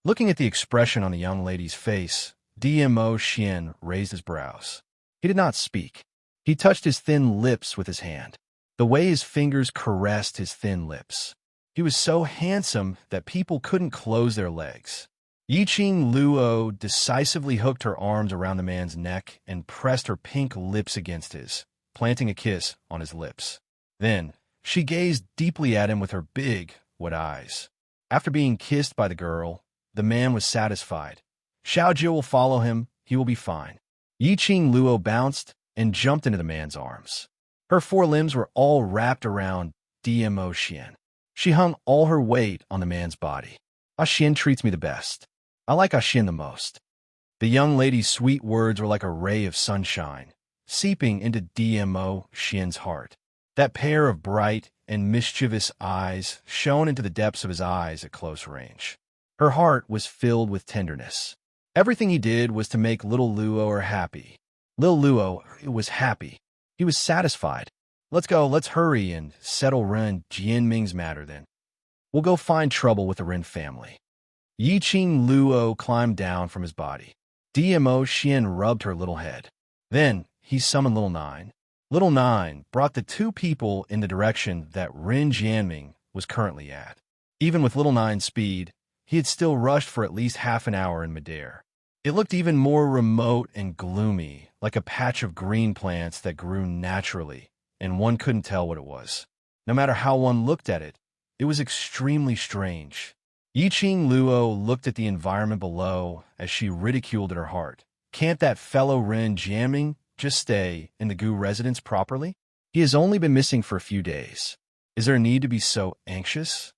Looking at the expression on the young lady's face, DMO Xian raised his brows. He did not speak. He touched his thin lips with his hand. The way his fingers caressed his thin lips. He was so handsome that people couldn't close their legs. Yiqing Luo decisively hooked her arms around the man's neck and pressed her pink lips against his, planting a kiss on his lips. Then, she gazed deeply at him with her big, wet eyes. After being kissed by the girl, the man was satisfied. Xiaojie will follow him. He will be fine. Yiqing Luo bounced and jumped into the man's arms. Her forelimbs were all wrapped around DMO Xian. She hung all her weight on the man's body. Xian treats me the best. I like Xian the most. The young lady's sweet words were like a ray of sunshine, seeping into DMO Xian's heart. That pair of bright and mischievous eyes shone into the depths of his eyes at close range. Her heart was filled with tenderness. Everything he did was to make little Luo happy. Little Luo was happy. He was satisfied. Let's go, let's hurry and settle Ren Jianming's matter then. We'll go find trouble with the Ren family. Yiqing Luo climbed down from his body. DMO Xian rubbed her little head. Then he summoned Little Nine. Little Nine brought the two people in the direction that Ren Jianming was currently at. Even with Little Nine's speed, he had still rushed for at least half an hour in midair. It looked even more remote and gloomy, like a patch of green plants that grew naturally, and one couldn't tell what it was. No matter how one looked at it, It was extremely strange. Yiqing Luo looked at the environment below as she ridiculed in her heart. Can't that fellow Ren Jiaming just stay in the Gu residence properly? He has only been missing for a few days. Is there a need to be so anxious?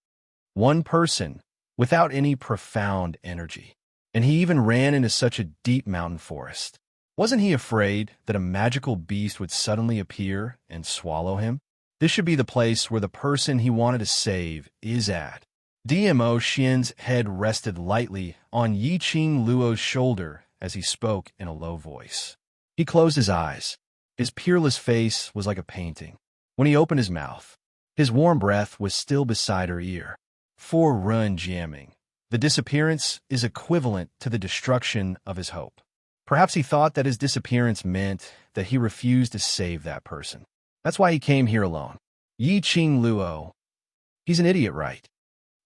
One person, without any profound energy. And he even ran into such a deep mountain forest. Wasn't he afraid that a magical beast would suddenly appear and swallow him? This should be the place where the person he wanted to save is at. DMO Xian's head rested lightly on Yiqing Luo's shoulder as he spoke in a low voice. He closed his eyes. His peerless face was like a painting. When he opened his mouth, his warm breath was still beside her ear. For Ren Jiaming, the disappearance is equivalent to the destruction of his hope. Perhaps he thought that his disappearance meant that he refused to save that person. That's why he came here alone. Yiqing Luo. He's an idiot, right?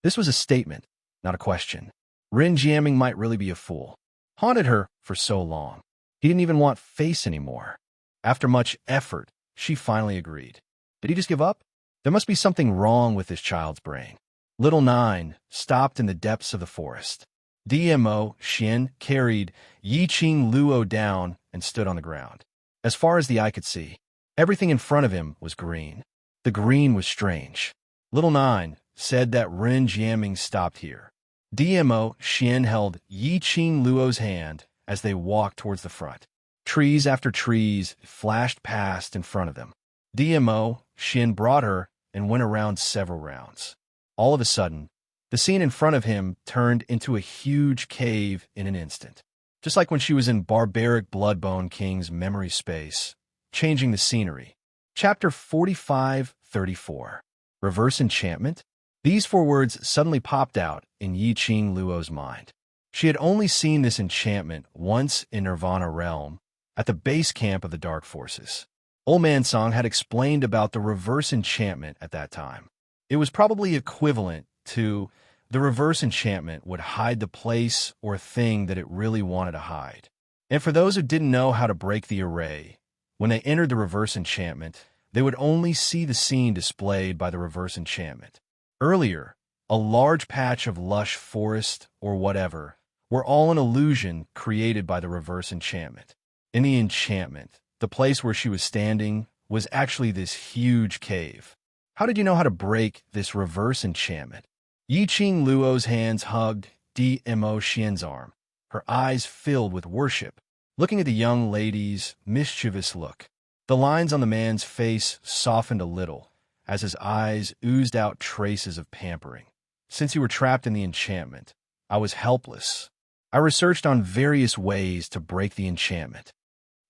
This was a statement, not a question. Ren Jiaming might really be a fool. Haunted her for so long. He didn't even want face anymore. After much effort, she finally agreed. Did he just give up? There must be something wrong with this child's brain. Little Nine stopped in the depths of the forest. DMO Xian carried Yiqing Luo down and stood on the ground. As far as the eye could see, everything in front of him was green. The green was strange. Little Nine said that Ren Jiaming stopped here. DMO Xian held Yiqing Luo's hand as they walked towards the front. Trees after trees flashed past in front of them. DMO Xian brought her and went around several rounds. All of a sudden, the scene in front of him turned into a huge cave in an instant. Just like when she was in barbaric Bloodbone King's memory space, changing the scenery. Chapter 45-34. Reverse Enchantment? These four words suddenly popped out in Yiqing Luo's mind. She had only seen this enchantment once in Nirvana Realm, at the base camp of the Dark Forces. Old Man Song had explained about the reverse enchantment at that time. It was probably equivalent to the reverse enchantment would hide the place or thing that it really wanted to hide. And for those who didn't know how to break the array, when they entered the reverse enchantment, they would only see the scene displayed by the reverse enchantment. Earlier, a large patch of lush forest or whatever were all an illusion created by the reverse enchantment. In the enchantment, the place where she was standing was actually this huge cave. How did you know how to break this reverse enchantment? Yiqing Luo's hands hugged DMO Xian's arm, her eyes filled with worship, looking at the young lady's mischievous look. The lines on the man's face softened a little as his eyes oozed out traces of pampering. Since you were trapped in the enchantment, I was helpless. I researched on various ways to break the enchantment.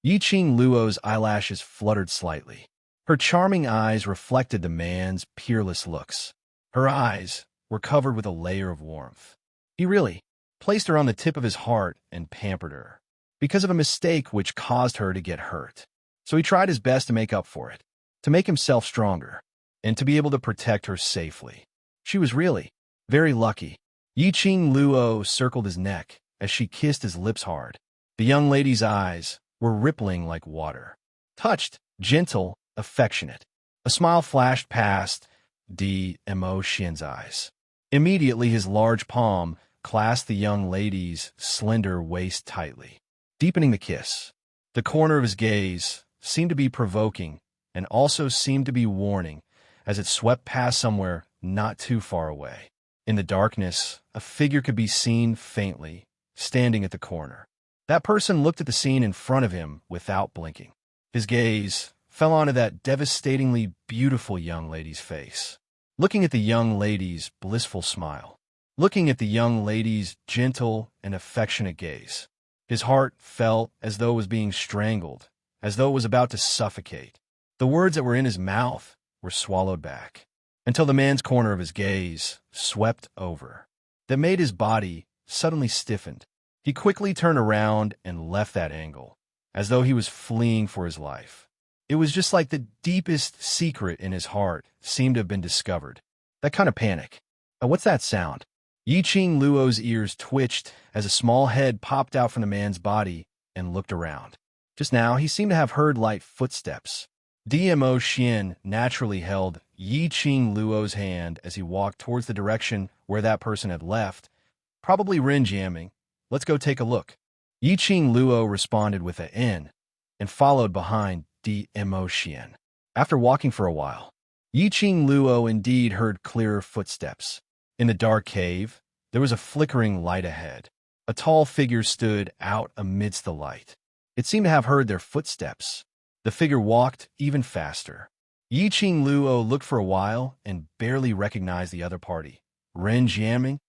Yiqing Luo's eyelashes fluttered slightly. Her charming eyes reflected the man's peerless looks. Her eyes were covered with a layer of warmth. He really placed her on the tip of his heart and pampered her, because of a mistake which caused her to get hurt. So he tried his best to make up for it, to make himself stronger, and to be able to protect her safely. She was really very lucky. Yiqing Luo circled his neck as she kissed his lips hard. The young lady's eyes were rippling like water. Touched, gentle, affectionate. A smile flashed past DMO Xian's eyes. Immediately his large palm clasped the young lady's slender waist tightly, deepening the kiss. The corner of his gaze seemed to be provoking and also seemed to be warning as it swept past somewhere not too far away. In the darkness, a figure could be seen faintly, standing at the corner. That person looked at the scene in front of him without blinking. His gaze fell onto that devastatingly beautiful young lady's face. Looking at the young lady's blissful smile. Looking at the young lady's gentle and affectionate gaze. His heart felt as though it was being strangled, as though it was about to suffocate. The words that were in his mouth were swallowed back, until the man's corner of his gaze swept over. That made his body suddenly stiffened. He quickly turned around and left that angle, as though he was fleeing for his life. It was just like the deepest secret in his heart seemed to have been discovered. That kind of panic. What's that sound? Yiqing Luo's ears twitched as a small head popped out from the man's body and looked around. Just now, he seemed to have heard light footsteps. DMO Xian naturally held Yi Qing Luo's hand as he walked towards the direction where that person had left. Probably Ren jamming. Let's go take a look. Yi Qing Luo responded with a N and followed behind Dmo Xian. After walking for a while, Yi Qing Luo indeed heard clearer footsteps. In the dark cave, there was a flickering light ahead. A tall figure stood out amidst the light. It seemed to have heard their footsteps. The figure walked even faster. Yi Qing Luo looked for a while and barely recognized the other party. Ren jamming?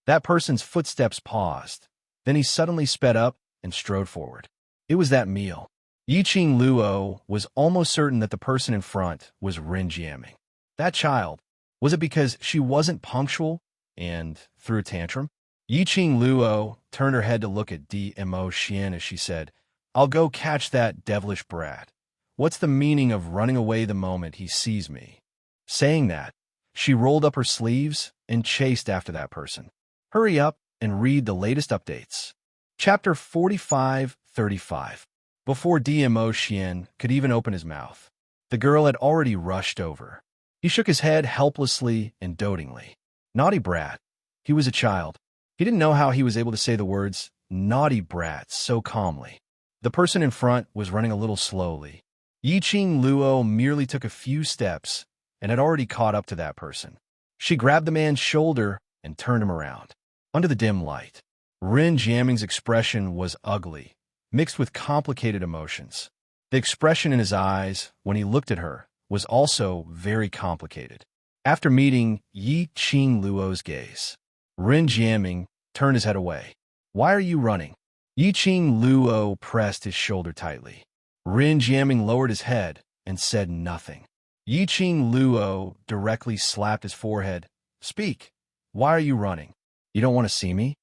That person's footsteps paused. Then he suddenly sped up and strode forward. It was that meal. Yi Qing Luo was almost certain that the person in front was Ren jamming. That child. Was it because she wasn't punctual and threw a tantrum? Yi Qing Luo turned her head to look at Dmo Xian as she said, "I'll go catch that devilish brat. What's the meaning of running away the moment he sees me?" Saying that, she rolled up her sleeves and chased after that person. Hurry up and read the latest updates. Chapter 45-35. Before Dmo Xian could even open his mouth, the girl had already rushed over. He shook his head helplessly and dotingly. Naughty brat. He was a child. He didn't know how he was able to say the words, naughty brat, so calmly. The person in front was running a little slowly. Yi Qing Luo merely took a few steps and had already caught up to that person. She grabbed the man's shoulder and turned him around. Under the dim light, Ren Jamming's expression was ugly, mixed with complicated emotions. The expression in his eyes when he looked at her was also very complicated. After meeting Yi Qing Luo's gaze, Ren Jamming turned his head away. "Why are you running?" Yi Qing Luo pressed his shoulder tightly. Ren Jamming lowered his head and said nothing. Yi Qing Luo directly slapped his forehead. "Speak. Why are you running? You don't want to see me?"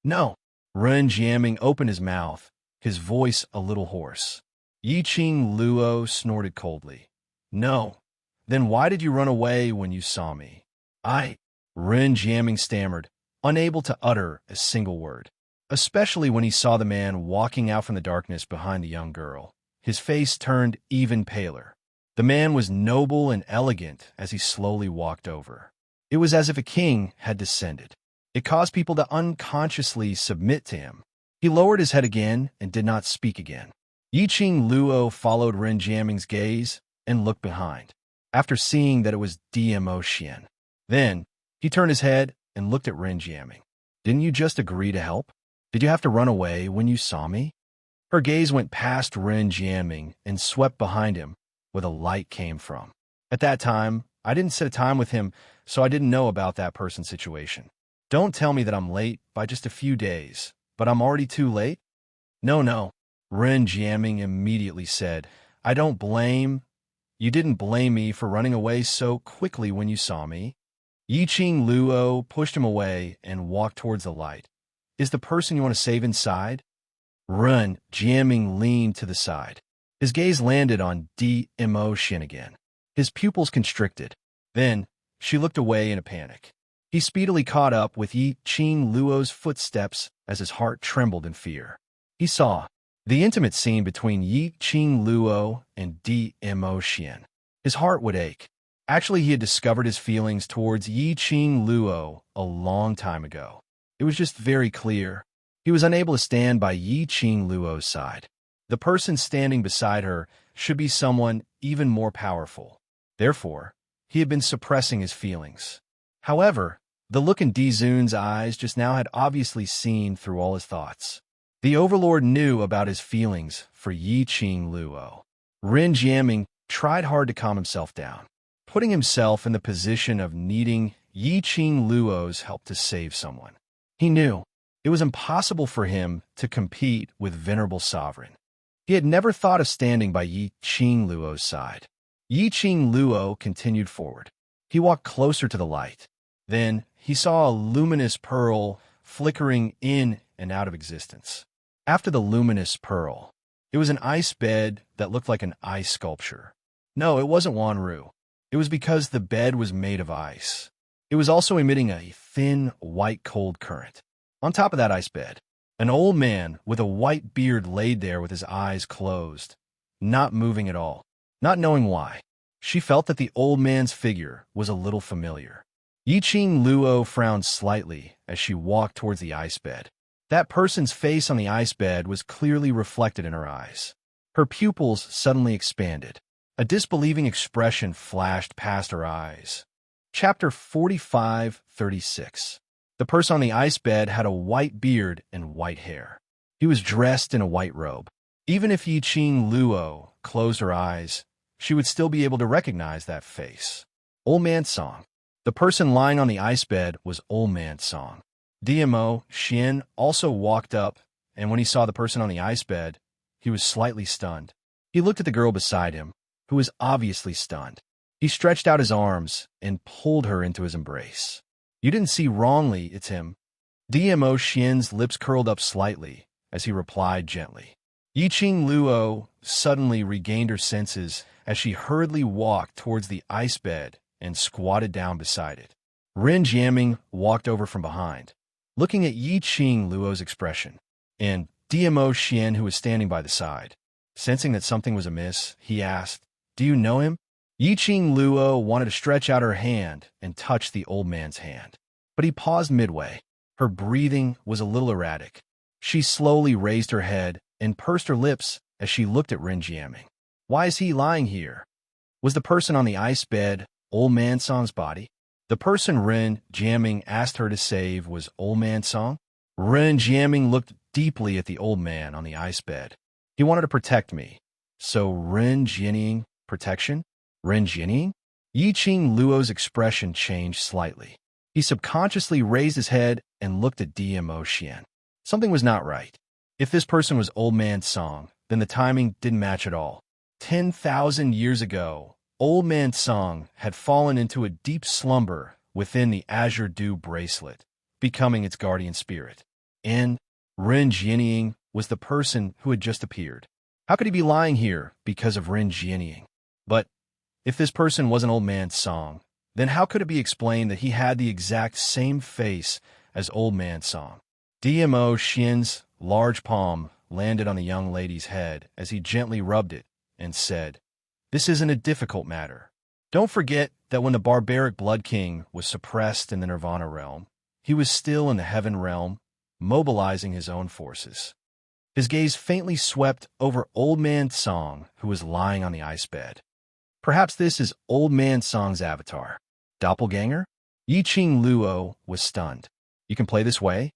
"No." Ren Jamming opened his mouth, his voice a little hoarse. Yi Qing Luo snorted coldly. "No. Then why did you run away when you saw me?" Ren Jamming stammered, unable to utter a single word, especially when he saw the man walking out from the darkness behind the young girl. His face turned even paler. The man was noble and elegant as he slowly walked over. It was as if a king had descended. It caused people to unconsciously submit to him. He lowered his head again and did not speak again. Yi Qing Luo followed Ren Jamming's gaze and looked behind, after seeing that it was Dmo Xian. Then, he turned his head and looked at Ren Jamming. "Didn't you just agree to help? Did you have to run away when you saw me?" Her gaze went past Ren Jamming and swept behind him, where the light came from. "At that time, I didn't set a time with him, so I didn't know about that person's situation. Don't tell me that I'm late by just a few days, but I'm already too late?" No, Ren Jamming immediately said. "I don't blame... You didn't blame me for running away so quickly when you saw me." Yi Qing Luo pushed him away and walked towards the light. "Is the person you want to save inside?" Ren Jamming leaned to the side. His gaze landed on Dmo Xian again. His pupils constricted. Then, she looked away in a panic. He speedily caught up with Yi Qing Luo's footsteps as his heart trembled in fear. He saw the intimate scene between Yi Qing Luo and Dmo Xian. His heart would ache. Actually, he had discovered his feelings towards Yi Qing Luo a long time ago. It was just very clear. He was unable to stand by Yi Qing Luo's side. The person standing beside her should be someone even more powerful. Therefore, he had been suppressing his feelings. However, the look in Dizun's eyes just now had obviously seen through all his thoughts. The Overlord knew about his feelings for Yi Qing Luo. Ren Jamming tried hard to calm himself down, putting himself in the position of needing Yi Qing Luo's help to save someone. He knew it was impossible for him to compete with Venerable Sovereign. He had never thought of standing by Yi Qing Luo's side. Yi Qing Luo continued forward. He walked closer to the light. Then he saw a luminous pearl flickering in and out of existence. After the luminous pearl, it was an ice bed that looked like an ice sculpture. No, it wasn't Wanru. It was because the bed was made of ice. It was also emitting a thin, white cold current. On top of that ice bed, an old man with a white beard laid there with his eyes closed, not moving at all, not knowing why. She felt that the old man's figure was a little familiar. Yiqing Luo frowned slightly as she walked towards the ice bed. That person's face on the ice bed was clearly reflected in her eyes. Her pupils suddenly expanded. A disbelieving expression flashed past her eyes. Chapter 45:36. The person on the ice bed had a white beard and white hair. He was dressed in a white robe. Even if Yiqing Luo closed her eyes, she would still be able to recognize that face. Old Man Song. The person lying on the ice bed was Old Man Song. DMO Xian also walked up, and when he saw the person on the ice bed, he was slightly stunned. He looked at the girl beside him, who was obviously stunned. He stretched out his arms and pulled her into his embrace. You didn't see wrongly, it's him. DMO Xian's lips curled up slightly as he replied gently. Yiqing Luo suddenly regained her senses as she hurriedly walked towards the ice bed and squatted down beside it. Ren Jiaming walked over from behind, looking at Yiqing Luo's expression, and DMO Xian, who was standing by the side. Sensing that something was amiss, he asked, "Do you know him?" Yiqing Luo wanted to stretch out her hand and touch the old man's hand, but he paused midway. Her breathing was a little erratic. She slowly raised her head and pursed her lips as she looked at Ren Jiaming. Why is he lying here? Was the person on the ice bed Old Man Song's body? The person Ren Jiaming asked her to save was Old Man Song? Ren Jiaming looked deeply at the old man on the ice bed. He wanted to protect me. So Ren Jiaming, protection? Ren Jiaming? Yiqing Luo's expression changed slightly. He subconsciously raised his head and looked at DMO Xian. Something was not right. If this person was Old Man Song, then the timing didn't match at all. 10,000 years ago, Old Man Song had fallen into a deep slumber within the Azure Dew bracelet, becoming its guardian spirit. And Ren Jiaming was the person who had just appeared. How could he be lying here because of Ren Jiaming? But if this person wasn't Old Man Song, then how could it be explained that he had the exact same face as Old Man Song? DMO Xian's large palm landed on the young lady's head as he gently rubbed it and said, "This isn't a difficult matter. Don't forget that when the barbaric Blood King was suppressed in the Nirvana realm, he was still in the Heaven realm, mobilizing his own forces." His gaze faintly swept over Old Man Song, who was lying on the ice bed. Perhaps this is Old Man Song's avatar. Doppelganger? Yiqing Luo was stunned. You can play this way?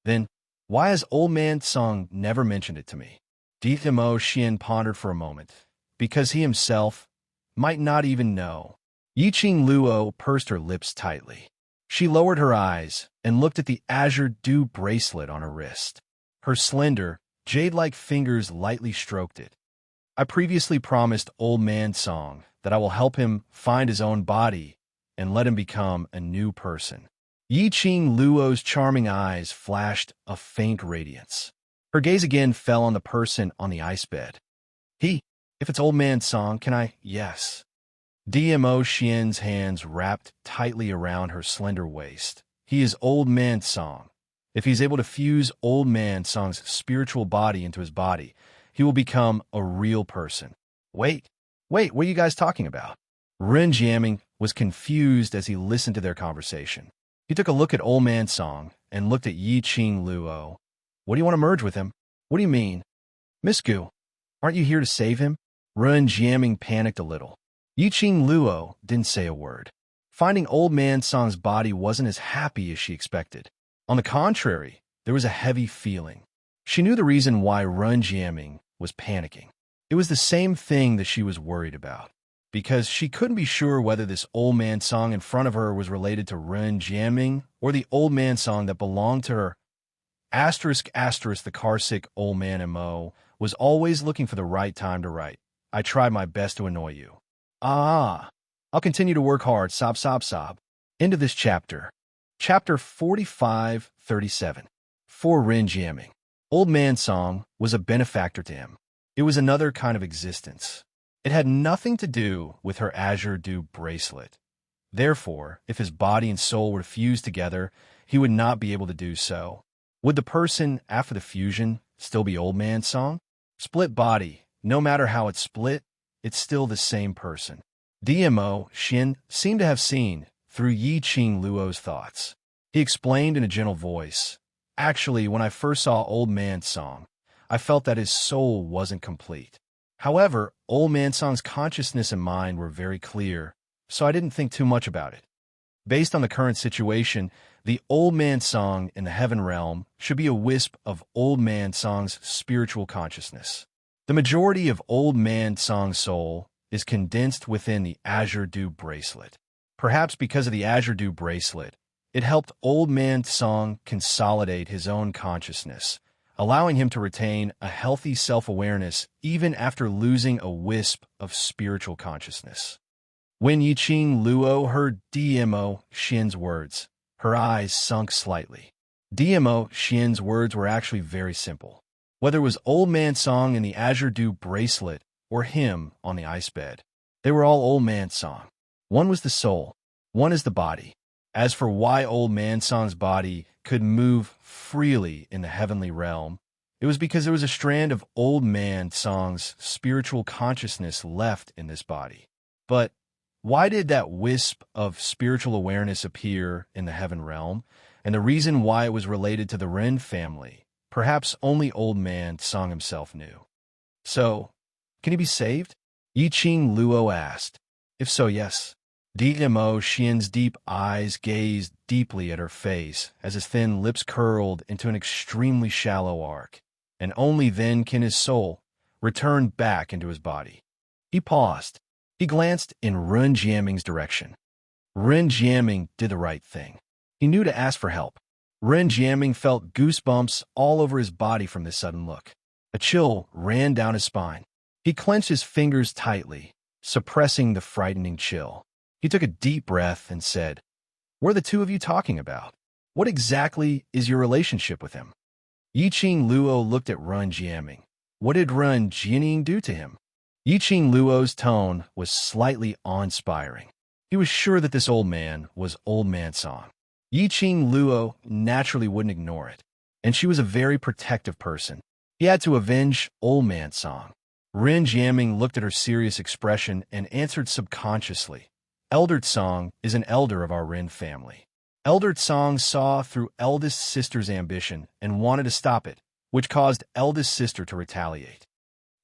Then why has Old Man Song never mentioned it to me? DMO Xian pondered for a moment, because he himself might not even know. Yiqing Luo pursed her lips tightly. She lowered her eyes and looked at the Azure Dew bracelet on her wrist. Her slender, jade-like fingers lightly stroked it. I previously promised Old Man Song that I will help him find his own body and let him become a new person. Yiqing Luo's charming eyes flashed a faint radiance. Her gaze again fell on the person on the ice bed. If it's Old Man Song, can I? Yes. DMO Xian's hands wrapped tightly around her slender waist. He is Old Man Song. If he's able to fuse Old Man Song's spiritual body into his body, he will become a real person. Wait, what are you guys talking about? Ren Jiaming was confused as he listened to their conversation. He took a look at Old Man Song and looked at Yiqing Luo. What do you want to merge with him? What do you mean? Miss Gu, aren't you here to save him? Ren Jiaming panicked a little. Yiqing Luo didn't say a word. Finding Old Man Song's body wasn't as happy as she expected. On the contrary, there was a heavy feeling. She knew the reason why Ren Jiaming was panicking. It was the same thing that she was worried about, because she couldn't be sure whether this Old Man Song in front of her was related to Ren Jiaming or the Old Man Song that belonged to her. Asterisk, the car-sick Old Man MO was always looking for the right time to write. I tried my best to annoy you. I'll continue to work hard, sob, sob, sob. End of this chapter. Chapter 45:37. For Ren Jiaming, Old Man Song was a benefactor to him. It was another kind of existence. It had nothing to do with her Azure Dew bracelet. Therefore, if his body and soul were fused together, he would not be able to do so. Would the person after the fusion still be Old Man Song? Split body, no matter how it's split, it's still the same person. Dmo Xin seemed to have seen through Yi Qing Luo's thoughts. He explained in a gentle voice, "Actually, when I first saw Old Man Song, I felt that his soul wasn't complete. However, Old Man Song's consciousness and mind were very clear, so I didn't think too much about it. Based on the current situation, the Old Man Song in the heaven realm should be a wisp of Old Man Song's spiritual consciousness. The majority of Old Man Song's soul is condensed within the Azure Dew bracelet. Perhaps because of the Azure Dew bracelet, it helped Old Man Song consolidate his own consciousness, allowing him to retain a healthy self-awareness even after losing a wisp of spiritual consciousness." When Yiqing Luo heard Dmo Xin's words, her eyes sunk slightly. Dmo Xin's words were actually very simple. Whether it was Old Man Song in the Azure Dew bracelet or him on the ice bed, they were all Old Man Song. One was the soul, one is the body. As for why Old Man Song's body could move freely in the heavenly realm, it was because there was a strand of Old Man Song's spiritual consciousness left in this body. But why did that wisp of spiritual awareness appear in the heaven realm, and the reason why it was related to the Ren family, perhaps only Old Man Song himself knew. "So, can he be saved?" Yiqing Luo asked. "If so, yes." Dmo Xin's deep eyes gazed deeply at her face as his thin lips curled into an extremely shallow arc, and only then can his soul return back into his body. He paused. He glanced in Ren Jiaming's direction. Ren Jiaming did the right thing. He knew to ask for help. Ren Jiaming felt goosebumps all over his body from this sudden look. A chill ran down his spine. He clenched his fingers tightly, suppressing the frightening chill. He took a deep breath and said, "What are the two of you talking about? What exactly is your relationship with him?" Yiqing Luo looked at Ren Jiaming. What did Ren Jiaming do to him? Yiqing Luo's tone was slightly awe-inspiring. He was sure that this old man was Old Man Song. Yiqing Luo naturally wouldn't ignore it, and she was a very protective person. He had to avenge Old Man Song. Ren Jiaming looked at her serious expression and answered subconsciously, "Elder Song is an elder of our Ren family. Elder Song saw through eldest sister's ambition and wanted to stop it, which caused eldest sister to retaliate.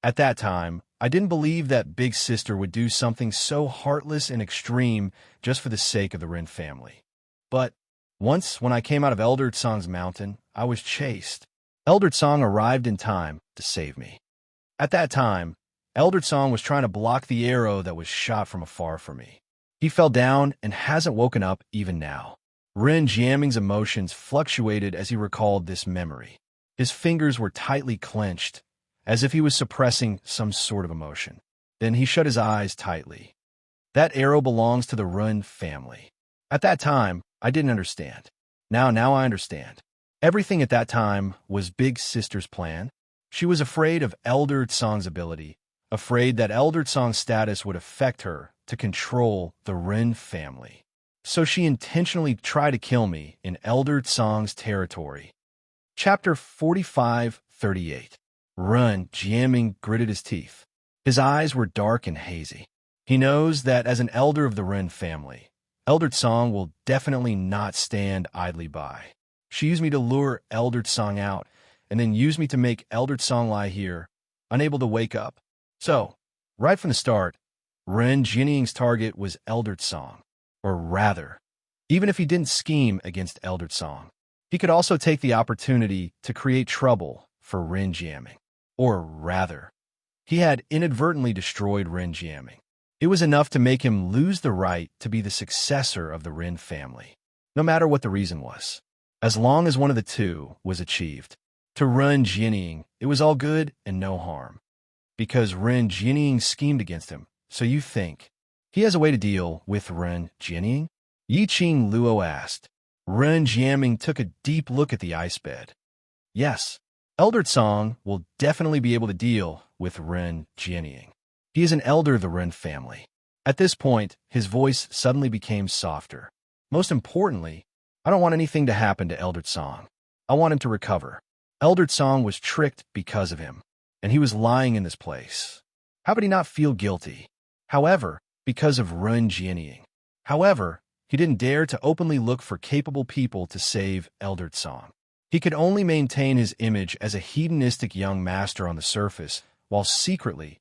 At that time, I didn't believe that big sister would do something so heartless and extreme just for the sake of the Ren family. But once, when I came out of Elder Song's mountain, I was chased. Elder Song arrived in time to save me. At that time, Elder Song was trying to block the arrow that was shot from afar for me. He fell down and hasn't woken up even now." Ren Jiaming's emotions fluctuated as he recalled this memory. His fingers were tightly clenched, as if he was suppressing some sort of emotion. Then he shut his eyes tightly. "That arrow belongs to the Ren family. At that time, I didn't understand. Now I understand. Everything at that time was Big Sister's plan. She was afraid of Elder Song's ability, afraid that Elder Song's status would affect her to control the Ren family. So she intentionally tried to kill me in Elder Song's territory." Chapter 45:38. Ren Jiaming gritted his teeth. His eyes were dark and hazy. He knows that as an elder of the Ren family, Elder Song will definitely not stand idly by. She used me to lure Elder Song out, and then used me to make Elder Song lie here, unable to wake up. So, right from the start, Ren Jianing's target was Elder Song. Or rather, even if he didn't scheme against Elder Song, he could also take the opportunity to create trouble for Ren Jiaming. Or rather, he had inadvertently destroyed Ren Jiaming. It was enough to make him lose the right to be the successor of the Ren family, no matter what the reason was, as long as one of the two was achieved. To Ren Jianing, it was all good and no harm, because Ren Jianing schemed against him. So you think he has a way to deal with Ren Jianing? Yiqing Luo asked. Ren Jiaming took a deep look at the ice bed. Yes, Elder Song will definitely be able to deal with Ren Jianing. He is an elder of the Ren family. At this point, his voice suddenly became softer. Most importantly, I don't want anything to happen to Elder Song. I want him to recover. Elder Song was tricked because of him, and he was lying in this place. How could he not feel guilty? However, because of Run Jianying. However, he didn't dare to openly look for capable people to save Eldred Song. He could only maintain his image as a hedonistic young master on the surface, while secretly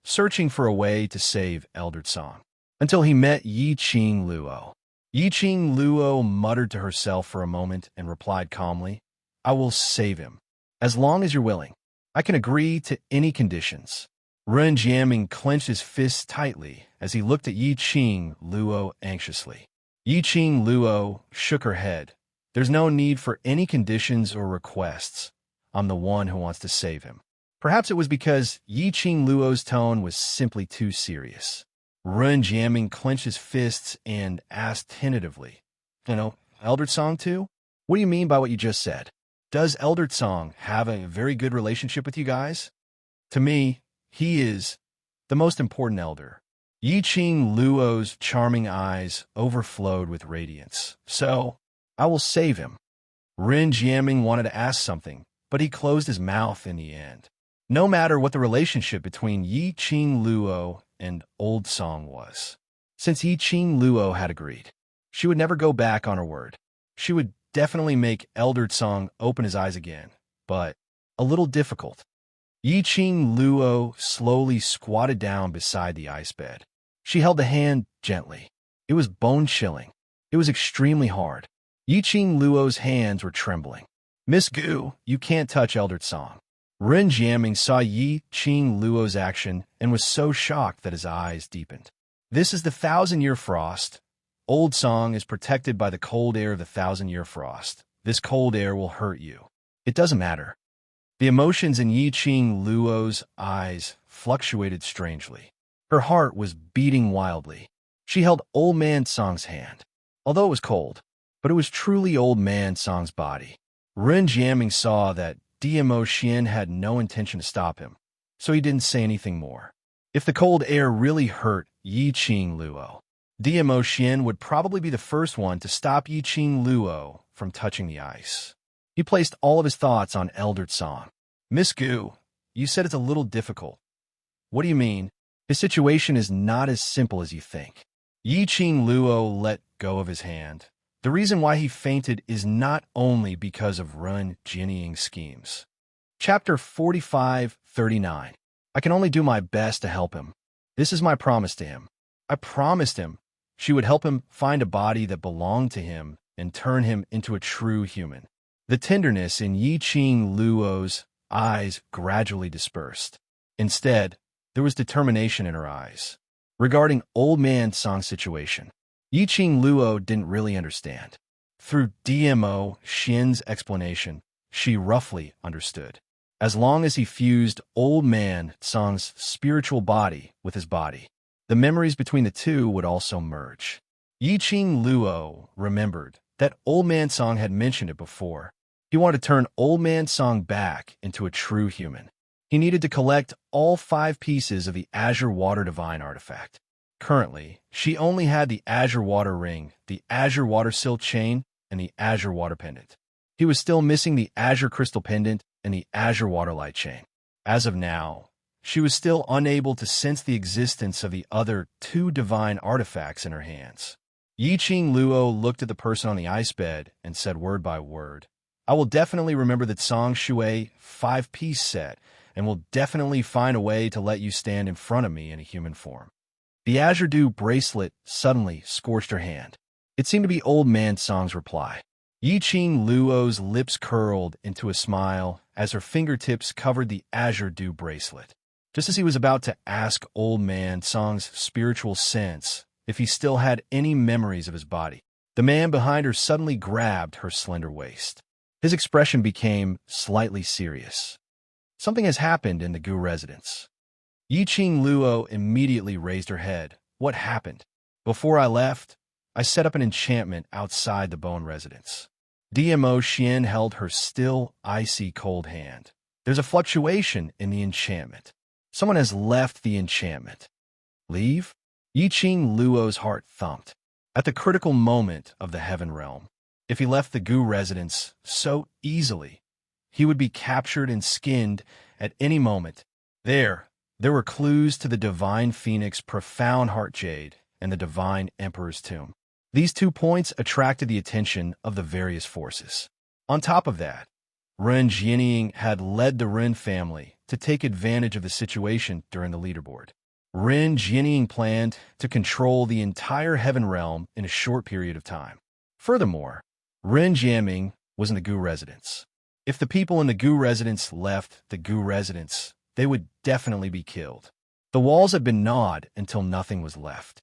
searching for a way to save Eldred Song, until he met Yi Qing Luo. Yi Qing Luo muttered to herself for a moment and replied calmly, "I will save him, as long as you're willing. I can agree to any conditions." Ren Jiaming clenched his fists tightly as he looked at Yi Qing Luo anxiously. Yi Qing Luo shook her head. "There's no need for any conditions or requests. I'm the one who wants to save him." Perhaps it was because Yi Qing Luo's tone was simply too serious. Ren Jiaming clenched his fists and asked tentatively, Eldred Song too? What do you mean by what you just said? Does Eldred Song have a very good relationship with you guys? To me, he is the most important elder. Yi Qing Luo's charming eyes overflowed with radiance. So, I will save him. Ren Jiaming wanted to ask something, but he closed his mouth in the end. No matter what the relationship between Yi Qing Luo and Old Song was, since Yi Qing Luo had agreed, she would never go back on her word. She would definitely make Eldred Song open his eyes again, but a little difficult. Yi Qing Luo slowly squatted down beside the ice bed. She held the hand gently. It was bone-chilling. It was extremely hard. Yi Qing Luo's hands were trembling. "Miss Gu, you can't touch Eldred Song." Ren Jiaming saw Yi Qing Luo's action and was so shocked that his eyes deepened. "This is the 1,000-year frost. Old Song is protected by the cold air of the 1,000-year frost. This cold air will hurt you. It doesn't matter." The emotions in Yi Qing Luo's eyes fluctuated strangely. Her heart was beating wildly. She held Old Man Song's hand, although it was cold, but it was truly Old Man Song's body. Ren Jiaming saw that DMO Xian had no intention to stop him, so he didn't say anything more. If the cold air really hurt Yi Qing Luo, DMO Xian would probably be the first one to stop Yi Qing Luo from touching the ice. He placed all of his thoughts on Eldred Song. "Miss Gu, you said it's a little difficult. What do you mean? His situation is not as simple as you think." Yi Qing Luo let go of his hand. The reason why he fainted is not only because of Run Jianying's schemes. Chapter 45-39. I can only do my best to help him. This is my promise to him. I promised him she would help him find a body that belonged to him and turn him into a true human. The tenderness in Yi Qing Luo's eyes gradually dispersed. Instead, there was determination in her eyes. Regarding Old Man Song's situation, Yi Qing Luo didn't really understand. Through DMO Xian's explanation, she roughly understood. As long as he fused Old Man Song's spiritual body with his body, the memories between the two would also merge. Yi Qing Luo remembered that Old Man Song had mentioned it before. He wanted to turn Old Man Song back into a true human. He needed to collect all 5 pieces of the Azure Water Divine artifact. Currently, she only had the Azure Water Ring, the Azure Water Silk Chain, and the Azure Water Pendant. He was still missing the Azure Crystal Pendant and the Azure Water Light Chain. As of now, she was still unable to sense the existence of the other 2 divine artifacts in her hands. Yi Qing Luo looked at the person on the ice bed and said word by word, "I will definitely remember the Song Shui 5-piece set, and will definitely find a way to let you stand in front of me in a human form." The Azure Dew bracelet suddenly scorched her hand. It seemed to be Old Man Song's reply. Yi Qing Luo's lips curled into a smile as her fingertips covered the Azure Dew bracelet. Just as he was about to ask Old Man Song's spiritual sense if he still had any memories of his body, the man behind her suddenly grabbed her slender waist. His expression became slightly serious. "Something has happened in the Gu residence." Yi Qing Luo immediately raised her head. "What happened?" "Before I left, I set up an enchantment outside the Bone residence." DMO Xian held her still, icy cold hand. "There's a fluctuation in the enchantment. Someone has left the enchantment." "Leave?" Yi Qing Luo's heart thumped. At the critical moment of the Heaven Realm, if he left the Gu residence so easily, he would be captured and skinned at any moment. There, There were clues to the divine phoenix profound heart jade and the divine emperor's tomb. These 2 points attracted the attention of the various forces. On top of that, Ren Jianying had led the Ren family to take advantage of the situation during the leaderboard. Ren Jianying planned to control the entire heaven realm in a short period of time. Furthermore, Ren Jianying was in the Gu residence. If the people in the Gu residence left the Gu residence, they would definitely be killed. The walls had been gnawed until nothing was left.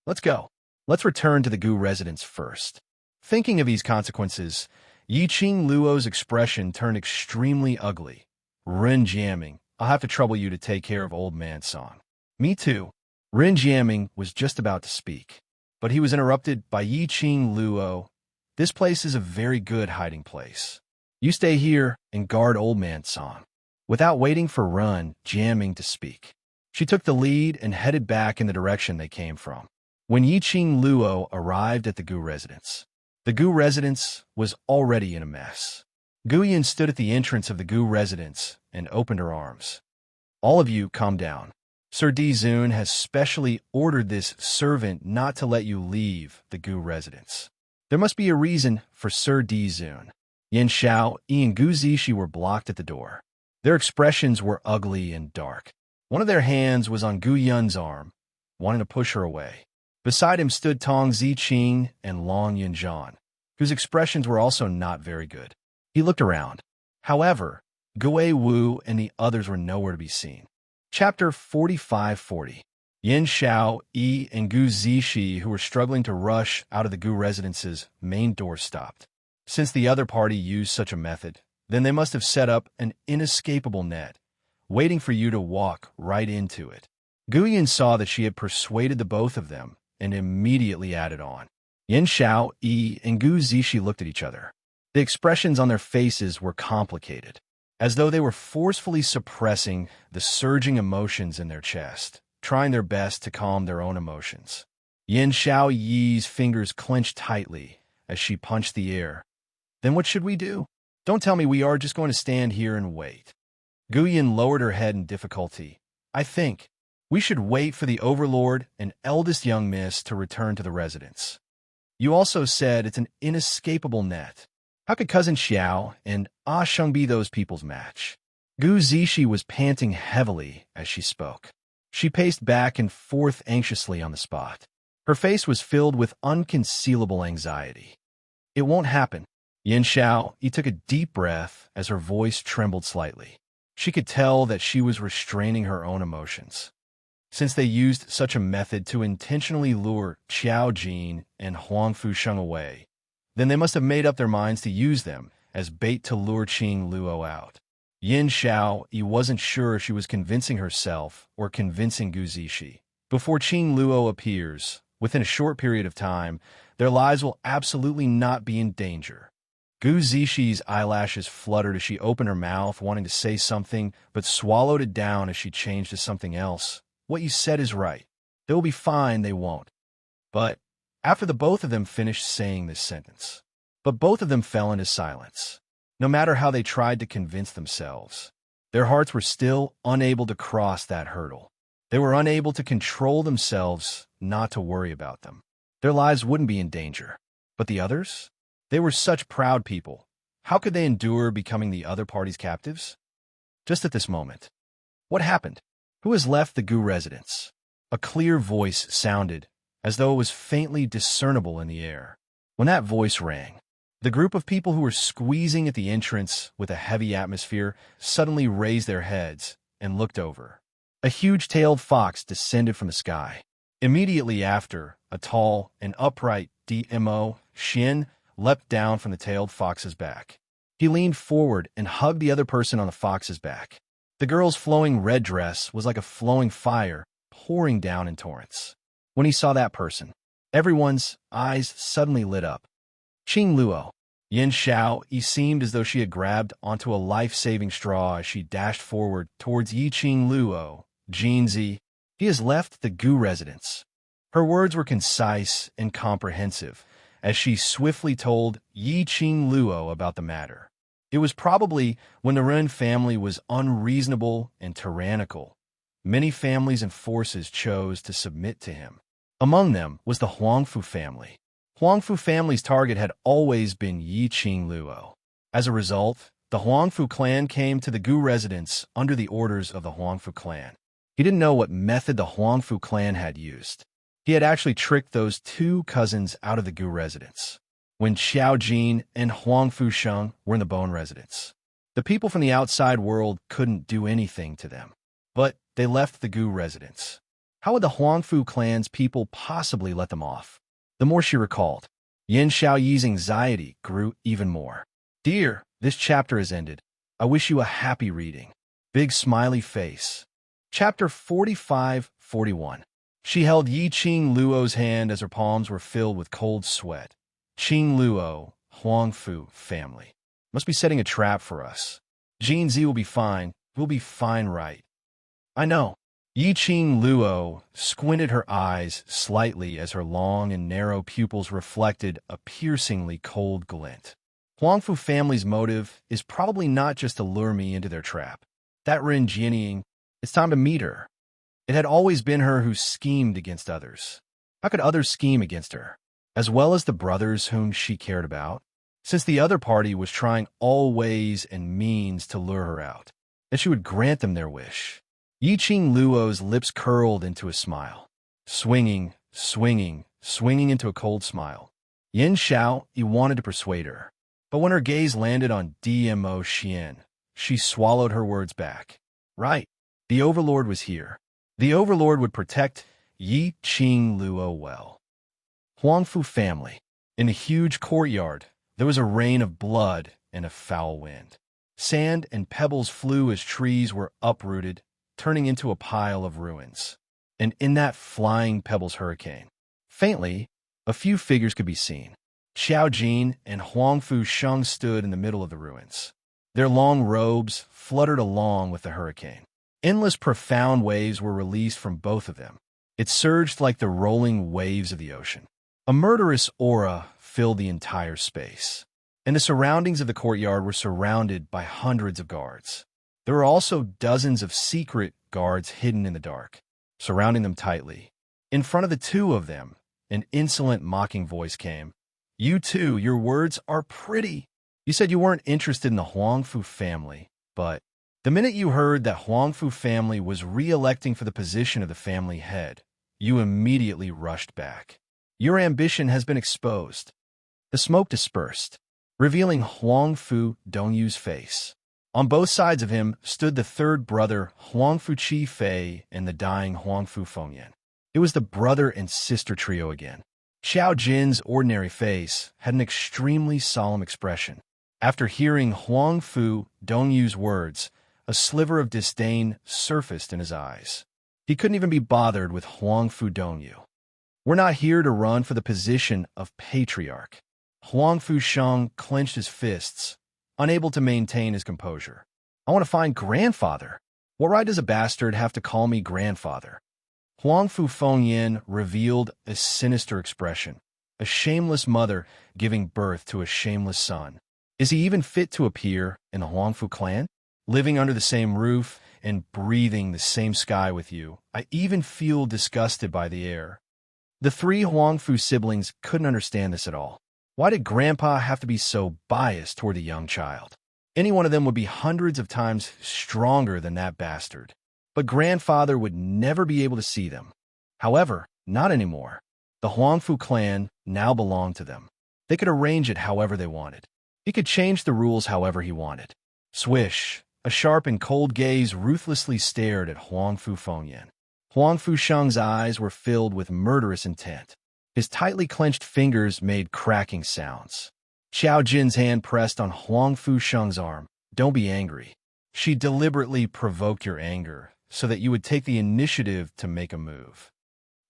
Let's go. Let's return to the Gu residence first. Thinking of these consequences, Yiqing Luo's expression turned extremely ugly. Ren Jianying, I'll have to trouble you to take care of old man Song. Me too. Ren Jianying was just about to speak, but he was interrupted by Yiqing Luo. This place is a very good hiding place. You stay here and guard old man Song. Without waiting for Ren Jianying to speak, she took the lead and headed back in the direction they came from. When Yiqing Luo arrived at the Gu residence, the Gu residence was already in a mess. Guyan stood at the entrance of the Gu residence and opened her arms. All of you, calm down. Sir Dizun has specially ordered this servant not to let you leave the Gu residence. There must be a reason for Sir Dizun. Yin Xiao, Yi, and Gu Zishi were blocked at the door. Their expressions were ugly and dark. One of their hands was on Gu Yun's arm, wanting to push her away. Beside him stood Tong Ziqing and Long Yinzhan, whose expressions were also not very good. He looked around. However, Gue Wu and the others were nowhere to be seen. Chapter 45-40. Yin Xiao, Yi, and Gu Zishi, who were struggling to rush out of the Gu residence's main door, stopped. Since the other party used such a method, then they must have set up an inescapable net, waiting for you to walk right into it. Guyan saw that she had persuaded the both of them and immediately added on. Yin Xiao, Yi, and Gu Zishi looked at each other. The expressions on their faces were complicated, as though they were forcefully suppressing the surging emotions in their chest, trying their best to calm their own emotions. Yin Xiao Yi's fingers clenched tightly as she punched the air. Then what should we do? Don't tell me we are just going to stand here and wait. Guyan lowered her head in difficulty. I think we should wait for the Overlord and eldest young miss to return to the residence. You also said it's an inescapable net. How could Cousin Xiao and Ah Sheng be those people's match? Gu Zishi was panting heavily as she spoke. She paced back and forth anxiously on the spot. Her face was filled with unconcealable anxiety. It won't happen. Yin Xiao, he took a deep breath as her voice trembled slightly. She could tell that she was restraining her own emotions. Since they used such a method to intentionally lure Qiao Jin and Huang Fusheng away, then they must have made up their minds to use them as bait to lure Qing Luo out. Yin Xiao, he wasn't sure if she was convincing herself or convincing Gu Zishi. Before Qing Luo appears, within a short period of time, their lives will absolutely not be in danger. Gu Zishi's eyelashes fluttered as she opened her mouth, wanting to say something, but swallowed it down as she changed to something else. What you said is right. They will be fine, they won't. But after the both of them finished saying this sentence, both of them fell into silence. No matter how they tried to convince themselves, their hearts were still unable to cross that hurdle. They were unable to control themselves not to worry about them. Their lives wouldn't be in danger. But the others? They were such proud people. How could they endure becoming the other party's captives? Just at this moment, what happened? Who has left the Gu residence? A clear voice sounded, as though it was faintly discernible in the air. When that voice rang, the group of people who were squeezing at the entrance with a heavy atmosphere suddenly raised their heads and looked over. A huge-tailed fox descended from the sky. Immediately after, a tall and upright DMO, Xin, leapt down from the tailed fox's back. He leaned forward and hugged the other person on the fox's back. The girl's flowing red dress was like a flowing fire pouring down in torrents. When he saw that person, everyone's eyes suddenly lit up. Qing Luo. Yin Xiao, he seemed as though she had grabbed onto a life-saving straw as she dashed forward towards Yiqing Luo. Jinzi, he has left the Gu residence. Her words were concise and comprehensive as she swiftly told Yiqing Luo about the matter. It was probably when the Ren family was unreasonable and tyrannical Many families and forces chose to submit to him. Among them was the Huangfu family. Huangfu family's target had always been Yi Qingluo. As a result, the Huangfu clan came to the Gu residence under the orders of the Huangfu clan. He didn't know what method the Huangfu clan had used. He had actually tricked those two cousins out of the Gu residence. When Xiao Jin and Huangfu Sheng were in the Bone residence, the people from the outside world couldn't do anything to them. But they left the Gu residence. How would the Huangfu clan's people possibly let them off? The more she recalled, Yin Xiaoyi's anxiety grew even more. Dear, this chapter has ended. I wish you a happy reading. Big smiley face. Chapter 45-41. She held Yi Qingluo's hand as her palms were filled with cold sweat. Qingluo, Huangfu family. Must be setting a trap for us. Jin Zi will be fine. We'll be fine, right? I know. Yi Qingluo squinted her eyes slightly as her long and narrow pupils reflected a piercingly cold glint. Huangfu family's motive is probably not just to lure me into their trap. That Ren Jianying, it's time to meet her. It had always been her who schemed against others. How could others scheme against her, as well as the brothers whom she cared about, since the other party was trying all ways and means to lure her out, that she would grant them their wish? Yi Qingluo's lips curled into a smile, swinging into a cold smile. Yin Xiao, he wanted to persuade her, but when her gaze landed on Dmo Xian, she swallowed her words back. Right, the Overlord was here. The Overlord would protect Yi Qingluo well. Huangfu family. In the huge courtyard, there was a rain of blood and a foul wind. Sand and pebbles flew as trees were uprooted, turning into a pile of ruins. And in that flying pebbles hurricane, faintly, a few figures could be seen. Xiao Jin and Huangfu Sheng stood in the middle of the ruins. Their long robes fluttered along with the hurricane. Endless profound waves were released from both of them. It surged like the rolling waves of the ocean. A murderous aura filled the entire space, and the surroundings of the courtyard were surrounded by hundreds of guards. There were also dozens of secret guards hidden in the dark, surrounding them tightly. In front of the two of them, an insolent, mocking voice came. You two, your words are pretty. You said you weren't interested in the Huangfu family, but the minute you heard that Huangfu family was re-electing for the position of the family head, you immediately rushed back. Your ambition has been exposed. The smoke dispersed, revealing Huangfu Dongyu's face. On both sides of him stood the third brother, Huangfu Qi Fei, and the dying Huangfu Fengyan. It was the brother and sister trio again. Xiao Jin's ordinary face had an extremely solemn expression. After hearing Huangfu Dongyu's words, a sliver of disdain surfaced in his eyes. He couldn't even be bothered with Huangfu Dongyu. We're not here to run for the position of patriarch. Huangfu Sheng clenched his fists, unable to maintain his composure. I want to find grandfather. What right does a bastard have to call me grandfather? Huangfu Fengyan revealed a sinister expression. A shameless mother giving birth to a shameless son. Is he even fit to appear in the Huangfu clan? Living under the same roof and breathing the same sky with you, I even feel disgusted by the air. The three Huangfu siblings couldn't understand this at all. Why did Grandpa have to be so biased toward the young child? Any one of them would be hundreds of times stronger than that bastard. But Grandfather would never be able to see them. However, not anymore. The Huangfu clan now belonged to them. They could arrange it however they wanted. He could change the rules however he wanted. Swish! A sharp and cold gaze ruthlessly stared at Huangfu Fengyan. Huangfu Sheng's eyes were filled with murderous intent. His tightly clenched fingers made cracking sounds. Xiao Jin's hand pressed on Huangfu Sheng's arm. Don't be angry. She deliberately provoked your anger so that you would take the initiative to make a move.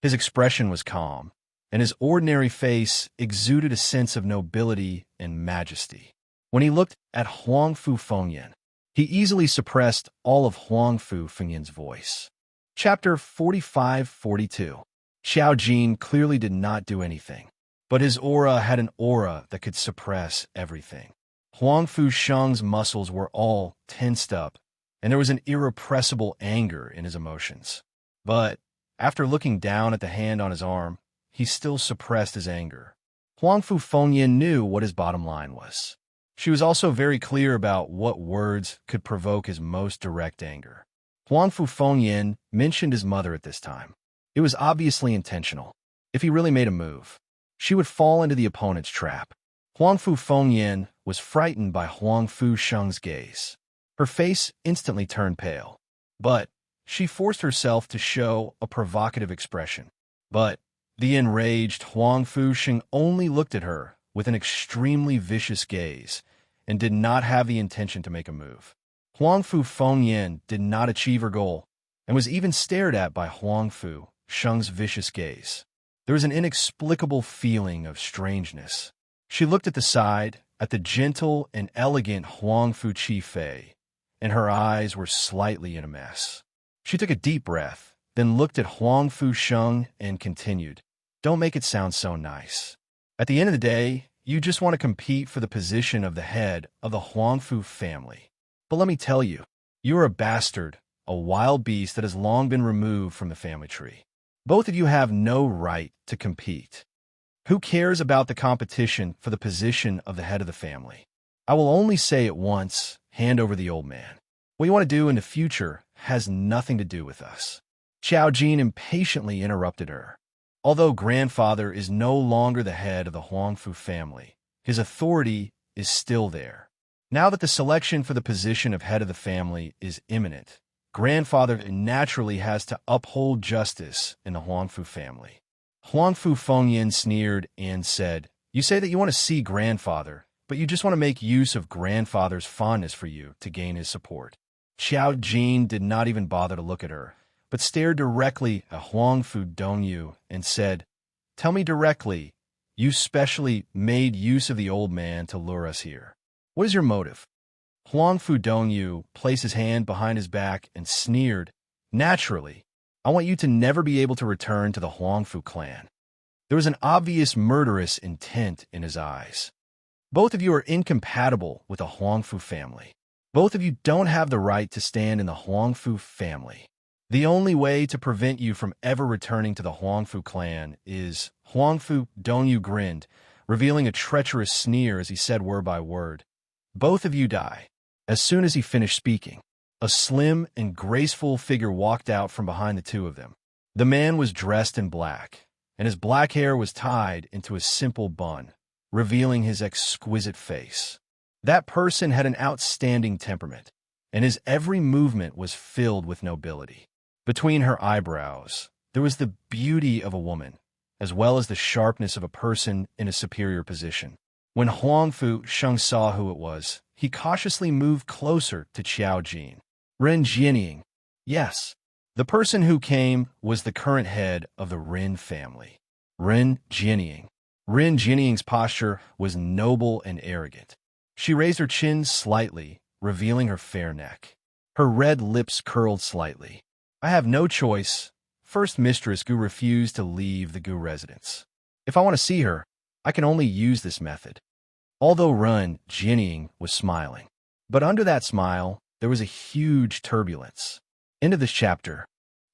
His expression was calm, and his ordinary face exuded a sense of nobility and majesty. When he looked at Huangfu Fengyan, he easily suppressed all of Huangfu Fengyan's voice. Chapter 45-42. Xiao Jin clearly did not do anything, but his aura had an aura that could suppress everything. Huangfu Sheng's muscles were all tensed up, and there was an irrepressible anger in his emotions. But after looking down at the hand on his arm, he still suppressed his anger. Huang Fu Fengyan knew what his bottom line was. She was also very clear about what words could provoke his most direct anger. Huang Fu Fengyan mentioned his mother at this time. It was obviously intentional. If he really made a move, she would fall into the opponent's trap. Huang Fu Fengyan was frightened by Huang Fu Sheng's gaze. Her face instantly turned pale. But she forced herself to show a provocative expression. But the enraged Huang Fu Sheng only looked at her with an extremely vicious gaze and did not have the intention to make a move. Huang Fu Fengyan did not achieve her goal and was even stared at by Huang Fu Sheng's vicious gaze. There was an inexplicable feeling of strangeness. She looked at the side, at the gentle and elegant Huang Fu Qifei, and her eyes were slightly in a mess. She took a deep breath, then looked at Huang Fu Sheng and continued, "Don't make it sound so nice. At the end of the day, you just want to compete for the position of the head of the Huang Fu family. But let me tell you, you're a bastard, a wild beast that has long been removed from the family tree. Both of you have no right to compete. Who cares about the competition for the position of the head of the family? I will only say it once, hand over the old man. What you want to do in the future has nothing to do with us." Xiao Jin impatiently interrupted her. Although grandfather is no longer the head of the Huang Fu family, his authority is still there. Now that the selection for the position of head of the family is imminent, grandfather naturally has to uphold justice in the Huang Fu family. Huang Fu Fengyan sneered and said, "You say that you want to see grandfather, but you just want to make use of grandfather's fondness for you to gain his support." Xiao Jin did not even bother to look at her, but stared directly at Huang Fu Dongyu and said, "Tell me directly, you specially made use of the old man to lure us here. What is your motive?" Huang Fu Dongyu placed his hand behind his back and sneered, "Naturally, I want you to never be able to return to the Huang Fu clan." There was an obvious murderous intent in his eyes. Both of you are incompatible with the Huang Fu family. Both of you don't have the right to stand in the Huang Fu family. The only way to prevent you from ever returning to the Huang Fu clan is— Huang Fu Dongyu grinned, revealing a treacherous sneer as he said word by word, "Both of you die." As soon as he finished speaking, a slim and graceful figure walked out from behind the two of them. The man was dressed in black, and his black hair was tied into a simple bun, revealing his exquisite face. That person had an outstanding temperament, and his every movement was filled with nobility. Between her eyebrows, there was the beauty of a woman, as well as the sharpness of a person in a superior position. When Huang Fu Sheng saw who it was, he cautiously moved closer to Xiao Jin. "Ren Jianying." Yes, the person who came was the current head of the Ren family, Ren Jianying. Ren Jianying's posture was noble and arrogant. She raised her chin slightly, revealing her fair neck. Her red lips curled slightly. "I have no choice. First Mistress Gu refused to leave the Gu residence. If I want to see her, I can only use this method." Although Ren Jianying was smiling, but under that smile, there was a huge turbulence. End of this chapter.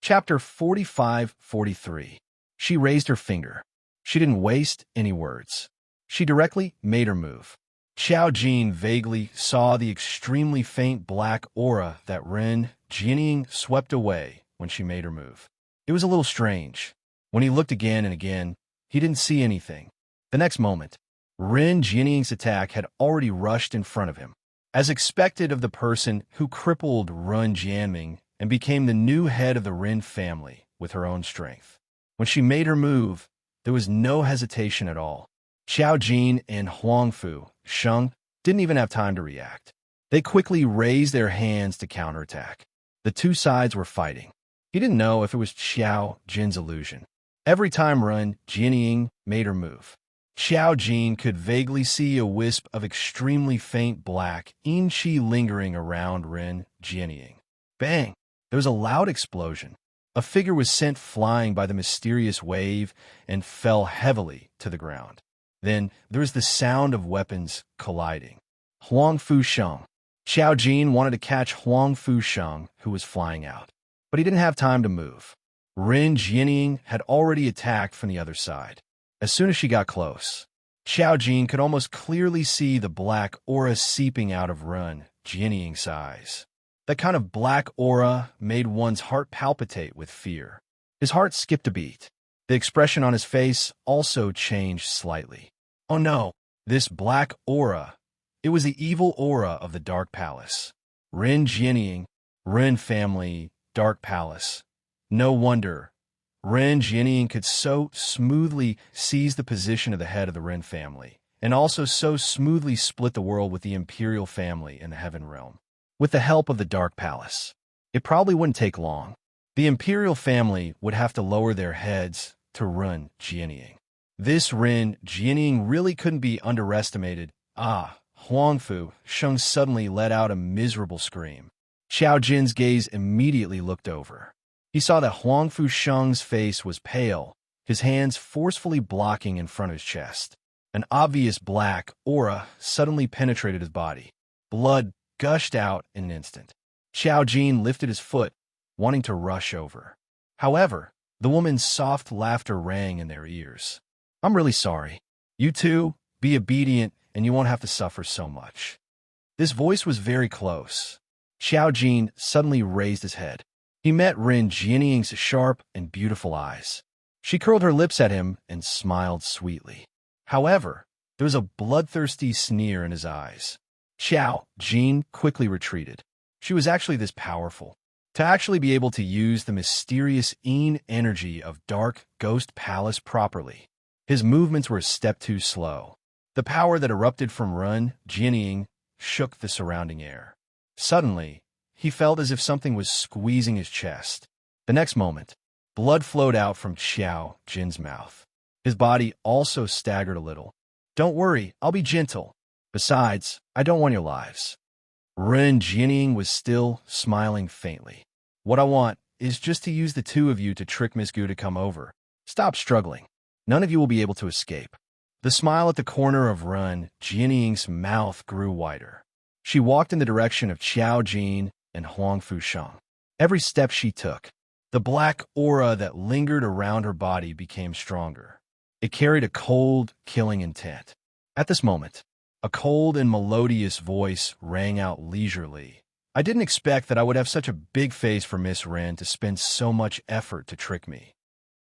Chapter 45-43. She raised her finger. She didn't waste any words. She directly made her move. Xiao Jin vaguely saw the extremely faint black aura that Ren Jianying swept away when she made her move. It was a little strange. When he looked again and again, he didn't see anything. The next moment, Ren Jianying's attack had already rushed in front of him. As expected of the person who crippled Ren Jianying and became the new head of the Ren family with her own strength. When she made her move, there was no hesitation at all. Xiao Jin and Huang Fu Sheng didn't even have time to react. They quickly raised their hands to counterattack. The two sides were fighting. He didn't know if it was Xiao Jin's illusion. Every time Ren Jianying made her move, Xiao Jin could vaguely see a wisp of extremely faint black yin-chi lingering around Ren Jianying. Bang! There was a loud explosion. A figure was sent flying by the mysterious wave and fell heavily to the ground. Then there was the sound of weapons colliding. Huang Fu Sheng, Xiao Jin wanted to catch Huang Fusheng, who was flying out, but he didn't have time to move. Ren Jianying had already attacked from the other side. As soon as she got close, Xiao Jin could almost clearly see the black aura seeping out of Ren Jianying's eyes. That kind of black aura made one's heart palpitate with fear. His heart skipped a beat. The expression on his face also changed slightly. Oh no, this black aura. It was the evil aura of the Dark Palace. Ren Jianying, Ren family, Dark Palace. No wonder. Ren Jianying could so smoothly seize the position of the head of the Ren family, and also so smoothly split the world with the imperial family in the Heaven Realm. With the help of the Dark Palace, it probably wouldn't take long. The imperial family would have to lower their heads to Ren Jianying. This Ren Jianying really couldn't be underestimated. Huang Fusheng suddenly let out a miserable scream. Xiao Jin's gaze immediately looked over. He saw that Huang Fusheng's face was pale, his hands forcefully blocking in front of his chest. An obvious black aura suddenly penetrated his body. Blood gushed out in an instant. Xiao Jin lifted his foot, wanting to rush over. However, the woman's soft laughter rang in their ears. I'm really sorry. You two, be obedient and you won't have to suffer so much. This voice was very close. Xiao Jin suddenly raised his head. He met Ren Jianying's sharp and beautiful eyes. She curled her lips at him and smiled sweetly. However, there was a bloodthirsty sneer in his eyes. Xiao Jin quickly retreated. She was actually this powerful. To actually be able to use the mysterious energy of Dark Ghost Palace properly, his movements were a step too slow. The power that erupted from Ren Jianying shook the surrounding air. Suddenly, he felt as if something was squeezing his chest. The next moment, blood flowed out from Xiao Jin's mouth. His body also staggered a little. Don't worry, I'll be gentle. Besides, I don't want your lives. Ren Jianying was still smiling faintly. What I want is just to use the two of you to trick Miss Gu to come over. Stop struggling. None of you will be able to escape. The smile at the corner of Ren Jianying's mouth grew wider. She walked in the direction of Xiao Jin and Huang Fusheng. Every step she took, the black aura that lingered around her body became stronger. It carried a cold, killing intent. At this moment, a cold and melodious voice rang out leisurely. I didn't expect that I would have such a big face for Miss Ren to spend so much effort to trick me.